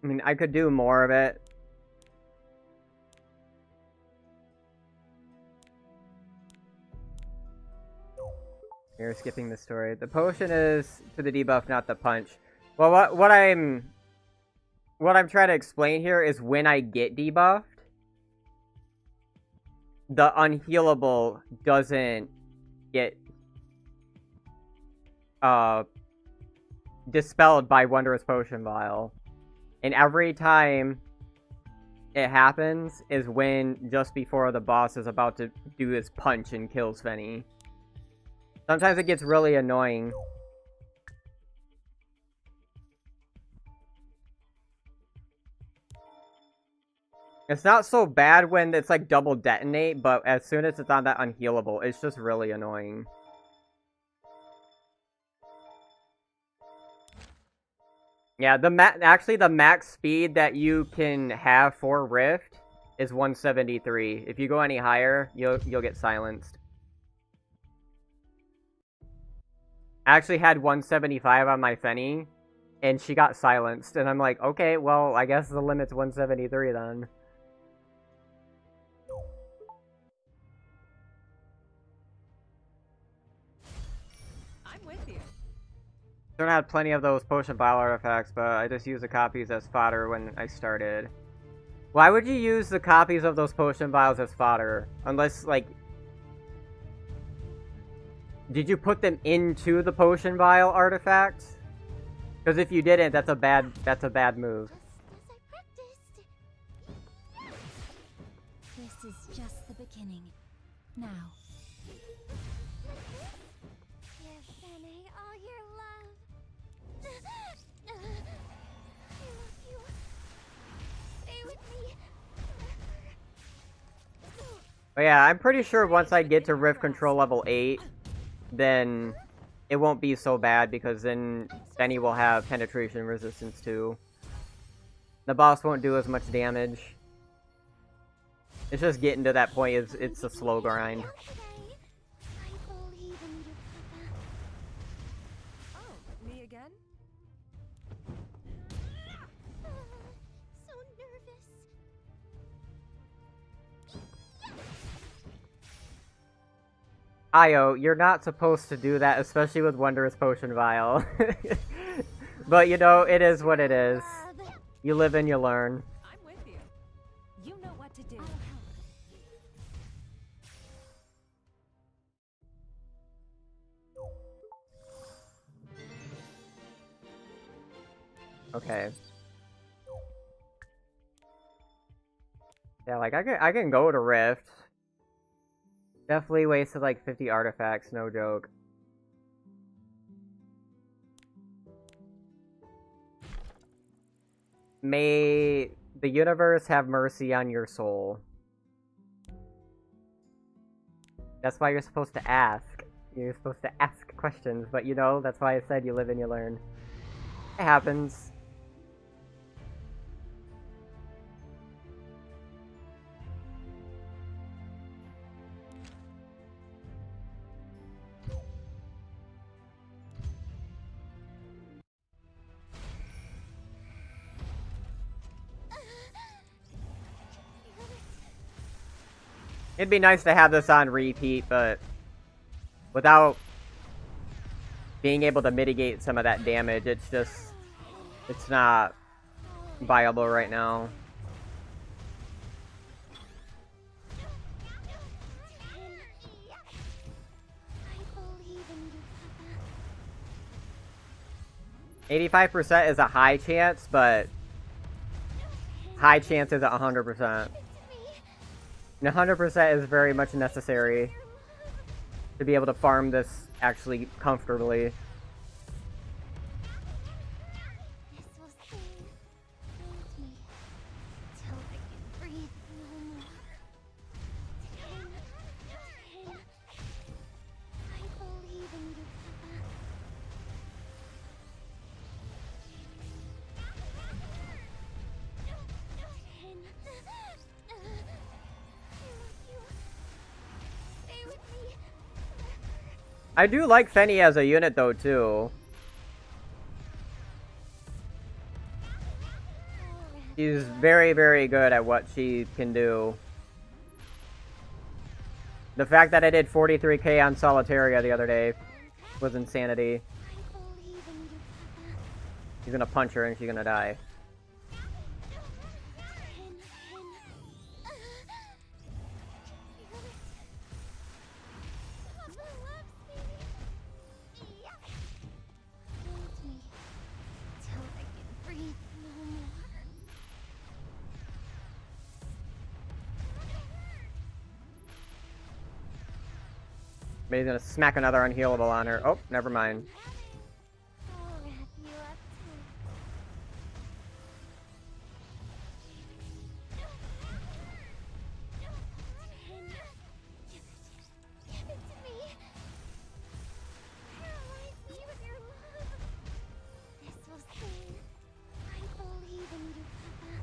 I mean, I could do more of it. You're skipping the story. The potion is to the debuff, not the punch. Well, what I'm trying to explain here is when I get debuffed, the unhealable doesn't get dispelled by Wondrous Potion Vial. And every time it happens is when just before the boss is about to do his punch and kill Svenny. Sometimes it gets really annoying. It's not so bad when it's like double detonate, but as soon as it's on that unhealable, it's just really annoying. Yeah, actually the max speed that you can have for Rift is 173. If you go any higher, you'll get silenced. I actually had 175 on my Fenny, and she got silenced, and I'm like, okay, well, I guess the limit's 173 then. I'm with you. I had plenty of those potion vial artifacts, but I just used the copies as fodder when I started. Why would you use the copies of those potion vials as fodder? Unless, like... Did you put them into the potion vial artifact? Because if you didn't, that's a bad move. This is just the beginning. Now. Give Benny all your love. I love you. Stay with me. But yeah, I'm pretty sure once I get to Rift Control level 8, then it won't be so bad, because then Benny will have penetration resistance too. The boss won't do as much damage. It's just getting to that point, it's a slow grind. I believe in you, Papa. Oh, me again? So nervous. Io, you're not supposed to do that, especially with Wondrous Potion Vial. But you know, it is what it is. Love. You live and you learn. I'm with you. You know what to do. I'll help. Okay. Yeah, like, I can go to Rift. Definitely wasted like 50 artifacts, no joke. May the universe have mercy on your soul. That's why you're supposed to ask. You're supposed to ask questions, but you know, that's why I said you live and you learn. It happens. It'd be nice to have this on repeat, but without being able to mitigate some of that damage, it's not viable right now. I believe in you, Papa. 85% is a high chance, but high chance isn't 100%. And 100% is very much necessary to be able to farm this actually comfortably. This will sing. Hold me till I can breathe no more. 10, 10. I believe in you, Papa. 10. I love you. Stay with me. I do like Fenny as a unit though too. She's very, very good at what she can do. The fact that I did 43k on Solitaria the other day was insanity. I believe in you, Papa. She's gonna punch her and she's gonna die. 10, 10. Papa loves me. Yeah. Hold me till I can breathe no more. Maybe he's gonna smack another unhealable on her. Oh, never mind. I'll wrap you up too. Give it to me. Paralyze me with your love. This will sing. I believe in you, Papa. 10.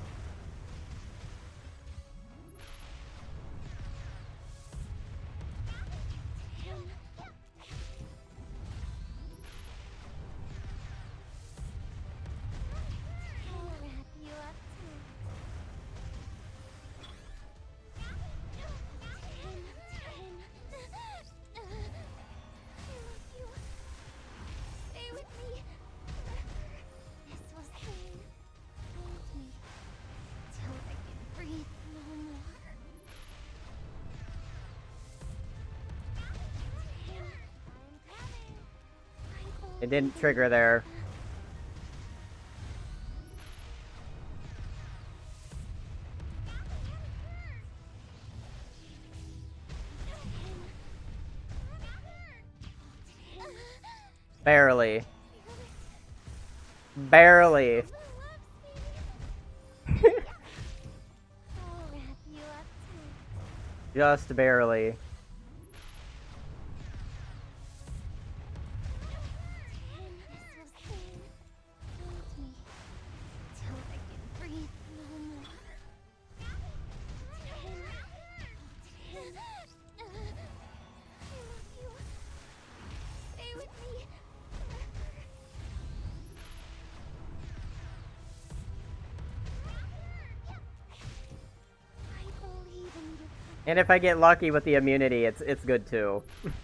I'll wrap you up too. 10, 10. I love you. Stay with me. This will sing. Hold me till I can breathe no more. 10. I'm coming. It didn't trigger there. Barely. Barely. I'll wrap you up too. Just barely. 10. This will sing. Hold me till I can breathe no more. 10. 10. I love you. Stay with me. I believe in you. And if I get lucky with the immunity, it's good too. 10. I'm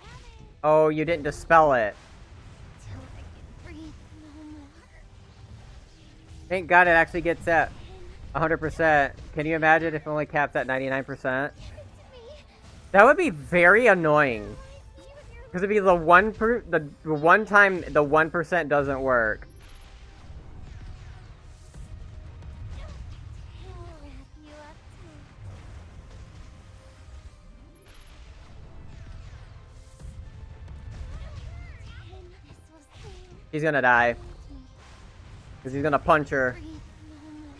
coming. Oh, you didn't dispel it. Till I can breathe no more. Thank God it actually gets at 100%. Can you imagine if it only caps at 99%? That would be very annoying. Because it'd be the one time the 1% doesn't work. I'll wrap you up too. 10. This will sing. He's gonna die. Hold me. Because he's gonna punch her. Breathe no more.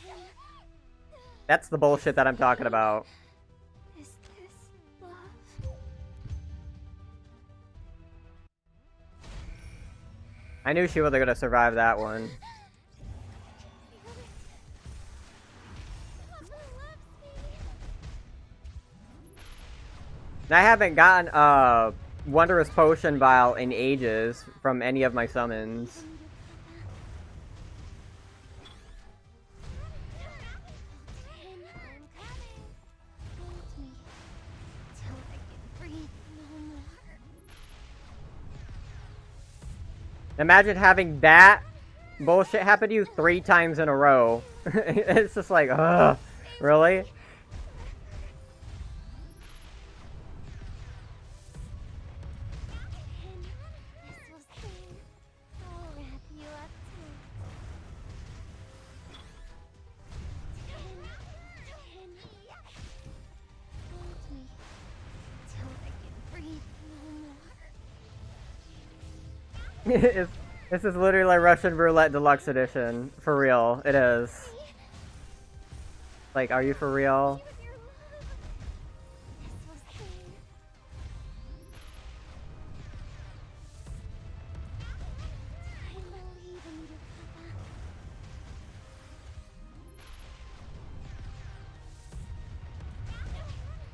10. 10. That's the bullshit that I'm talking about. Is this love? I knew she wasn't gonna survive that one. Papa loves me. And I haven't gotten a Wondrous Potion vial in ages from any of my summons. Imagine having that bullshit happen to you 3 times in a row. It's just like, ugh, really? This is literally Russian Roulette Deluxe Edition. For real, it is. Like, are you for real?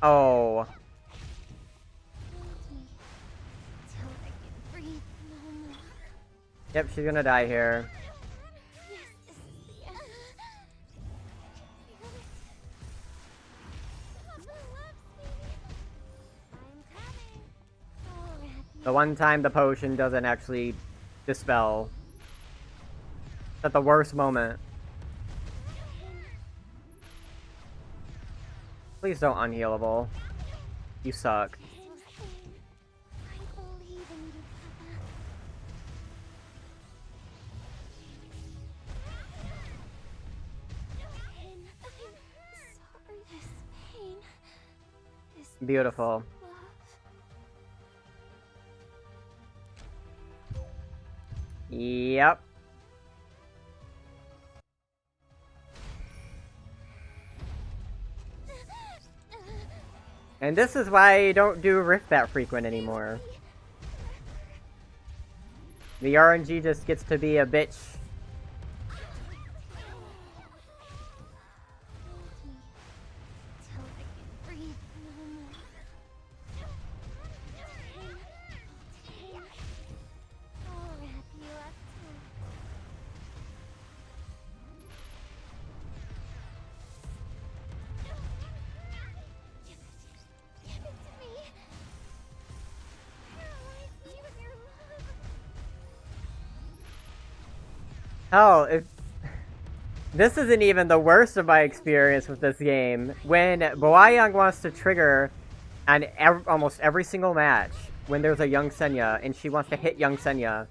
Oh. Yep, she's gonna die here. The one time the potion doesn't actually dispel. At the worst moment. Please don't unhealable. You suck. Beautiful. Yep. And this is why I don't do Rift that frequent anymore. The RNG just gets to be a bitch. Hell, this isn't even the worst of my experience with this game. When Boayang wants to trigger on almost every single match, when there's a young Senya and she wants to hit young Senya,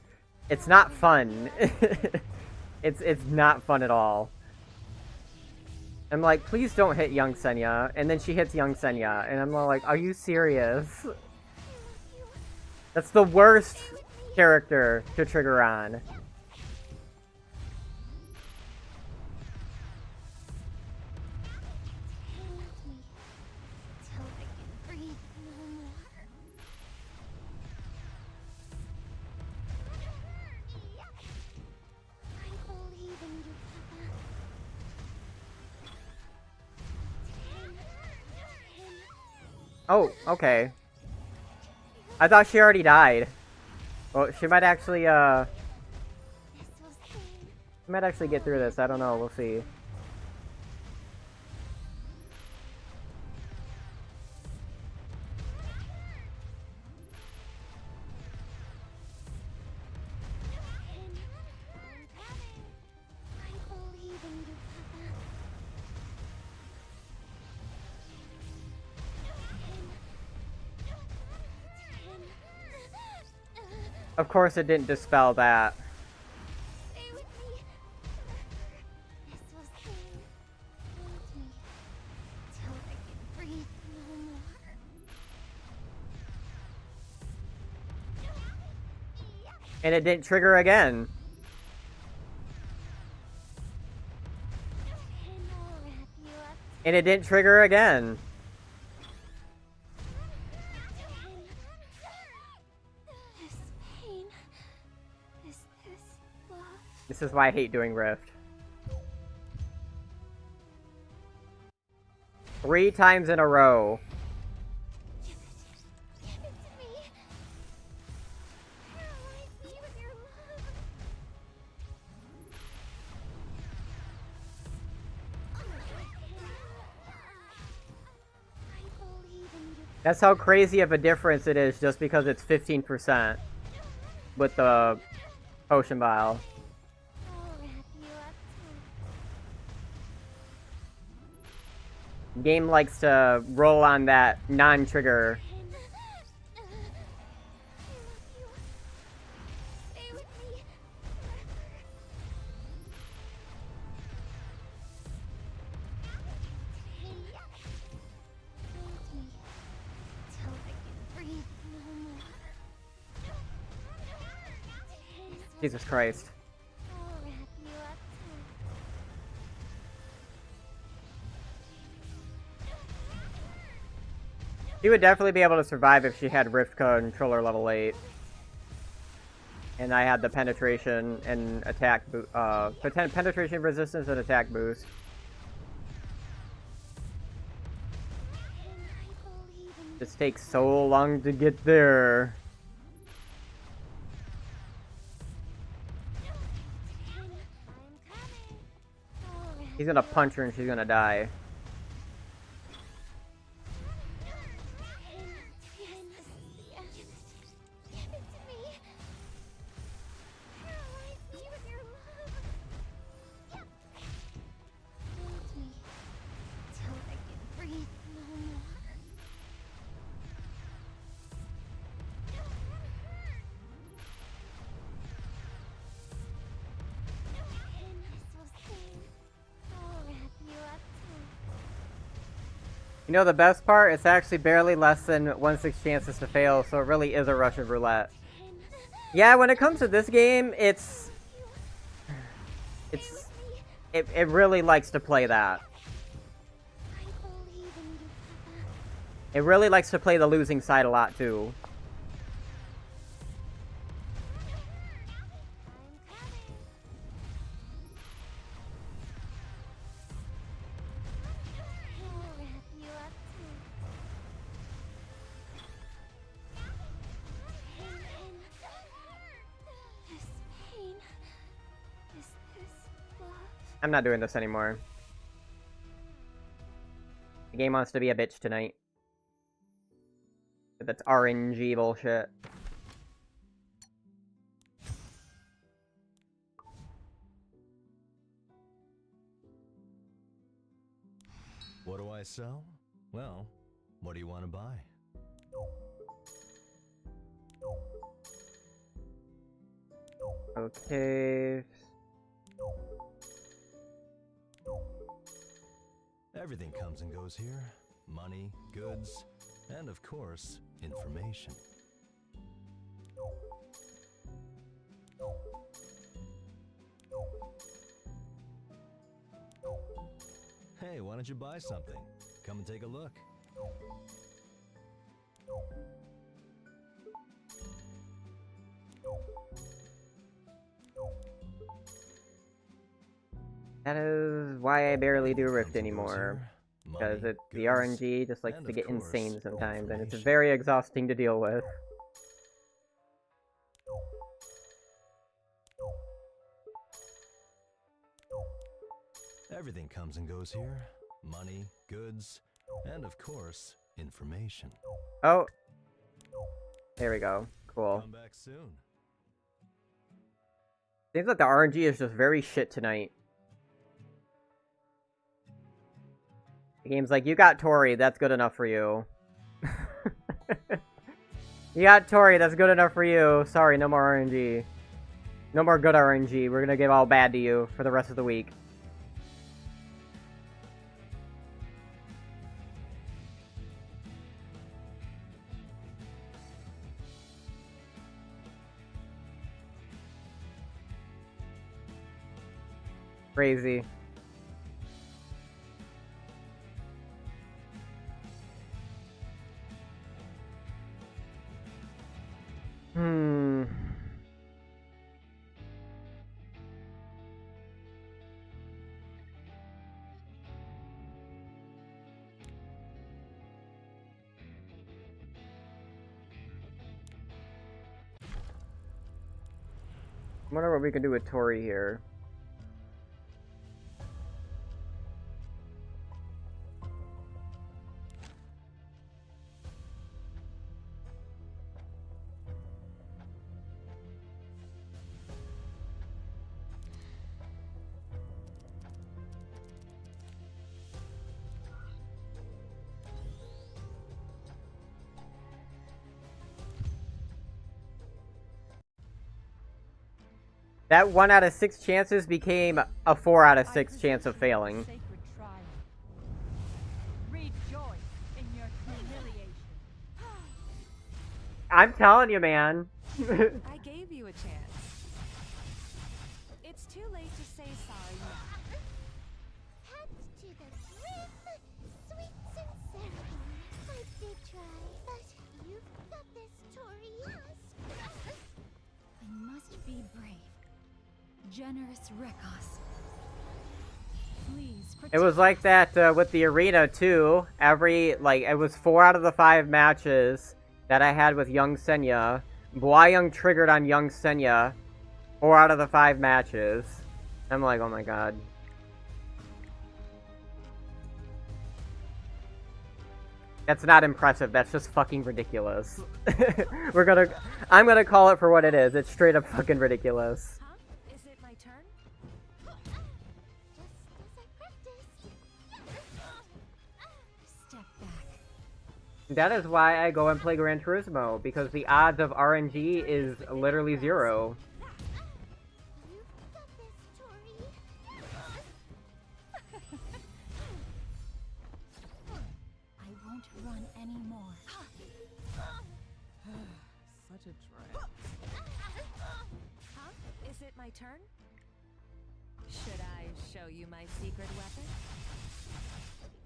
it's not fun. It's not fun at all. I'm like, please don't hit young Senya, and then she hits young Senya, and I'm like, are you serious? That's the worst character to trigger on. Oh, okay. I thought she already died. Well, she might actually, she might actually get through this. I don't know. We'll see. Of course it didn't dispel that. And it didn't trigger again. And it didn't trigger again. This is why I hate doing Rift. 3 times in a row. That's how crazy of a difference it is just because it's 15% with the potion vial. I'll wrap you up too. Game likes to roll on that non-trigger. I love you. Stay with me hold me till I can breathe no more. Jesus Christ. I'll wrap you up too. She would definitely be able to survive if she had Rift Controller level 8. And I had the penetration and attack penetration resistance and attack boost. And I believe in Just takes so long to get there. I'm coming. I'll wrap He's gonna punch her and she's gonna die. Give it to me. Paralyze me with your love. Hold me till I can breathe no more. And this will sting. I'll wrap you up too. You know the best part? It's actually barely less than 1/6 chances to fail, so it really is a Russian roulette. Yeah, when it comes to this game, it really likes to play that. I believe in you, Papa. It really likes to play the losing side a lot too. I'm coming. I'll wrap you up too. This pain. Is this love? I'm not doing this anymore. The game wants to be a bitch tonight. That's RNG bullshit. What do I sell? Well, what do you want to buy? Okay. Everything comes and goes here. Money, goods, and of course, information. Hey, why don't you buy something? Come and take a look. That is why I barely do Rift anymore. Because the RNG just likes to get insane sometimes, and it's very exhausting to deal with. Everything comes and goes here. Money, goods, and of course, information. Oh! There we go. Cool. Come back soon. Seems like the RNG is just very shit tonight. The game's like, you got Tori, that's good enough for you. You got Tori, that's good enough for you. Sorry, no more RNG. No more good RNG. We're gonna give all bad to you for the rest of the week. Crazy. I wonder what we can do with Tori here. That 1 out of 6 chances became a 4 out of 6 chance of failing. Sacred trial. Rejoice in your humiliation. I'm telling you, man. I gave you a chance. It's too late to say sorry now. Hat to the brim, sweet sincerity. I did try, but you've got this, Torias. I must be brave. Generous Rekos. Please It was like that with the arena too. It was 4 out of the 5 matches that I had with young Senya. Young triggered on young Senya 4 out of the 5 matches. I'm like, oh my god. That's not impressive, that's just fucking ridiculous. I'm gonna call it for what it is. It's straight up fucking ridiculous. Huh? Is it my turn? step back. That is why I go and play Gran Turismo, because the odds of RNG is literally 0. You've got this, Tori. I won't run anymore. Such a drag. Huh? Is it my turn? Should I show you my secret weapon?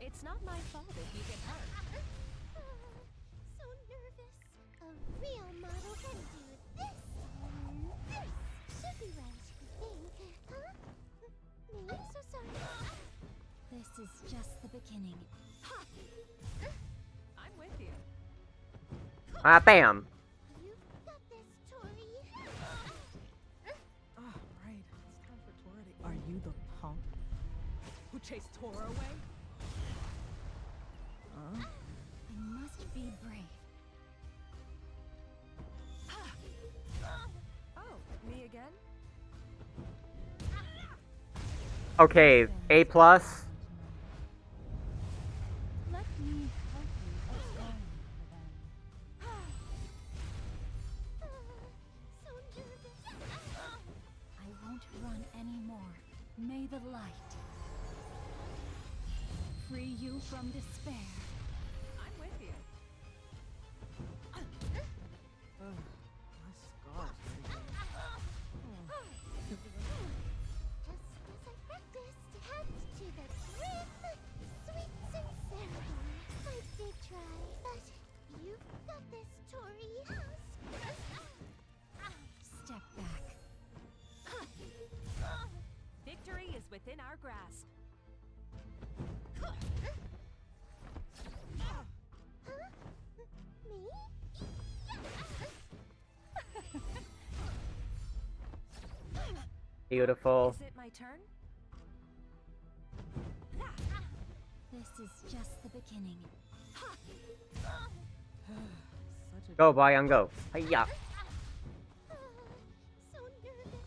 It's not my fault if you get hurt. So nervous. A real model can do this and this. Should be right, I think. Huh? Me? So sorry. This is just the beginning. I'm with you. Ah, bam! You've got this, Tori. Oh, right. It's time for Tora to... Are you the punk who chased Tora away? Huh? I must be brave. Oh, me again? Okay, A+. Let me help you atone for them. So nervous. I won't run anymore. May the light free you from despair. I'm with you. My scars hurt again. Just as I practiced, hat to the brim, sweet sincerity. I did try, but you've got this, Tori. Step back. Victory is within our grasp. Me? Beautiful. Is it my turn? This is just the beginning. Such a Go, Bayan, go. Hiya. So nervous.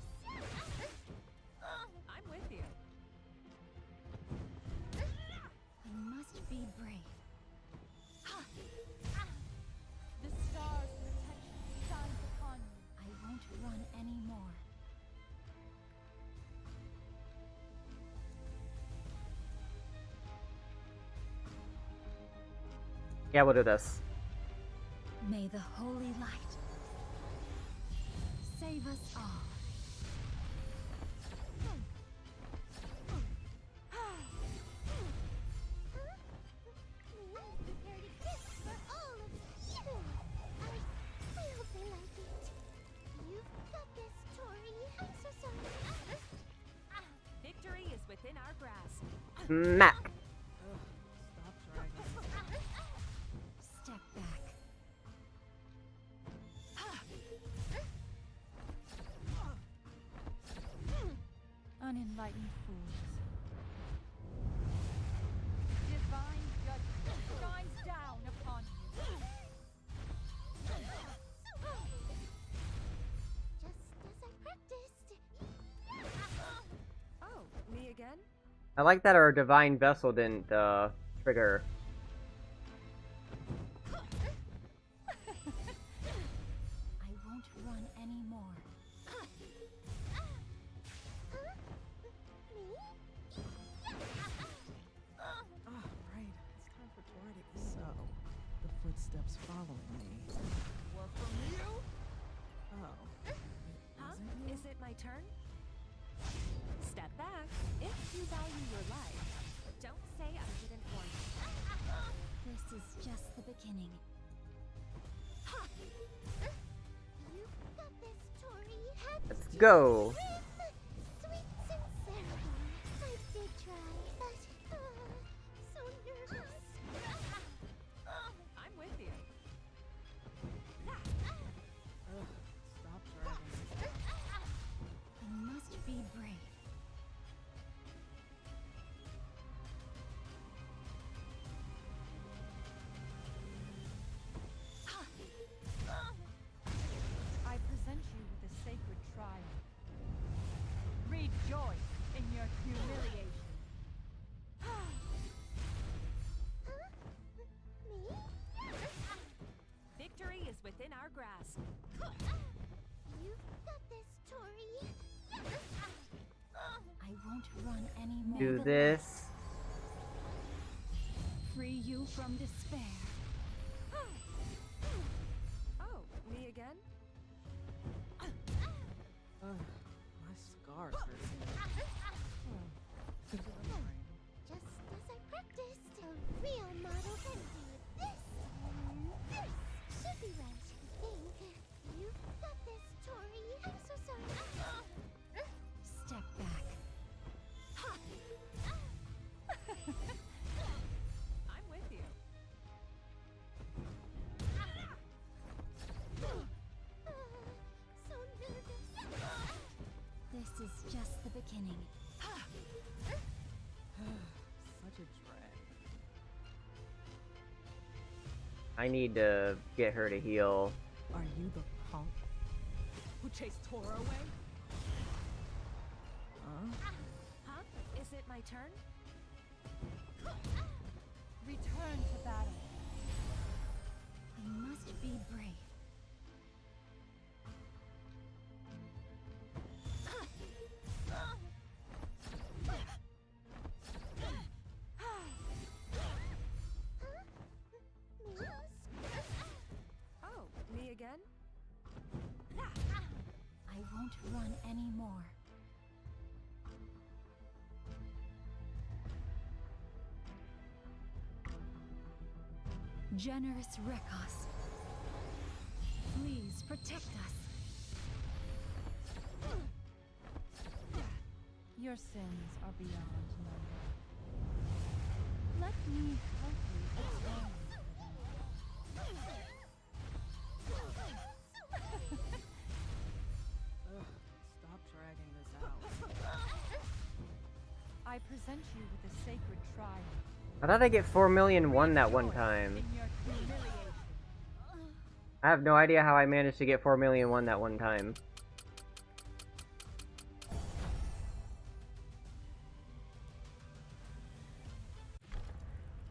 I'm with you. I must be brave. The stars' protection shines upon you. I won't run anymore. Yeah, we'll do this. May the holy light save us all. I prepared a gift for all of you. I hope they like it. You've got this, Tori. I'm so sorry. Victory is within our grasp. Mac. Stop dragging. Step back. Unenlightened fools. Divine judgment shines down upon you. Just as I practiced. Oh, me again? I like that our divine vessel didn't trigger. I won't run anymore. it my turn? Step back if you value your life. Don't say I didn't warn you. This is just the beginning. You've got this, Tori. Let's go. Sweet sincerity. I did try, but so nervous. I'm with you. Stop dragging. I must be brave. I present you with a sacred trial. Rejoice in your humiliation. Me? Victory is within our grasp. You've got this, Tori. I won't run anymore. Do this. Free you from despair. Oh, me again? My scars hurt. Just as I practiced, a real model can do this. This should be right, I think. You've got this, Tori. I'm so sorry. Step back. I'm with you. So nervous. This is just the beginning. Such a drag. I need to get her to heal. Are you the punk who chased Tora away? Huh? Huh? Is it my turn? Return to battle. I must be brave. Oh, me again? I won't run anymore. Generous Rekos, please protect us. Your sins are beyond number. Let me help you atone. Stop dragging this out. I present you with a sacred trial. How did I get 4,000,001 that one time? In your humiliation. I have no idea how I managed to get 4,000,001 that one time.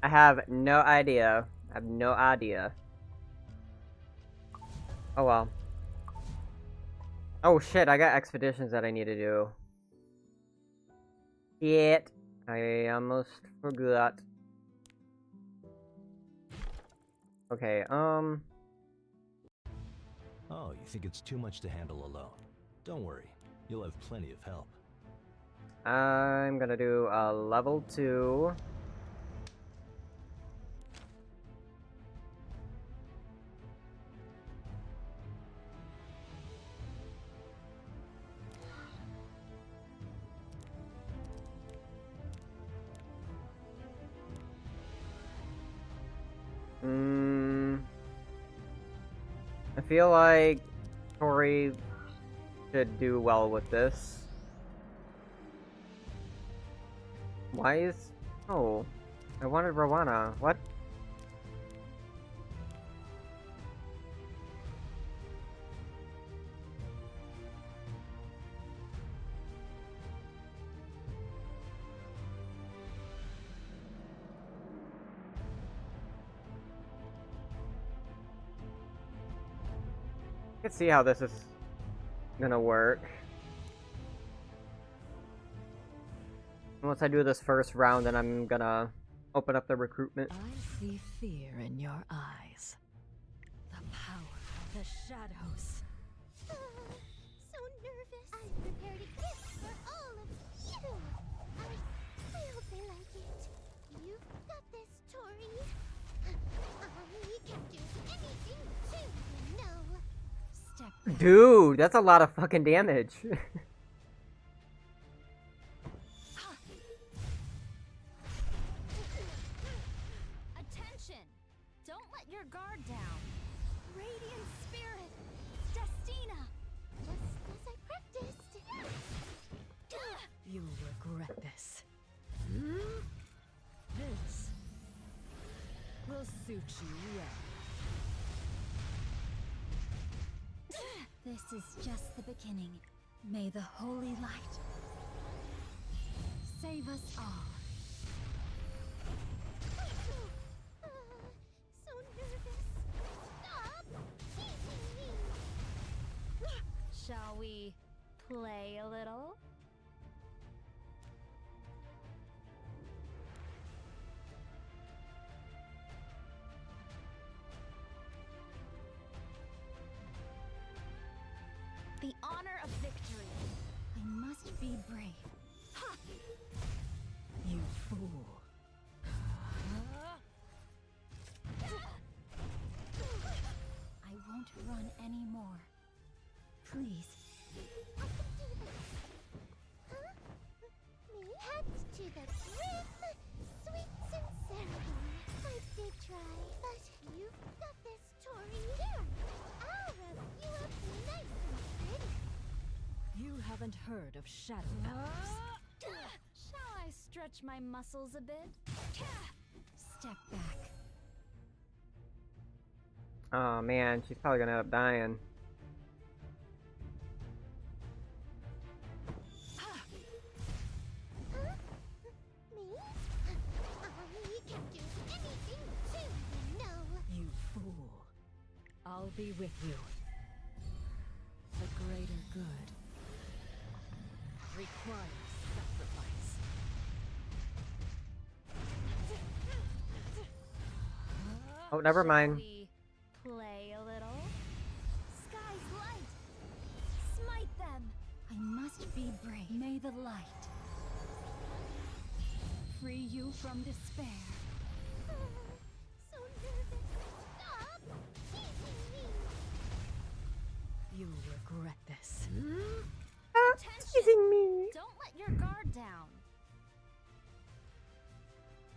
I have no idea. I have no idea. Oh well. Oh shit, I got expeditions that I need to do. Shit. I almost forgot. Okay, Oh, you think it's too much to handle alone? Don't worry, you'll have plenty of help. I'm gonna do a level 2. I feel like Tori should do well with this. Why is... Oh, I wanted Rowana. What? I can see how this is gonna work. Once I do this first round, then I'm gonna open up the recruitment. I see fear in your eyes. The power of the shadows. So nervous. I Step Dude, that's a lot of fucking damage. Attention! Don't let your guard down. Radiant Spirit, Destina. Just as I practiced. You'll regret this. This will suit you well. This is just the beginning. May the holy light save us all. So nervous. Stop teasing me. Shall we play a little? The honor of victory. I must be brave. Ha! You fool. I won't run anymore. Please. I can do this. Huh? Me? Hands to the brim. Sweet sincerity. I did try, but you've got this, Tori. Here, I'll rub you up nice and pretty. You haven't heard of shadow elves. Shall I stretch my muscles a bit? Step back. Oh man, she's probably gonna end up dying. Huh? Me? I can do anything too, you know. You fool. I'll be with you. The greater good requires sacrifice. Oh, never Shall mind. we play a little? Sky's light! Smite them! I must be brave. May the light free you from despair. So nervous. Stop teasing me. You'll regret this. Attention! Don't let your guard down.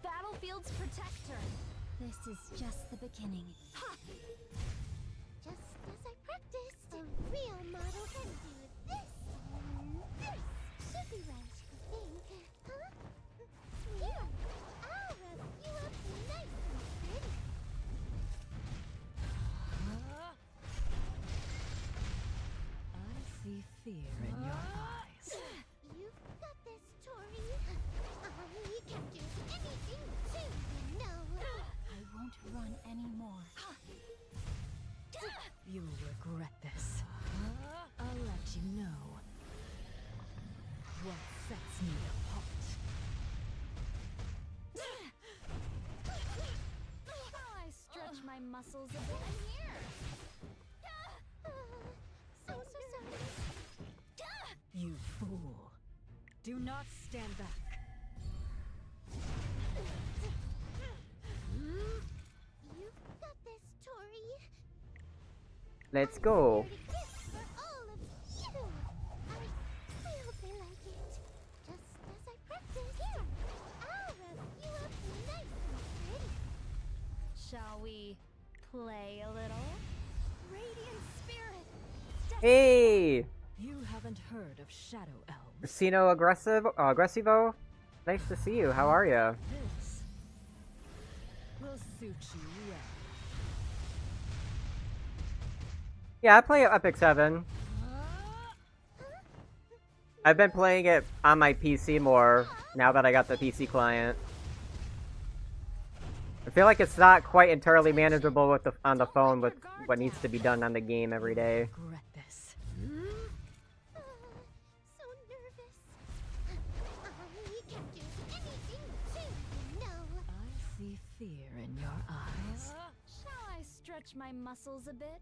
Battlefield's protector. This is just the beginning. Just as I practiced, a real model can do this. This should be right, I think. Huh? Here, I'll rub you up nice and pretty. I see fear in your eyes. You've got this, Tori. I can do anything too, you know. I won't run anymore. You'll regret this. I'll let you know what sets me apart. Shall I stretch my muscles a bit? I'm here. So sorry. You fool. Do not stand back. You've got this, Tori. Let's go. Here to gift for all of you. I hope they like it. Just as I practiced. Here, I'll rub you up nice and pretty. Shall we play a little? Radiant Spirit. Hey, You haven't heard of shadow elves. Sino Aggressivo. Nice to see you. How are you? This will suit you well. Yeah, I play Epic 7. I've been playing it on my PC more now that I got the PC client. I feel like it's not quite entirely manageable with on the phone with what needs to be done on the game every day. Regret this. So nervous. I can do anything too, you know. I see fear in your eyes. Shall I stretch my muscles a bit?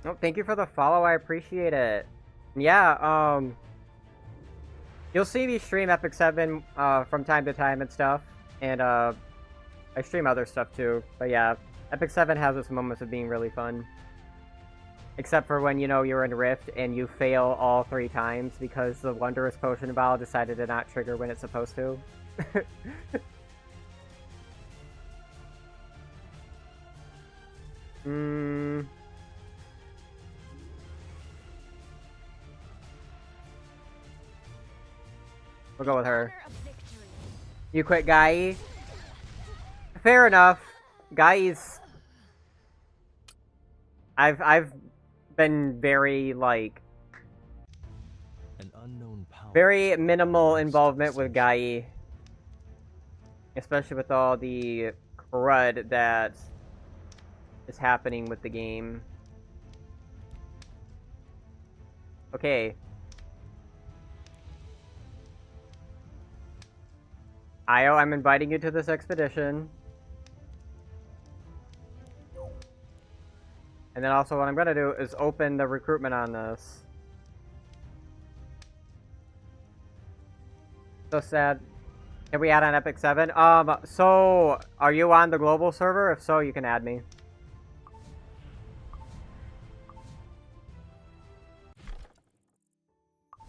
Oh, thank you for the follow. I appreciate it. Yeah, you'll see me stream Epic 7 from time to time and stuff, and I stream other stuff too. But yeah, Epic 7 has its moments of being really fun. Except for when, you know, you're in Rift and you fail all 3 times because the Wondrous Potion Ball decided to not trigger when it's supposed to. We'll go with her. You quit Gai? Fair enough. Gai's... I've been very, like... An unknown power. Very minimal involvement with Gai. Especially with all the crud that is happening with the game. Okay. Io, I'm inviting you to this expedition. And then also what I'm gonna do is open the recruitment on this. So sad. Can we add on Epic 7? So are you on the global server? If so, you can add me.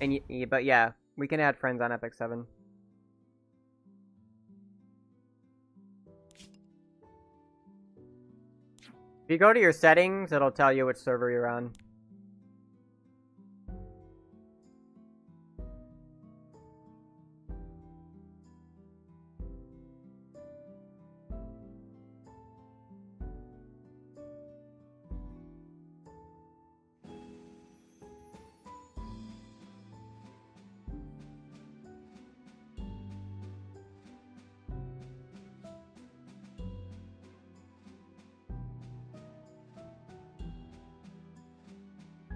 And but yeah, we can add friends on Epic 7. If you go to your settings, it'll tell you which server you're on.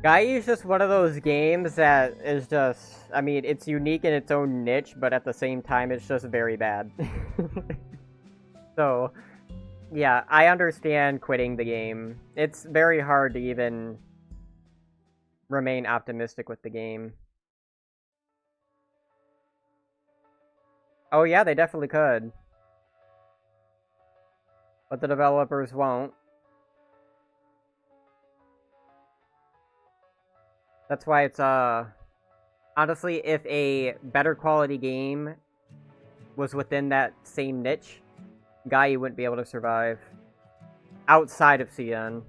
Gai is just one of those games that is just, I mean, it's unique in its own niche, but at the same time, it's just very bad. So, yeah, I understand quitting the game. It's very hard to even remain optimistic with the game. Oh yeah, they definitely could. But the developers won't. That's why it's, honestly, if a better quality game was within that same niche, Gai wouldn't be able to survive outside of CN.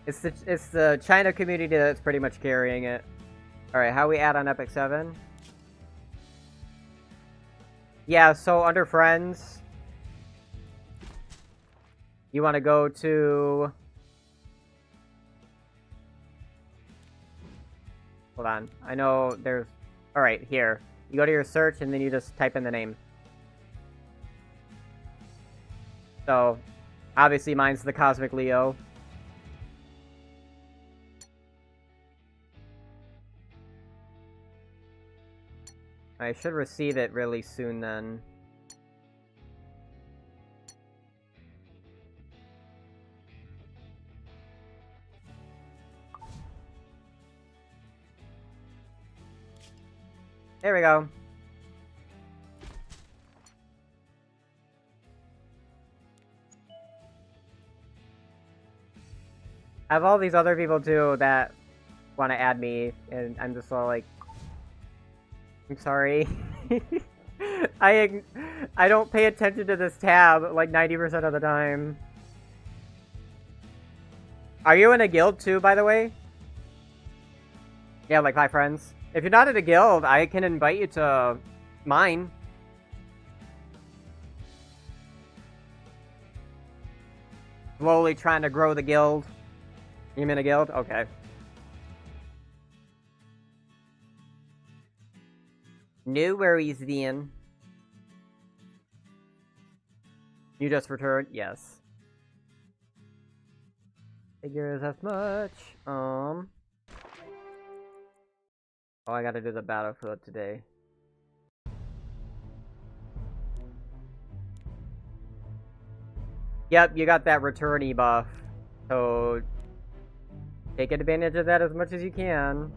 It's the China community that's pretty much carrying it. Alright, how we add on Epic 7? Yeah, so under friends, you want to go to... Hold on. I know there's... Alright, here. You go to your search and then you just type in the name. So, obviously mine's TheCosmicLeo. I should receive it really soon then. There we go. I have all these other people too that want to add me, and I'm just all like, I'm sorry. I don't pay attention to this tab like 90% of the time. Are you in a guild too, by the way? Yeah, like my friends. If you're not in a guild, I can invite you to mine. Slowly trying to grow the guild. You in a guild? Okay. No worries, then. You just returned? Yes. Figures as much. Oh, I gotta do the battlefield today. Yep, you got that returnee buff. So, take advantage of that as much as you can.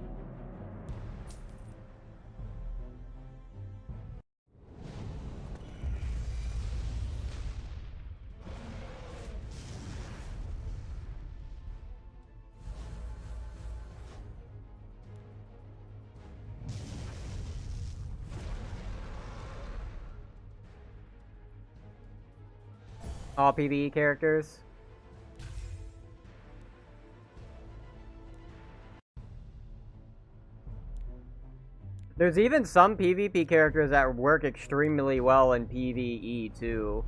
All PvE characters. There's even some PvP characters that work extremely well in PvE too.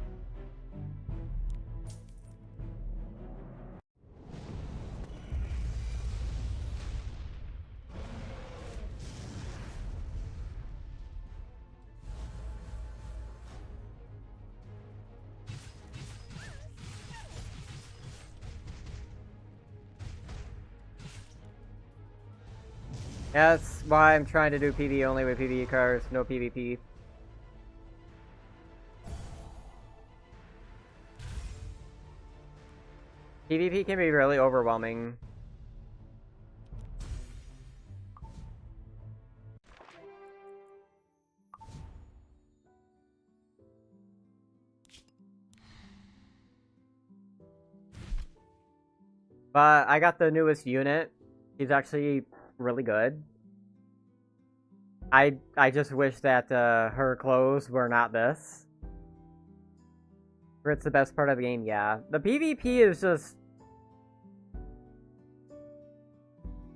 That's why I'm trying to do PvE only with PvE cars, no PvP. PvP can be really overwhelming. But I got the newest unit. He's actually really good. I just wish that her clothes were not this. It's the best part of the game, yeah. The PvP is just...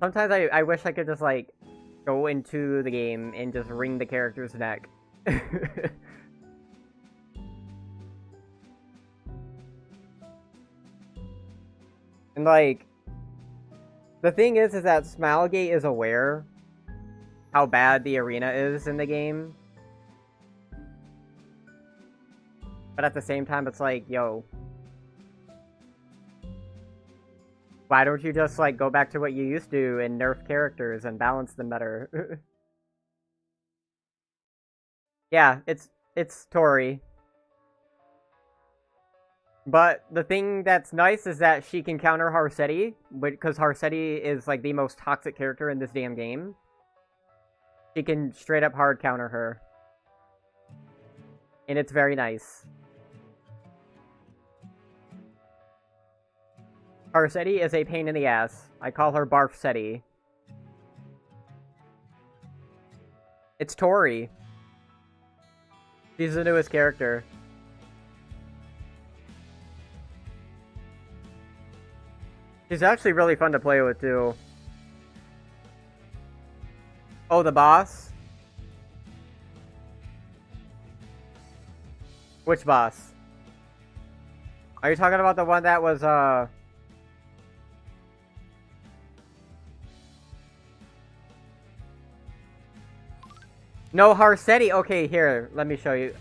Sometimes I wish I could just, like, go into the game and just wring the character's neck. And, like... The thing is that Smilegate is aware how bad the arena is in the game. But at the same time, it's like, yo. Why don't you just, like, go back to what you used to and nerf characters and balance them better? Yeah, it's Tori. But the thing that's nice is that she can counter Harsetti, because Harsetti is, like, the most toxic character in this damn game. She can straight up hard counter her. And it's very nice. Harsetti is a pain in the ass. I call her Barfsetti. It's Tori. She's the newest character. She's actually really fun to play with, too. Oh, the boss? Which boss? Are you talking about the one that was, No, Harsetti. Okay, here, let me show you.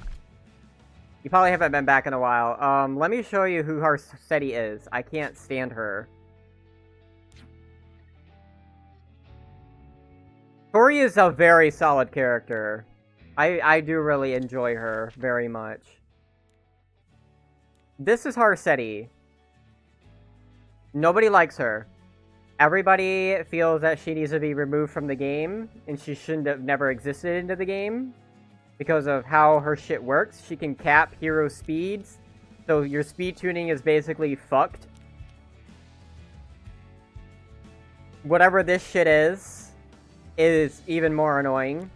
You probably haven't been back in a while. Let me show you who Harsetti is. I can't stand her. Tori is a very solid character. I do really enjoy her very much. This is Harsetti. Nobody likes her. Everybody feels that she needs to be removed from the game, and she shouldn't have never existed into the game because of how her shit works. She can cap hero speeds, so your speed tuning is basically fucked. Whatever this shit is even more annoying.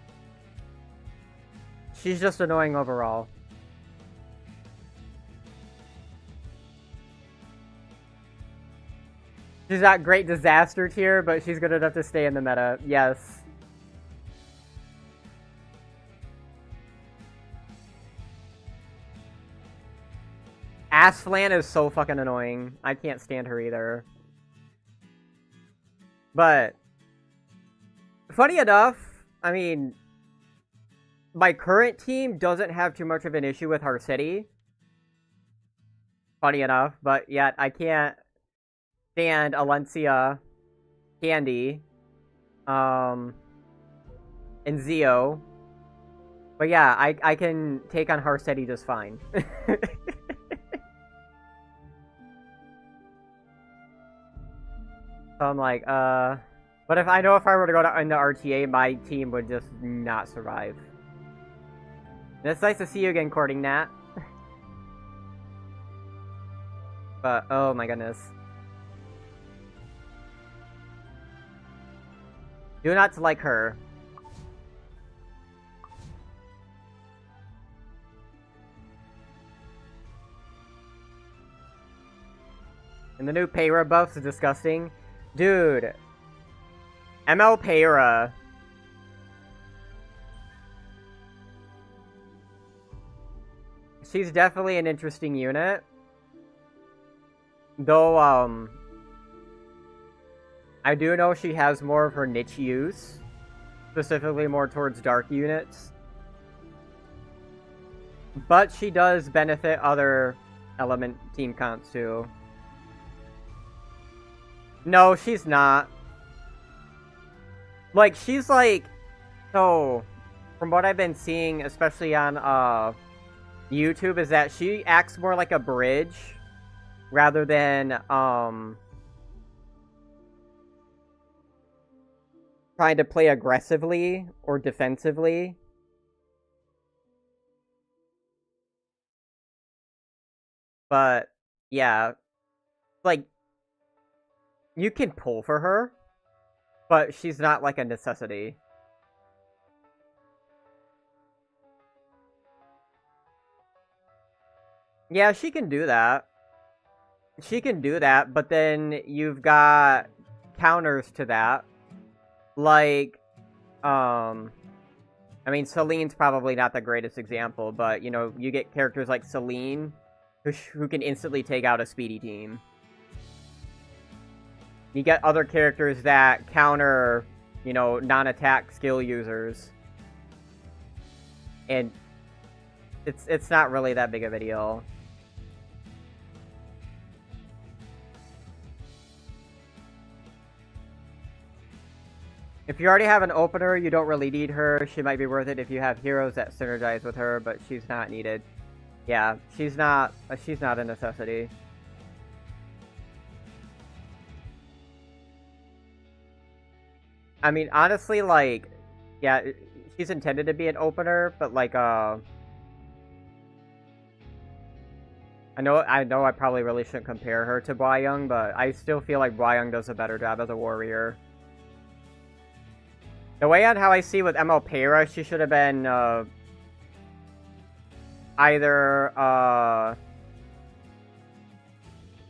She's just annoying overall. She's not great disaster tier, but she's good enough to stay in the meta. Yes. Asflan is so fucking annoying. I can't stand her either. But funny enough, I mean, my current team doesn't have too much of an issue with Harsetti. Funny enough, but yet I can't stand Alencia, Candy, and Zio. But yeah, I can take on Harsetti just fine. So I'm like, but if I were to go into RTA, my team would just not survive. And it's nice to see you again, Courting Nat. But, oh my goodness. Do not like her. And the new Payra buffs is disgusting. Dude. ML Payra. She's definitely an interesting unit. Though, I do know she has more of her niche use. Specifically more towards dark units. But she does benefit other element team comps too. No, she's not. Like, she's like... So, from what I've been seeing, especially on YouTube, is that she acts more like a bridge rather than trying to play aggressively or defensively. But, yeah. Like, you can pull for her, but she's not like a necessity. Yeah, she can do that. She can do that, but then you've got counters to that. Like, I mean, Celine's probably not the greatest example, but, you know, you get characters like Celine, who can instantly take out a speedy team. You get other characters that counter, you know, non-attack skill users. And it's not really that big of a deal. If you already have an opener, you don't really need her. She might be worth it if you have heroes that synergize with her, but she's not needed. Yeah, she's not a necessity. I mean, honestly, like, yeah, she's intended to be an opener, but like, I know I probably really shouldn't compare her to Young, but I still feel like Young does a better job as a warrior. The way on how I see with ML Payra, she should have been, either,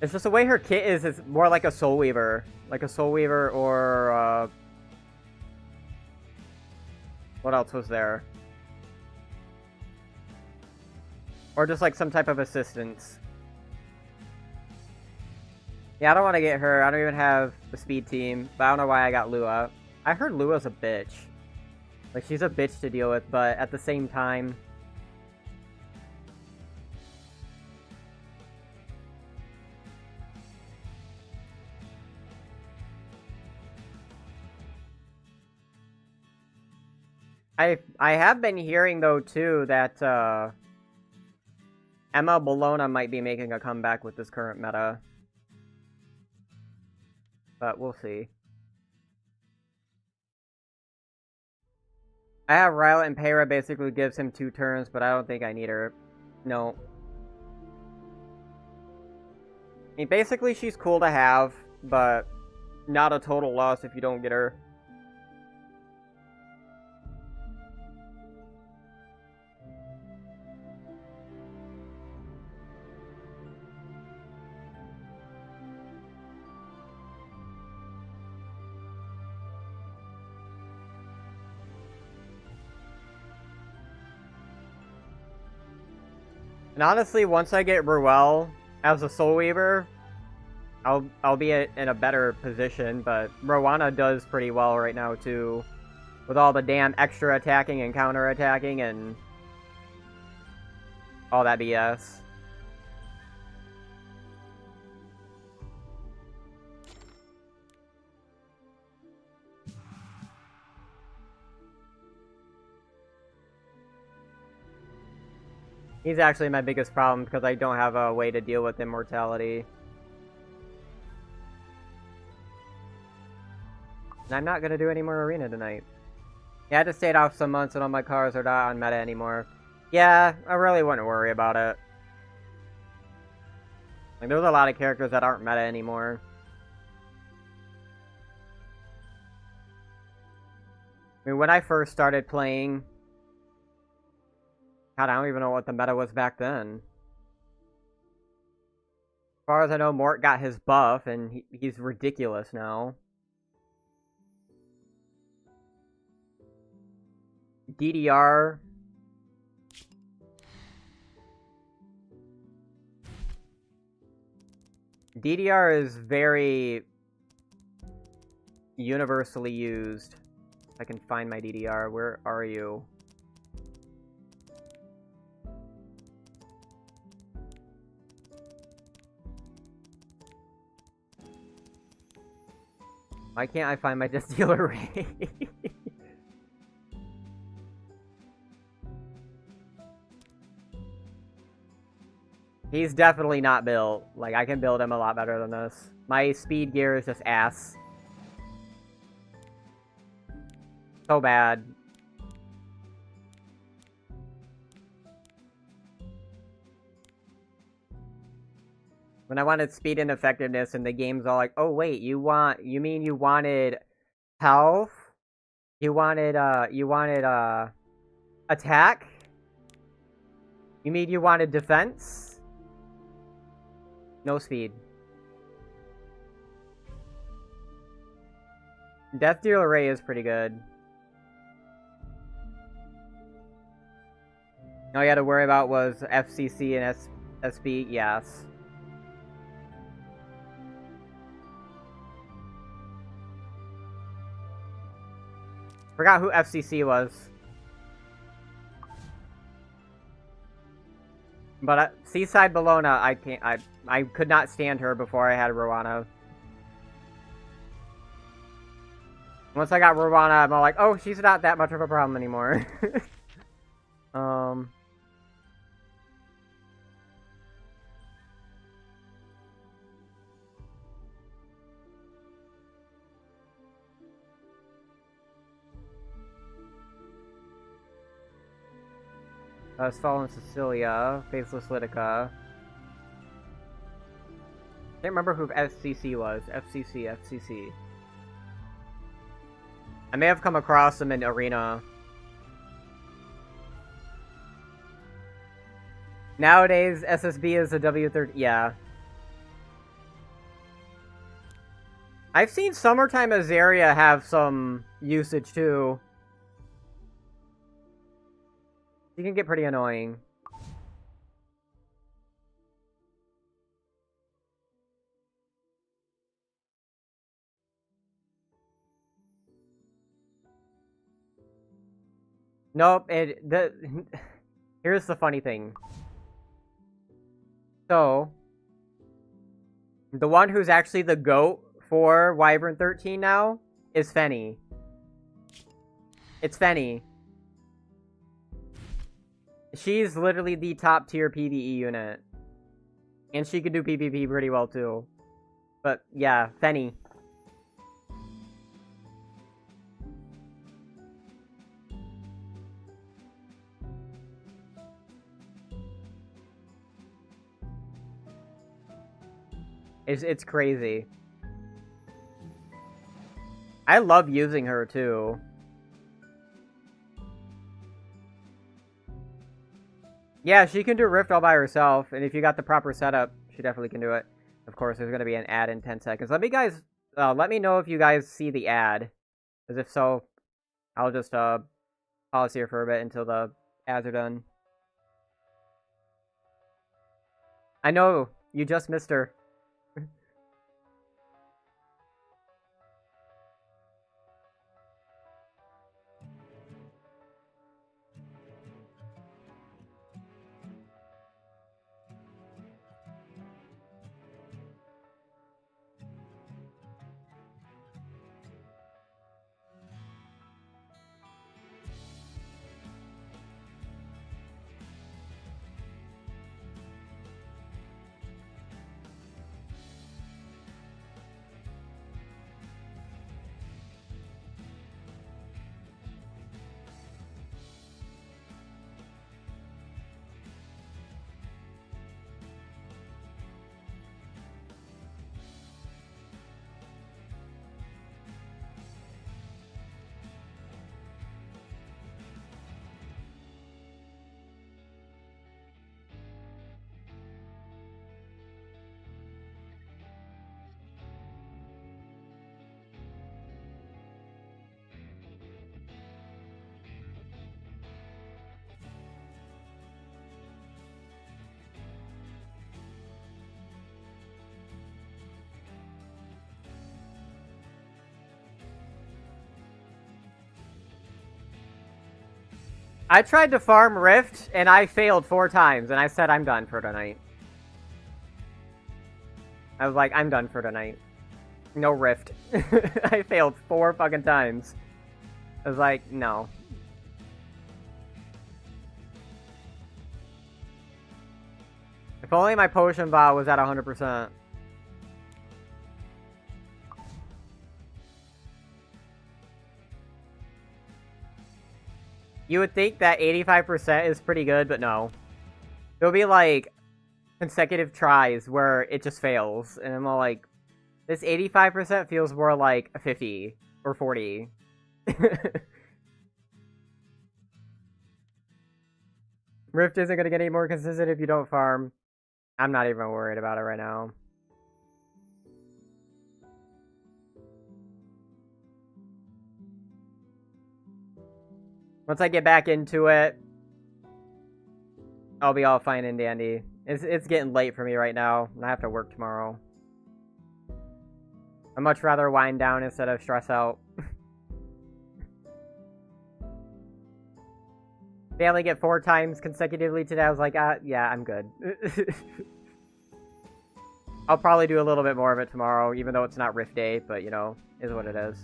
it's just the way her kit is more like a Soul Weaver. Like a Soul Weaver or, what else was there? Or just like some type of assistance. Yeah, I don't want to get her. I don't even have the speed team, but I don't know why I got Lua. I heard Lua's a bitch. Like, she's a bitch to deal with, but at the same time... I have been hearing, though, too, that, Emma Bologna might be making a comeback with this current meta. But we'll see. I have Rylet and Payra basically gives him 2 turns, but I don't think I need her. No. I mean, basically she's cool to have, but not a total loss if you don't get her. And honestly, once I get Ruel as a Soul Weaver, I'll be in a better position, but Rowana does pretty well right now too. With all the damn extra attacking and counter attacking and all that BS. He's actually my biggest problem because I don't have a way to deal with immortality. And I'm not going to do any more arena tonight. Yeah, I just stayed off some months and all my cars are not on meta anymore. Yeah, I really wouldn't worry about it. Like, there's a lot of characters that aren't meta anymore. I mean, when I first started playing... God, I don't even know what the meta was back then. far as I know, Mort got his buff, and he's ridiculous now. DDR. DDR is very universally used. If I can find my DDR. Where are you? Why can't I find my distiller ray? He's definitely not built. Like, I can build him a lot better than this. My speed gear is just ass. So bad. When I wanted speed and effectiveness, and the game's all like, oh wait, you mean you wanted health? You wanted attack? You mean you wanted defense? No speed. Death Dealer Ray is pretty good. All you had to worry about was FCC and SB, yes. Forgot who FCC was. But Seaside Bologna, I could not stand her before I had Rowana. Once I got Rowana, I'm all like, oh, she's not that much of a problem anymore. Fallen Cecilia, Faceless Litica. Can't remember who FCC was. FCC. I may have come across them in Arena. Nowadays, SSB is a W30. Yeah. I've seen Summertime Azaria have some usage too. She can get pretty annoying. Nope, here's the funny thing. So, the one who's actually the GOAT for Wyvern 13 now is Fenny. It's Fenny. She's literally the top tier PvE unit. And she can do PvP pretty well too. But yeah, Fenny. It's crazy. I love using her too. Yeah, she can do Rift all by herself, and if you got the proper setup, she definitely can do it. Of course, there's going to be an ad in 10 seconds. Let me know if you guys see the ad, because if so, I'll just pause here for a bit until the ads are done. I know, you just missed her. I tried to farm Rift, and I failed 4 times, and I said I'm done for tonight. I was like, I'm done for tonight. No Rift. I failed 4 fucking times. I was like, no. If only my potion bot was at 100%. You would think that 85% is pretty good, but no. There'll be like consecutive tries where it just fails, and I'm all like, this 85% feels more like a 50 or 40. Rift isn't gonna get any more consistent if you don't farm. I'm not even worried about it right now. Once I get back into it, I'll be all fine and dandy. It's getting late for me right now, and I have to work tomorrow. I'd much rather wind down instead of stress out. They only get 4 times consecutively today. I was like, yeah, I'm good. I'll probably do a little bit more of it tomorrow, even though it's not Rift Day, but, you know, is what it is.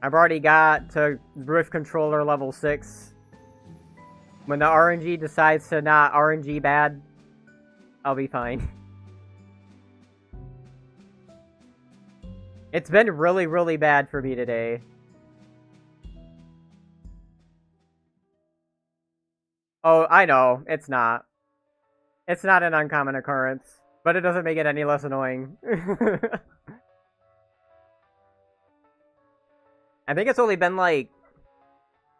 I've already got to Rift Controller level 6. When the RNG decides to not RNG bad, I'll be fine. It's been really, really bad for me today. Oh, I know. It's not. It's not an uncommon occurrence. But it doesn't make it any less annoying. I think it's only been like...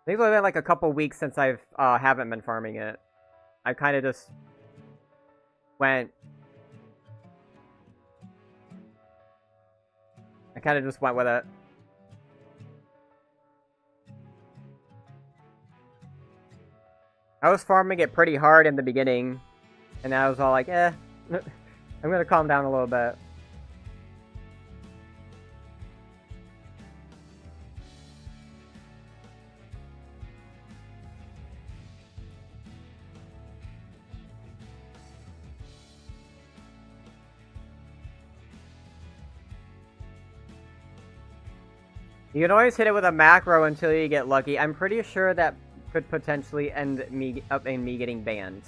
a couple weeks since I've haven't been farming it. I kind of just went... with it. I was farming it pretty hard in the beginning, and I was all like, I'm gonna calm down a little bit. You can always hit it with a macro until you get lucky. I'm pretty sure that could potentially end up in me getting banned.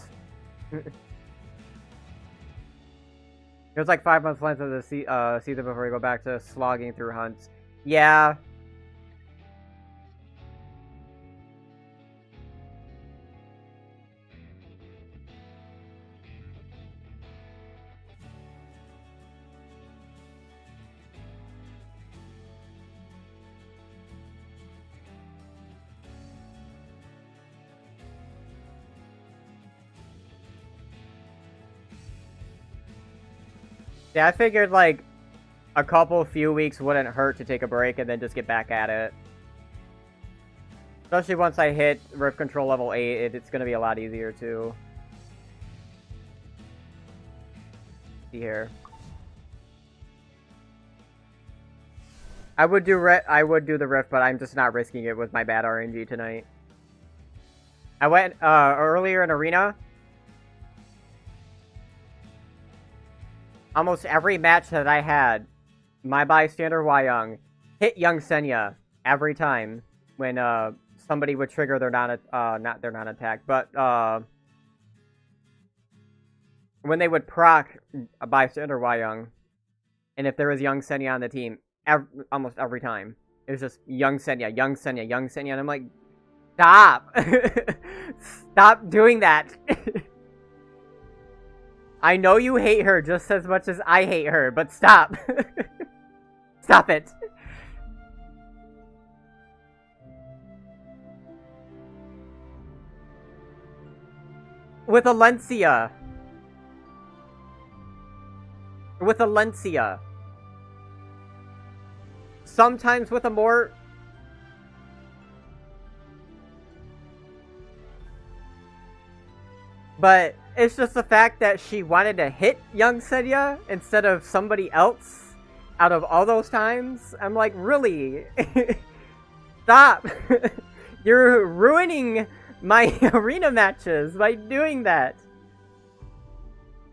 There's like 5 months left of the season before we go back to slogging through hunts. Yeah. Yeah, I figured, like, a few weeks wouldn't hurt to take a break and then just get back at it. Especially once I hit Rift Control level 8, it's gonna be a lot easier, too. See here. I would do the Rift, but I'm just not risking it with my bad RNG tonight. I went, earlier in Arena. Almost every match that I had, my bystander Wyong hit Young Senya every time when somebody would trigger their non-attack, but when they would proc a bystander Wyong, and if there was Young Senya on the team, almost every time it was just Young Senya, Young Senya, Young Senya, and I'm like, stop, stop doing that. I know you hate her just as much as I hate her, but stop. Stop it. With Alencia. With Alencia. Sometimes with a more... But it's just the fact that she wanted to hit Young Senya instead of somebody else out of all those times, I'm like, really? Stop! You're ruining my arena matches by doing that.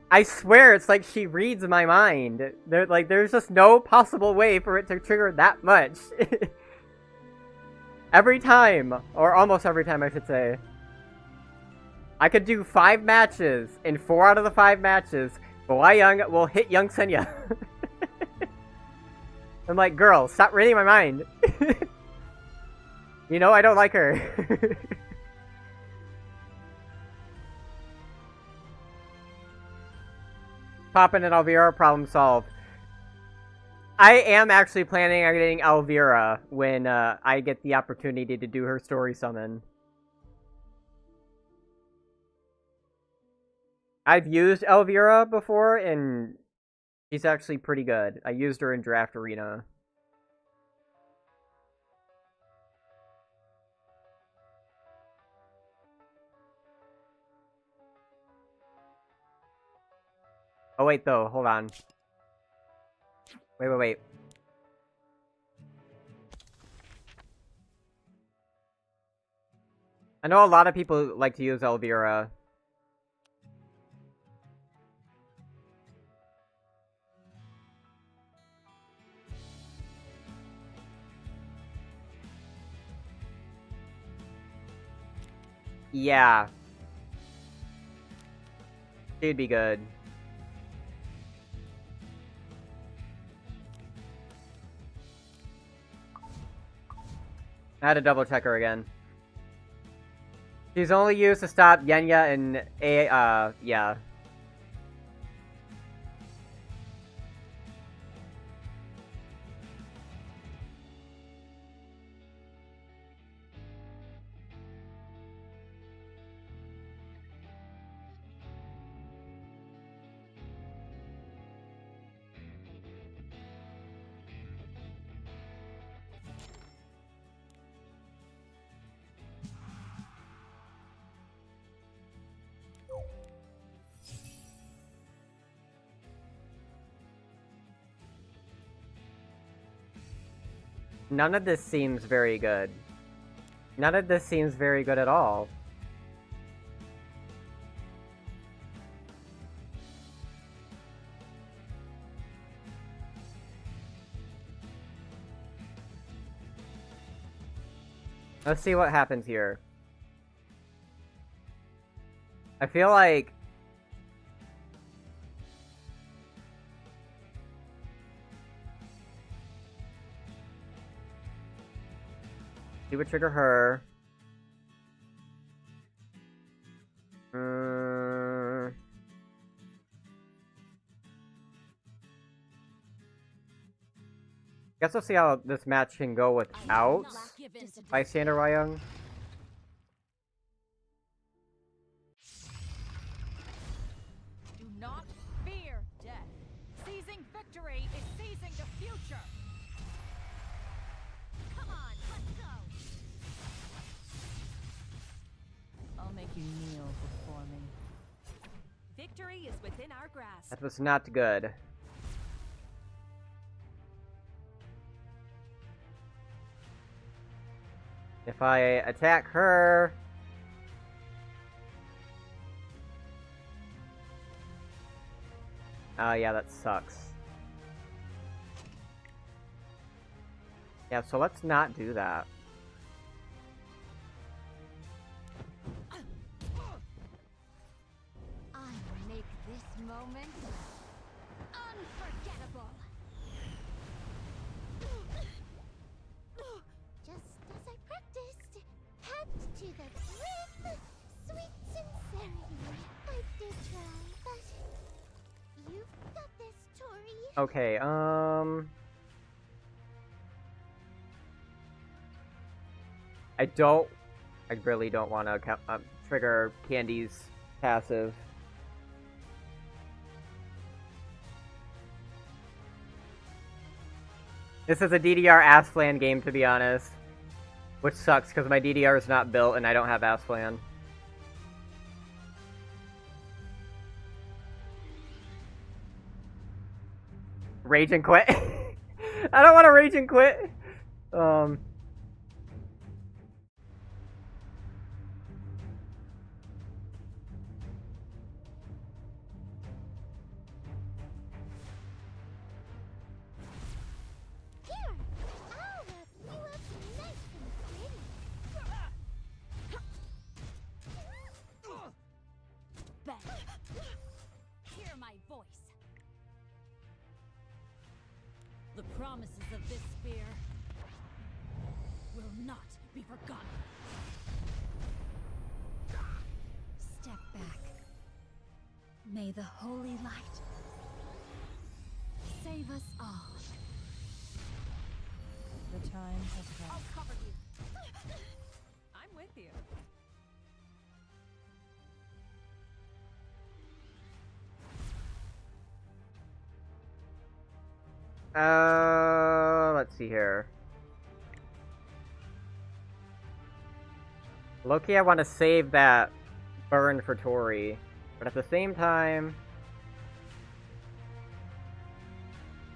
I swear it's like she reads my mind. There's just no possible way for it to trigger that much. Every time, or almost every time I should say, I could do 5 matches, and 4 out of the 5 matches, Boy Young will hit Young Senya. I'm like, girl, stop reading my mind. You know I don't like her. Poppin' and Elvira, problem solved. I am actually planning on getting Elvira when I get the opportunity to do her story summon. I've used Elvira before, and she's actually pretty good. I used her in Draft Arena. Oh wait, though, hold on. Wait. I know a lot of people like to use Elvira. Yeah. She'd be good. I had to double check her again. She's only used to stop Yenya and yeah. None of this seems very good. None of this seems very good at all. Let's see what happens here. I feel like... She would trigger her. Guess we'll see how this match can go without Bystander Wyung. Do not fear death. Seizing victory is seizing the future. Come on, let's go. I'll make you kneel before me. Victory is within our grasp. That was not good. If I attack her... Oh yeah, that sucks. Yeah, so let's not do that. I will make this moment unforgettable. Just as I practiced, packed to the brim, sweet sincerity. I did try, but you've got this, Tori. Okay, I really don't want to trigger Candy's passive. This is a DDR Asplan game, to be honest. Which sucks, because my DDR is not built and I don't have Asplan. Rage and quit. I don't want to rage and quit. Here, I'll wrap you up nice and pretty. Bang. Hear my voice. The promises of this spear will not be forgotten. Step back. May the holy light save us all. The time has come. I'll cover you. I'm with you. Let's see here. Loki, I want to save that burn for Tori, but at the same time...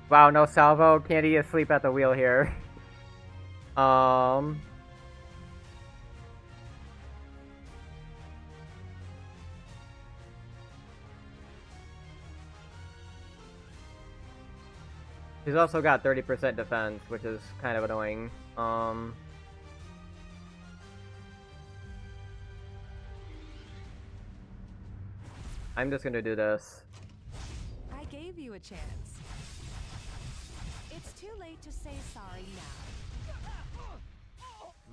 Wow, no salvo. Can't he asleep at the wheel here? He's also got 30% defense, which is kind of annoying. I'm just gonna do this. I gave you a chance. It's too late to say sorry now.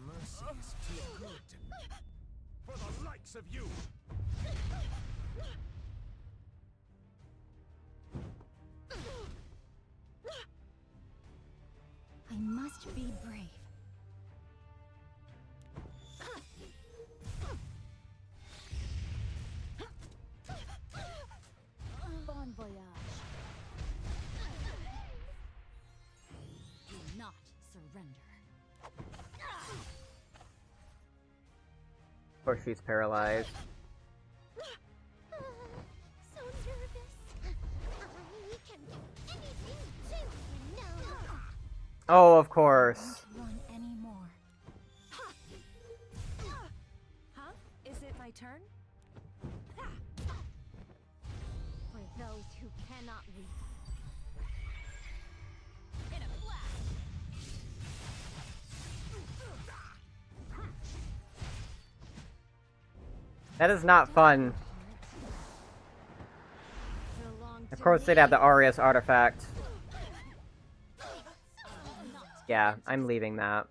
Mercy is too good. For the likes of you. I must be brave. Bon voyage. Do not surrender. Of course, she's paralyzed. So nervous. I can do anything too, you know. Oh, of course. Don't run anymore. Huh? Is it my turn? For those who cannot read. In a flash. That is not fun. Belong Of to course, they'd have the Aureus artifact. Yeah, I'm leaving that.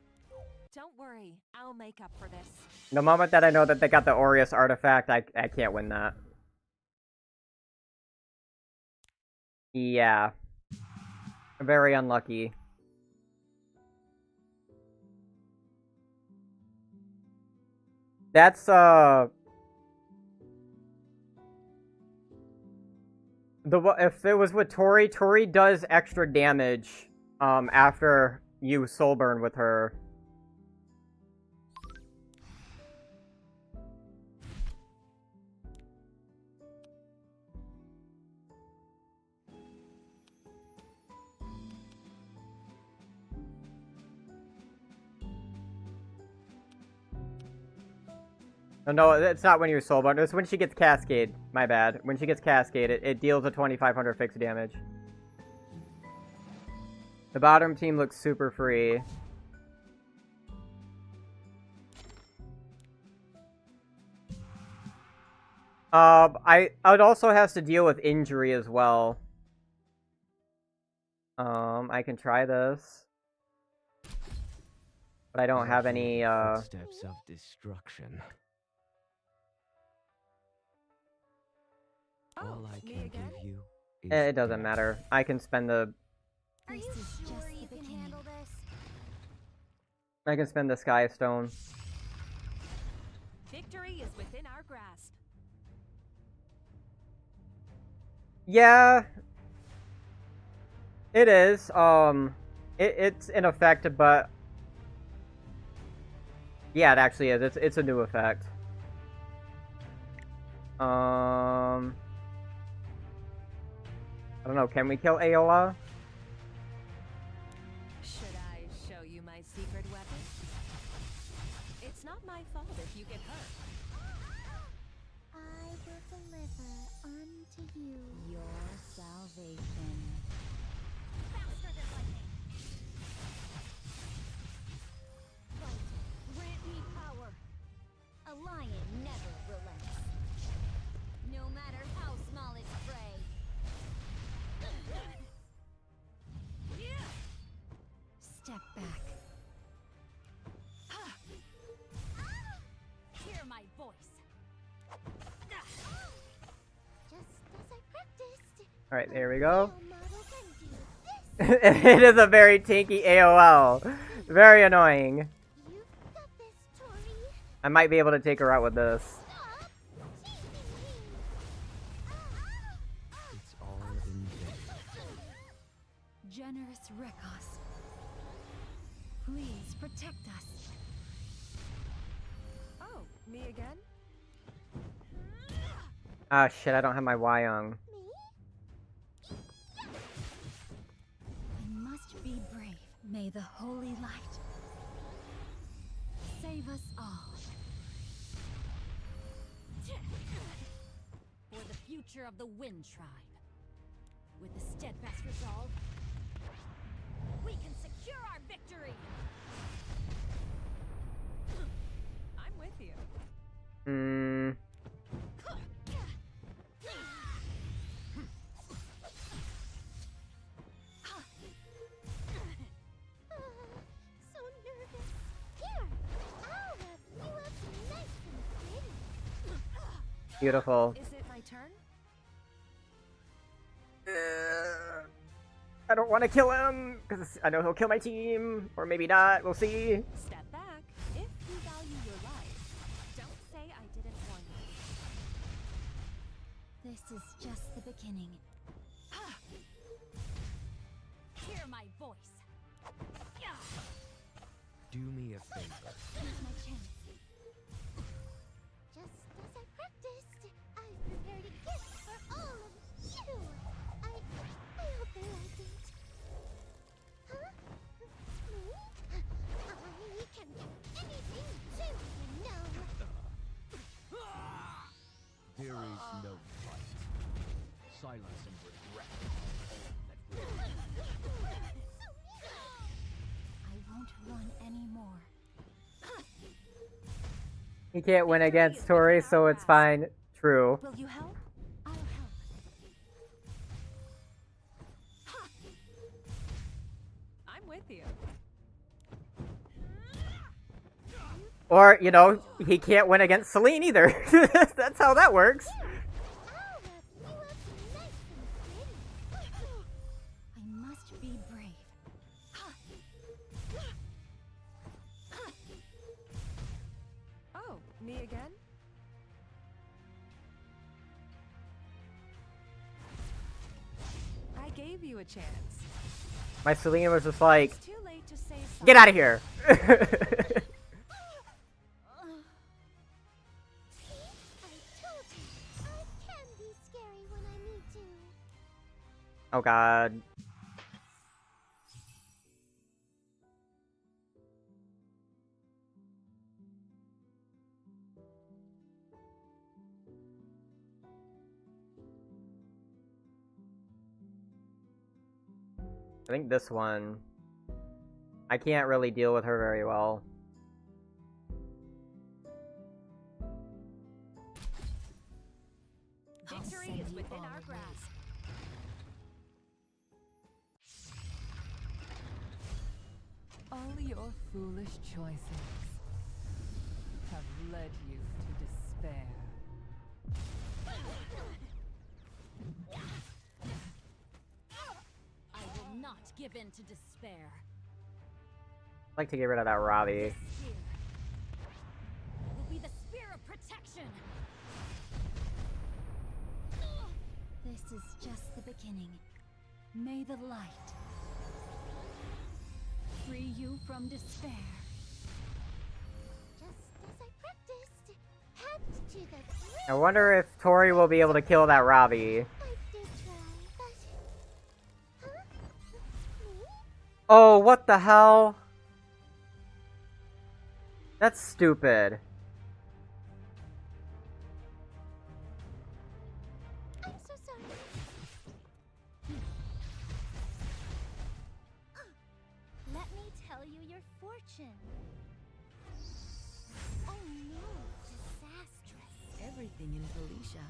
Don't worry, I'll make up for this. The moment that I know that they got the Aureus artifact, I can't win that. Yeah. Very unlucky. That's, if it was with Tori, Tori does extra damage, after you soul burn with her. No, it's not when you soul burn. It's when she gets Cascade. My bad. When she gets Cascade, it deals a 2,500 fixed damage. The bottom team looks super free. It also has to deal with injury as well. I can try this. But I don't have any, Steps of destruction. All I me can again? give you is it doesn't death. matter. I can spend the... Are you This is sure just you the can beginning. handle this? I can spend the Sky Stone. Victory is within our grasp. Yeah. It is. It's in effect, but... Yeah, it actually is. It's a new effect. I don't know, can we kill Aola? not my fault if you get hurt. I will deliver unto you Your salvation. faster than lightning. Light, grant me power. A lion never relents. No matter how small its prey. Step back. Hear my voice. Just as I practiced. Alright, there we go. Real model can do this. It is a very tinky AOL. Very annoying. You've got this, Tori. I might be able to take her out with this. Stop teasing me. It's all in vain. Generous Rekos. Please protect us. Oh, me again? Ah, shit, I don't have my Y on. Me? We must be brave. May the holy light save us all. For the future of the Wind Tribe. With a steadfast resolve, we can secure our victory! I'm with you. Hmm. So nervous. Here, I'll wrap you up nice and pretty. Beautiful. Is it my turn? I don't want to kill him, because I know he'll kill my team. Or maybe not, we'll see. Step back. If you value your life, don't say I didn't warn you. This is just the beginning. Hear my voice. Do me a favor. Here's my chance. Just as I practiced, I've prepared a gift for all of you. I hope they like it. Huh? Me? I can do anything too, you know. There is no fight. Silence and regret. I won't run anymore. He can't win against Tori, so it's fine. True. Will you help? I'll help. I'm with you. Or, you know, he can't win against Celine either. That's how that works. I'll wrap you up nice and pretty. I must be brave. Oh, me again? I gave you a chance. My Celine was just like, It's too late to say sorry. get out of here. See? I told you. I can be scary when I need to. Oh god. I think this one, I can't really deal with her very well. I'll Victory send is you within all our away. grasp. All your foolish choices have led you to despair. I will not give in to despair. I'd like to get rid of that Robbie. This spear will be the spear of protection. This is just the beginning. May the light free you from despair. Just as I practiced, head to the I wonder if Tori will be able to kill that Robbie. I did try, but... Huh? Me? Oh, what the hell? That's stupid. I'm so sorry. Let me tell you your fortune. Oh no, disastrous. Everything in Felicia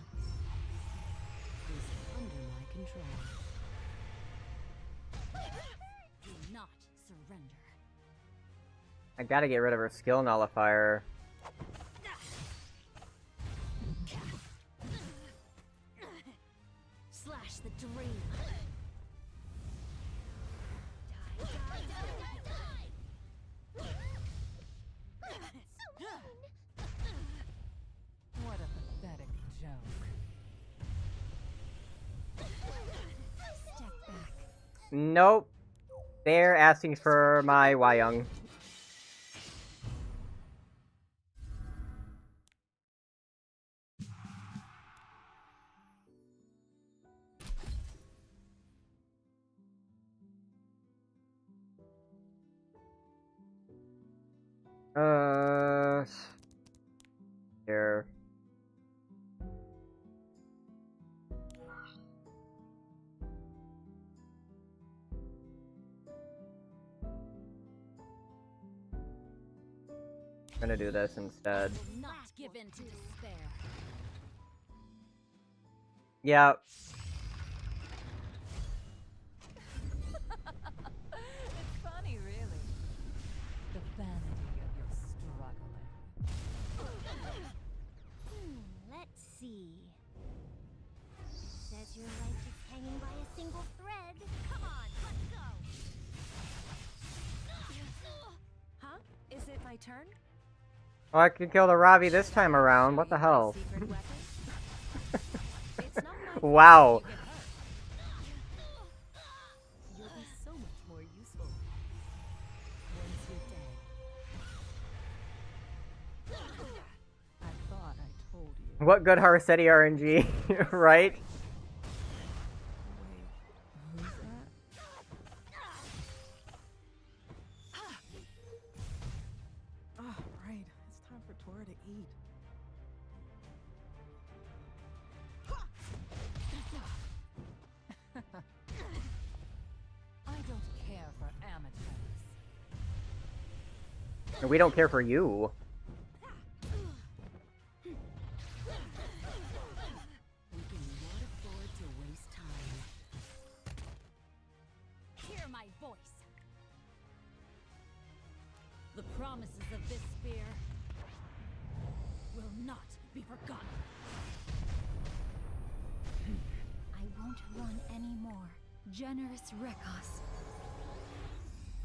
is under my control. Do not surrender. I gotta get rid of her skill nullifier. Slash the dream. Die, die, die, die, die. What a pathetic joke. Step back. Nope. They're asking for my Wyung. Here. I'm gonna do this instead. Will not give in to despair. Yep. It's funny, really. The vanity of your struggling. Let's see. Says your life is hanging by a single thread. Come on, let's go. Huh? Is it my turn? Oh, I could kill the Ravi this time around. What the hell? Secret weapon? It's not my fault Wow. if you get hurt. You'll be so much more useful once you're dead. I thought I told you. What good Harsetti RNG, right? Wait, who's that? Oh, right. It's time for Tora to eat. I don't care for amateurs. We don't care for you. We cannot afford to waste time. Hear my voice. The promises of this spear will not be forgotten. I won't run anymore. Generous Rekos,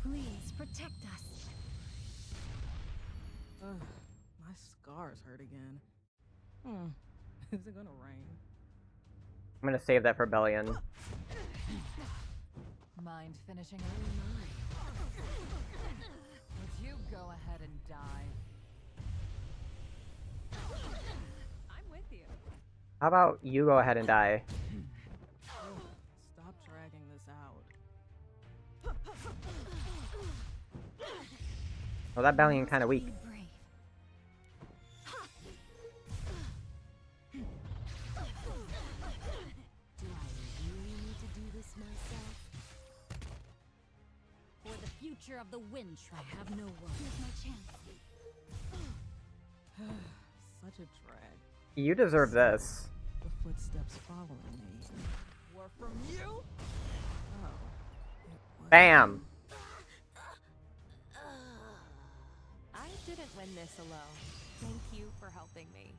please protect us. Ugh, my scars hurt again. Is it gonna rain? I'm gonna save that for Bellion. Mind finishing early mine? Would you go ahead and die? I'm with you. How about you go ahead and die? Ugh, stop dragging this out. Well, that Bellion kind of weak. Be brave. Do I really need to do this myself? For the future of the wind tribe. I have no one. Here's my chance. Such a drag. You deserve this. The footsteps following me were from you? Oh. It was Bam! I didn't win this alone. Thank you for helping me.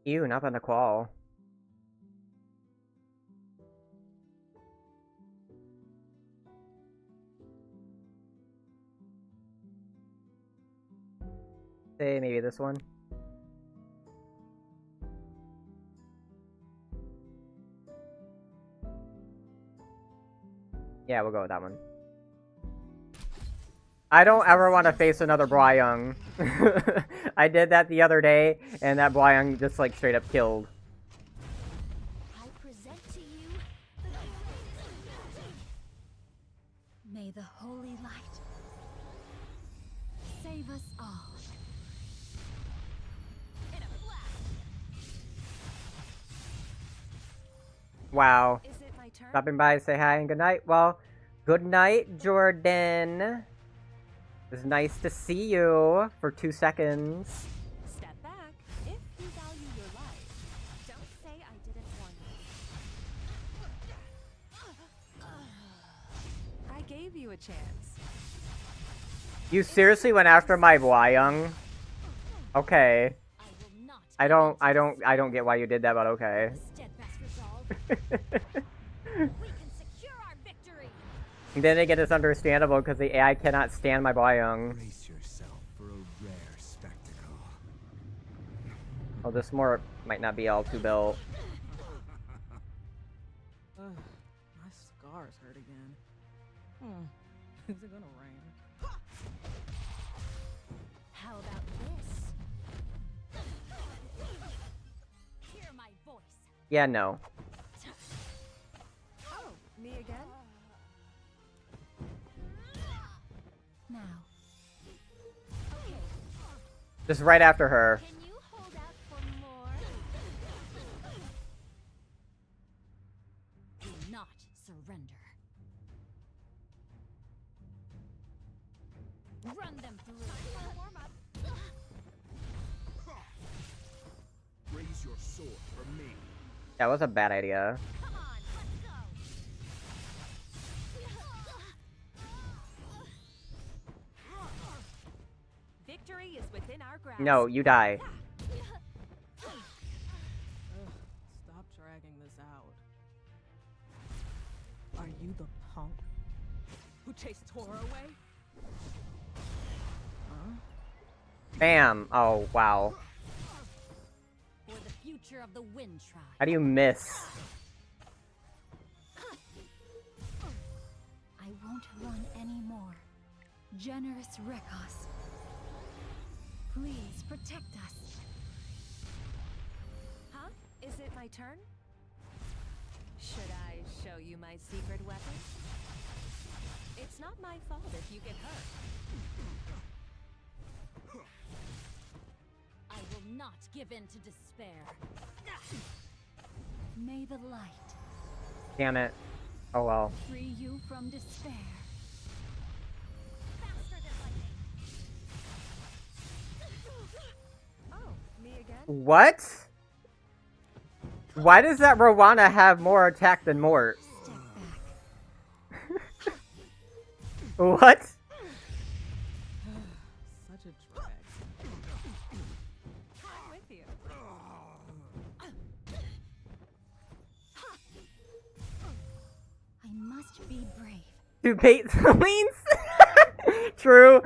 Ew, not on the qual. Say maybe this one. Yeah, we'll go with that one. I don't ever want to face another Bryung. I did that the other day, and that Bryung just like straight up killed. I present to you May the holy light save us all. In a flash. Wow. Is it my turn? Stopping by to say hi and good night. Well, good night, Jordan. It was nice to see you for 2 seconds. Step back if you value your life. Don't say I didn't warn you. I gave you a chance. You seriously went after my Wyung? Okay. I don't get why you did that, but okay. Steadfast resolve. We can secure our victory. Then again, it's understandable because the AI cannot stand my Wyung. Brace yourself for a rare spectacle. Oh, this more might not be all too built. Ugh, my scars hurt again. Is it gonna rain? How about this? Hear my voice. Yeah, no. Oh, me again? Now. Just right after her. Can you hold out for more? Do not surrender. Run them through. Raise your sword for me. That was a bad idea. Come on, let's go. Victory is within our grasp. No, you die. Ugh, stop dragging this out. Are you the punk who chased Tora away? Huh? Bam. Oh, wow. For the future of the Wind Tribe. How do you miss? I won't run anymore. Generous Rekos. Please protect us. Huh? Is it my turn? Should I show you my secret weapon? It's not my fault if you get hurt. I will not give in to despair. May the light Damn it. Oh well. free you from despair. Oh, me again? What? Why does that Rowana have more attack than Mort? Step back. What? Such a drag. I'm with you. I must be brave. To bait Celine's? True.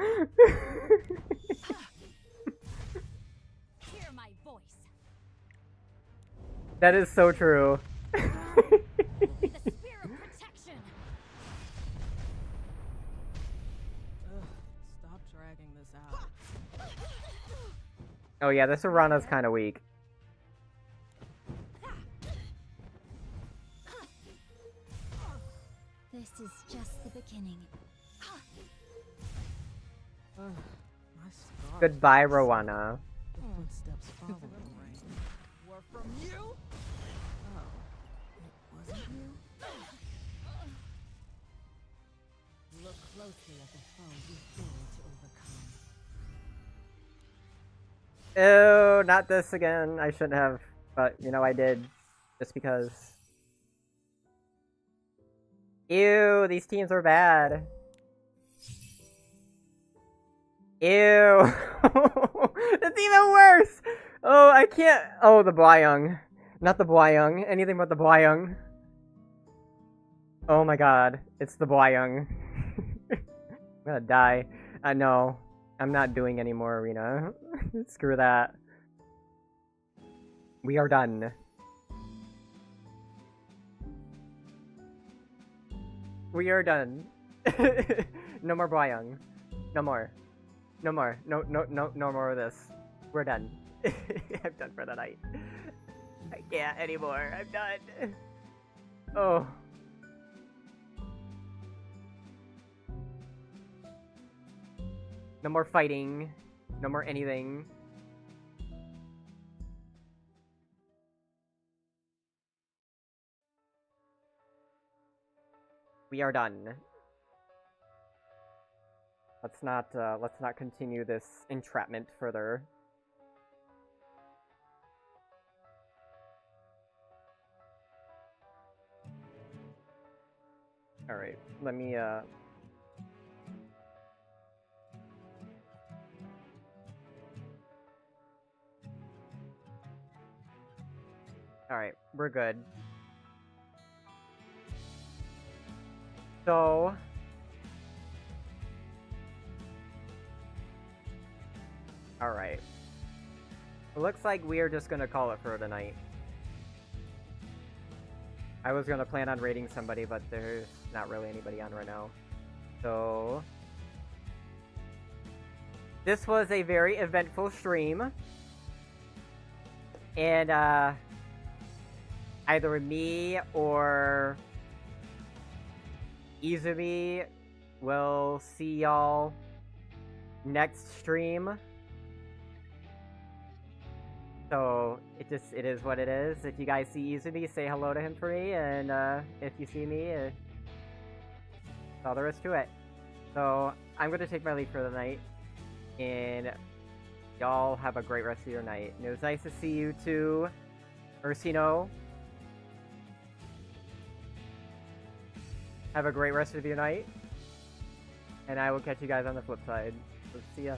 Hear my voice. That is so true. The spear of protection. Ugh, stop dragging this out. Oh yeah, this Arana's kind of weak. This is just the beginning. Ugh, my scars. Goodbye, Rowana. The footsteps following rain. Were from you? Oh, it wasn't you? Look closely at the foe you failed to overcome. Ew, not this again. I shouldn't have, but you know I did. Just because. Ew, these teams are bad. Ew. That's even worse! Oh, I can't. Oh, the Blyung. Not the Blyung. Anything but the Blyung. Oh my god. It's the Blyung. I'm gonna die. No. I'm not doing any more arena. Screw that. We are done. We are done. No more Blyung. No more. No more. No more of this. We're done. I'm done for the night. I can't anymore. I'm done. Oh. No more fighting. No more anything. We are done. Let's not continue this entrapment further. Alright, let me, Alright, we're good. So... Alright. It looks like we are just gonna call it for tonight. I was gonna plan on raiding somebody, but there's not really anybody on right now. So... This was a very eventful stream. And, either me or Izumi will see y'all next stream. So, it is what it is. If you guys see Izumi, say hello to him for me, and, if you see me, that's all there is to it. So, I'm gonna take my leave for the night, and y'all have a great rest of your night. And it was nice to see you too, Ursino. Have a great rest of your night, and I will catch you guys on the flip side. So, see ya.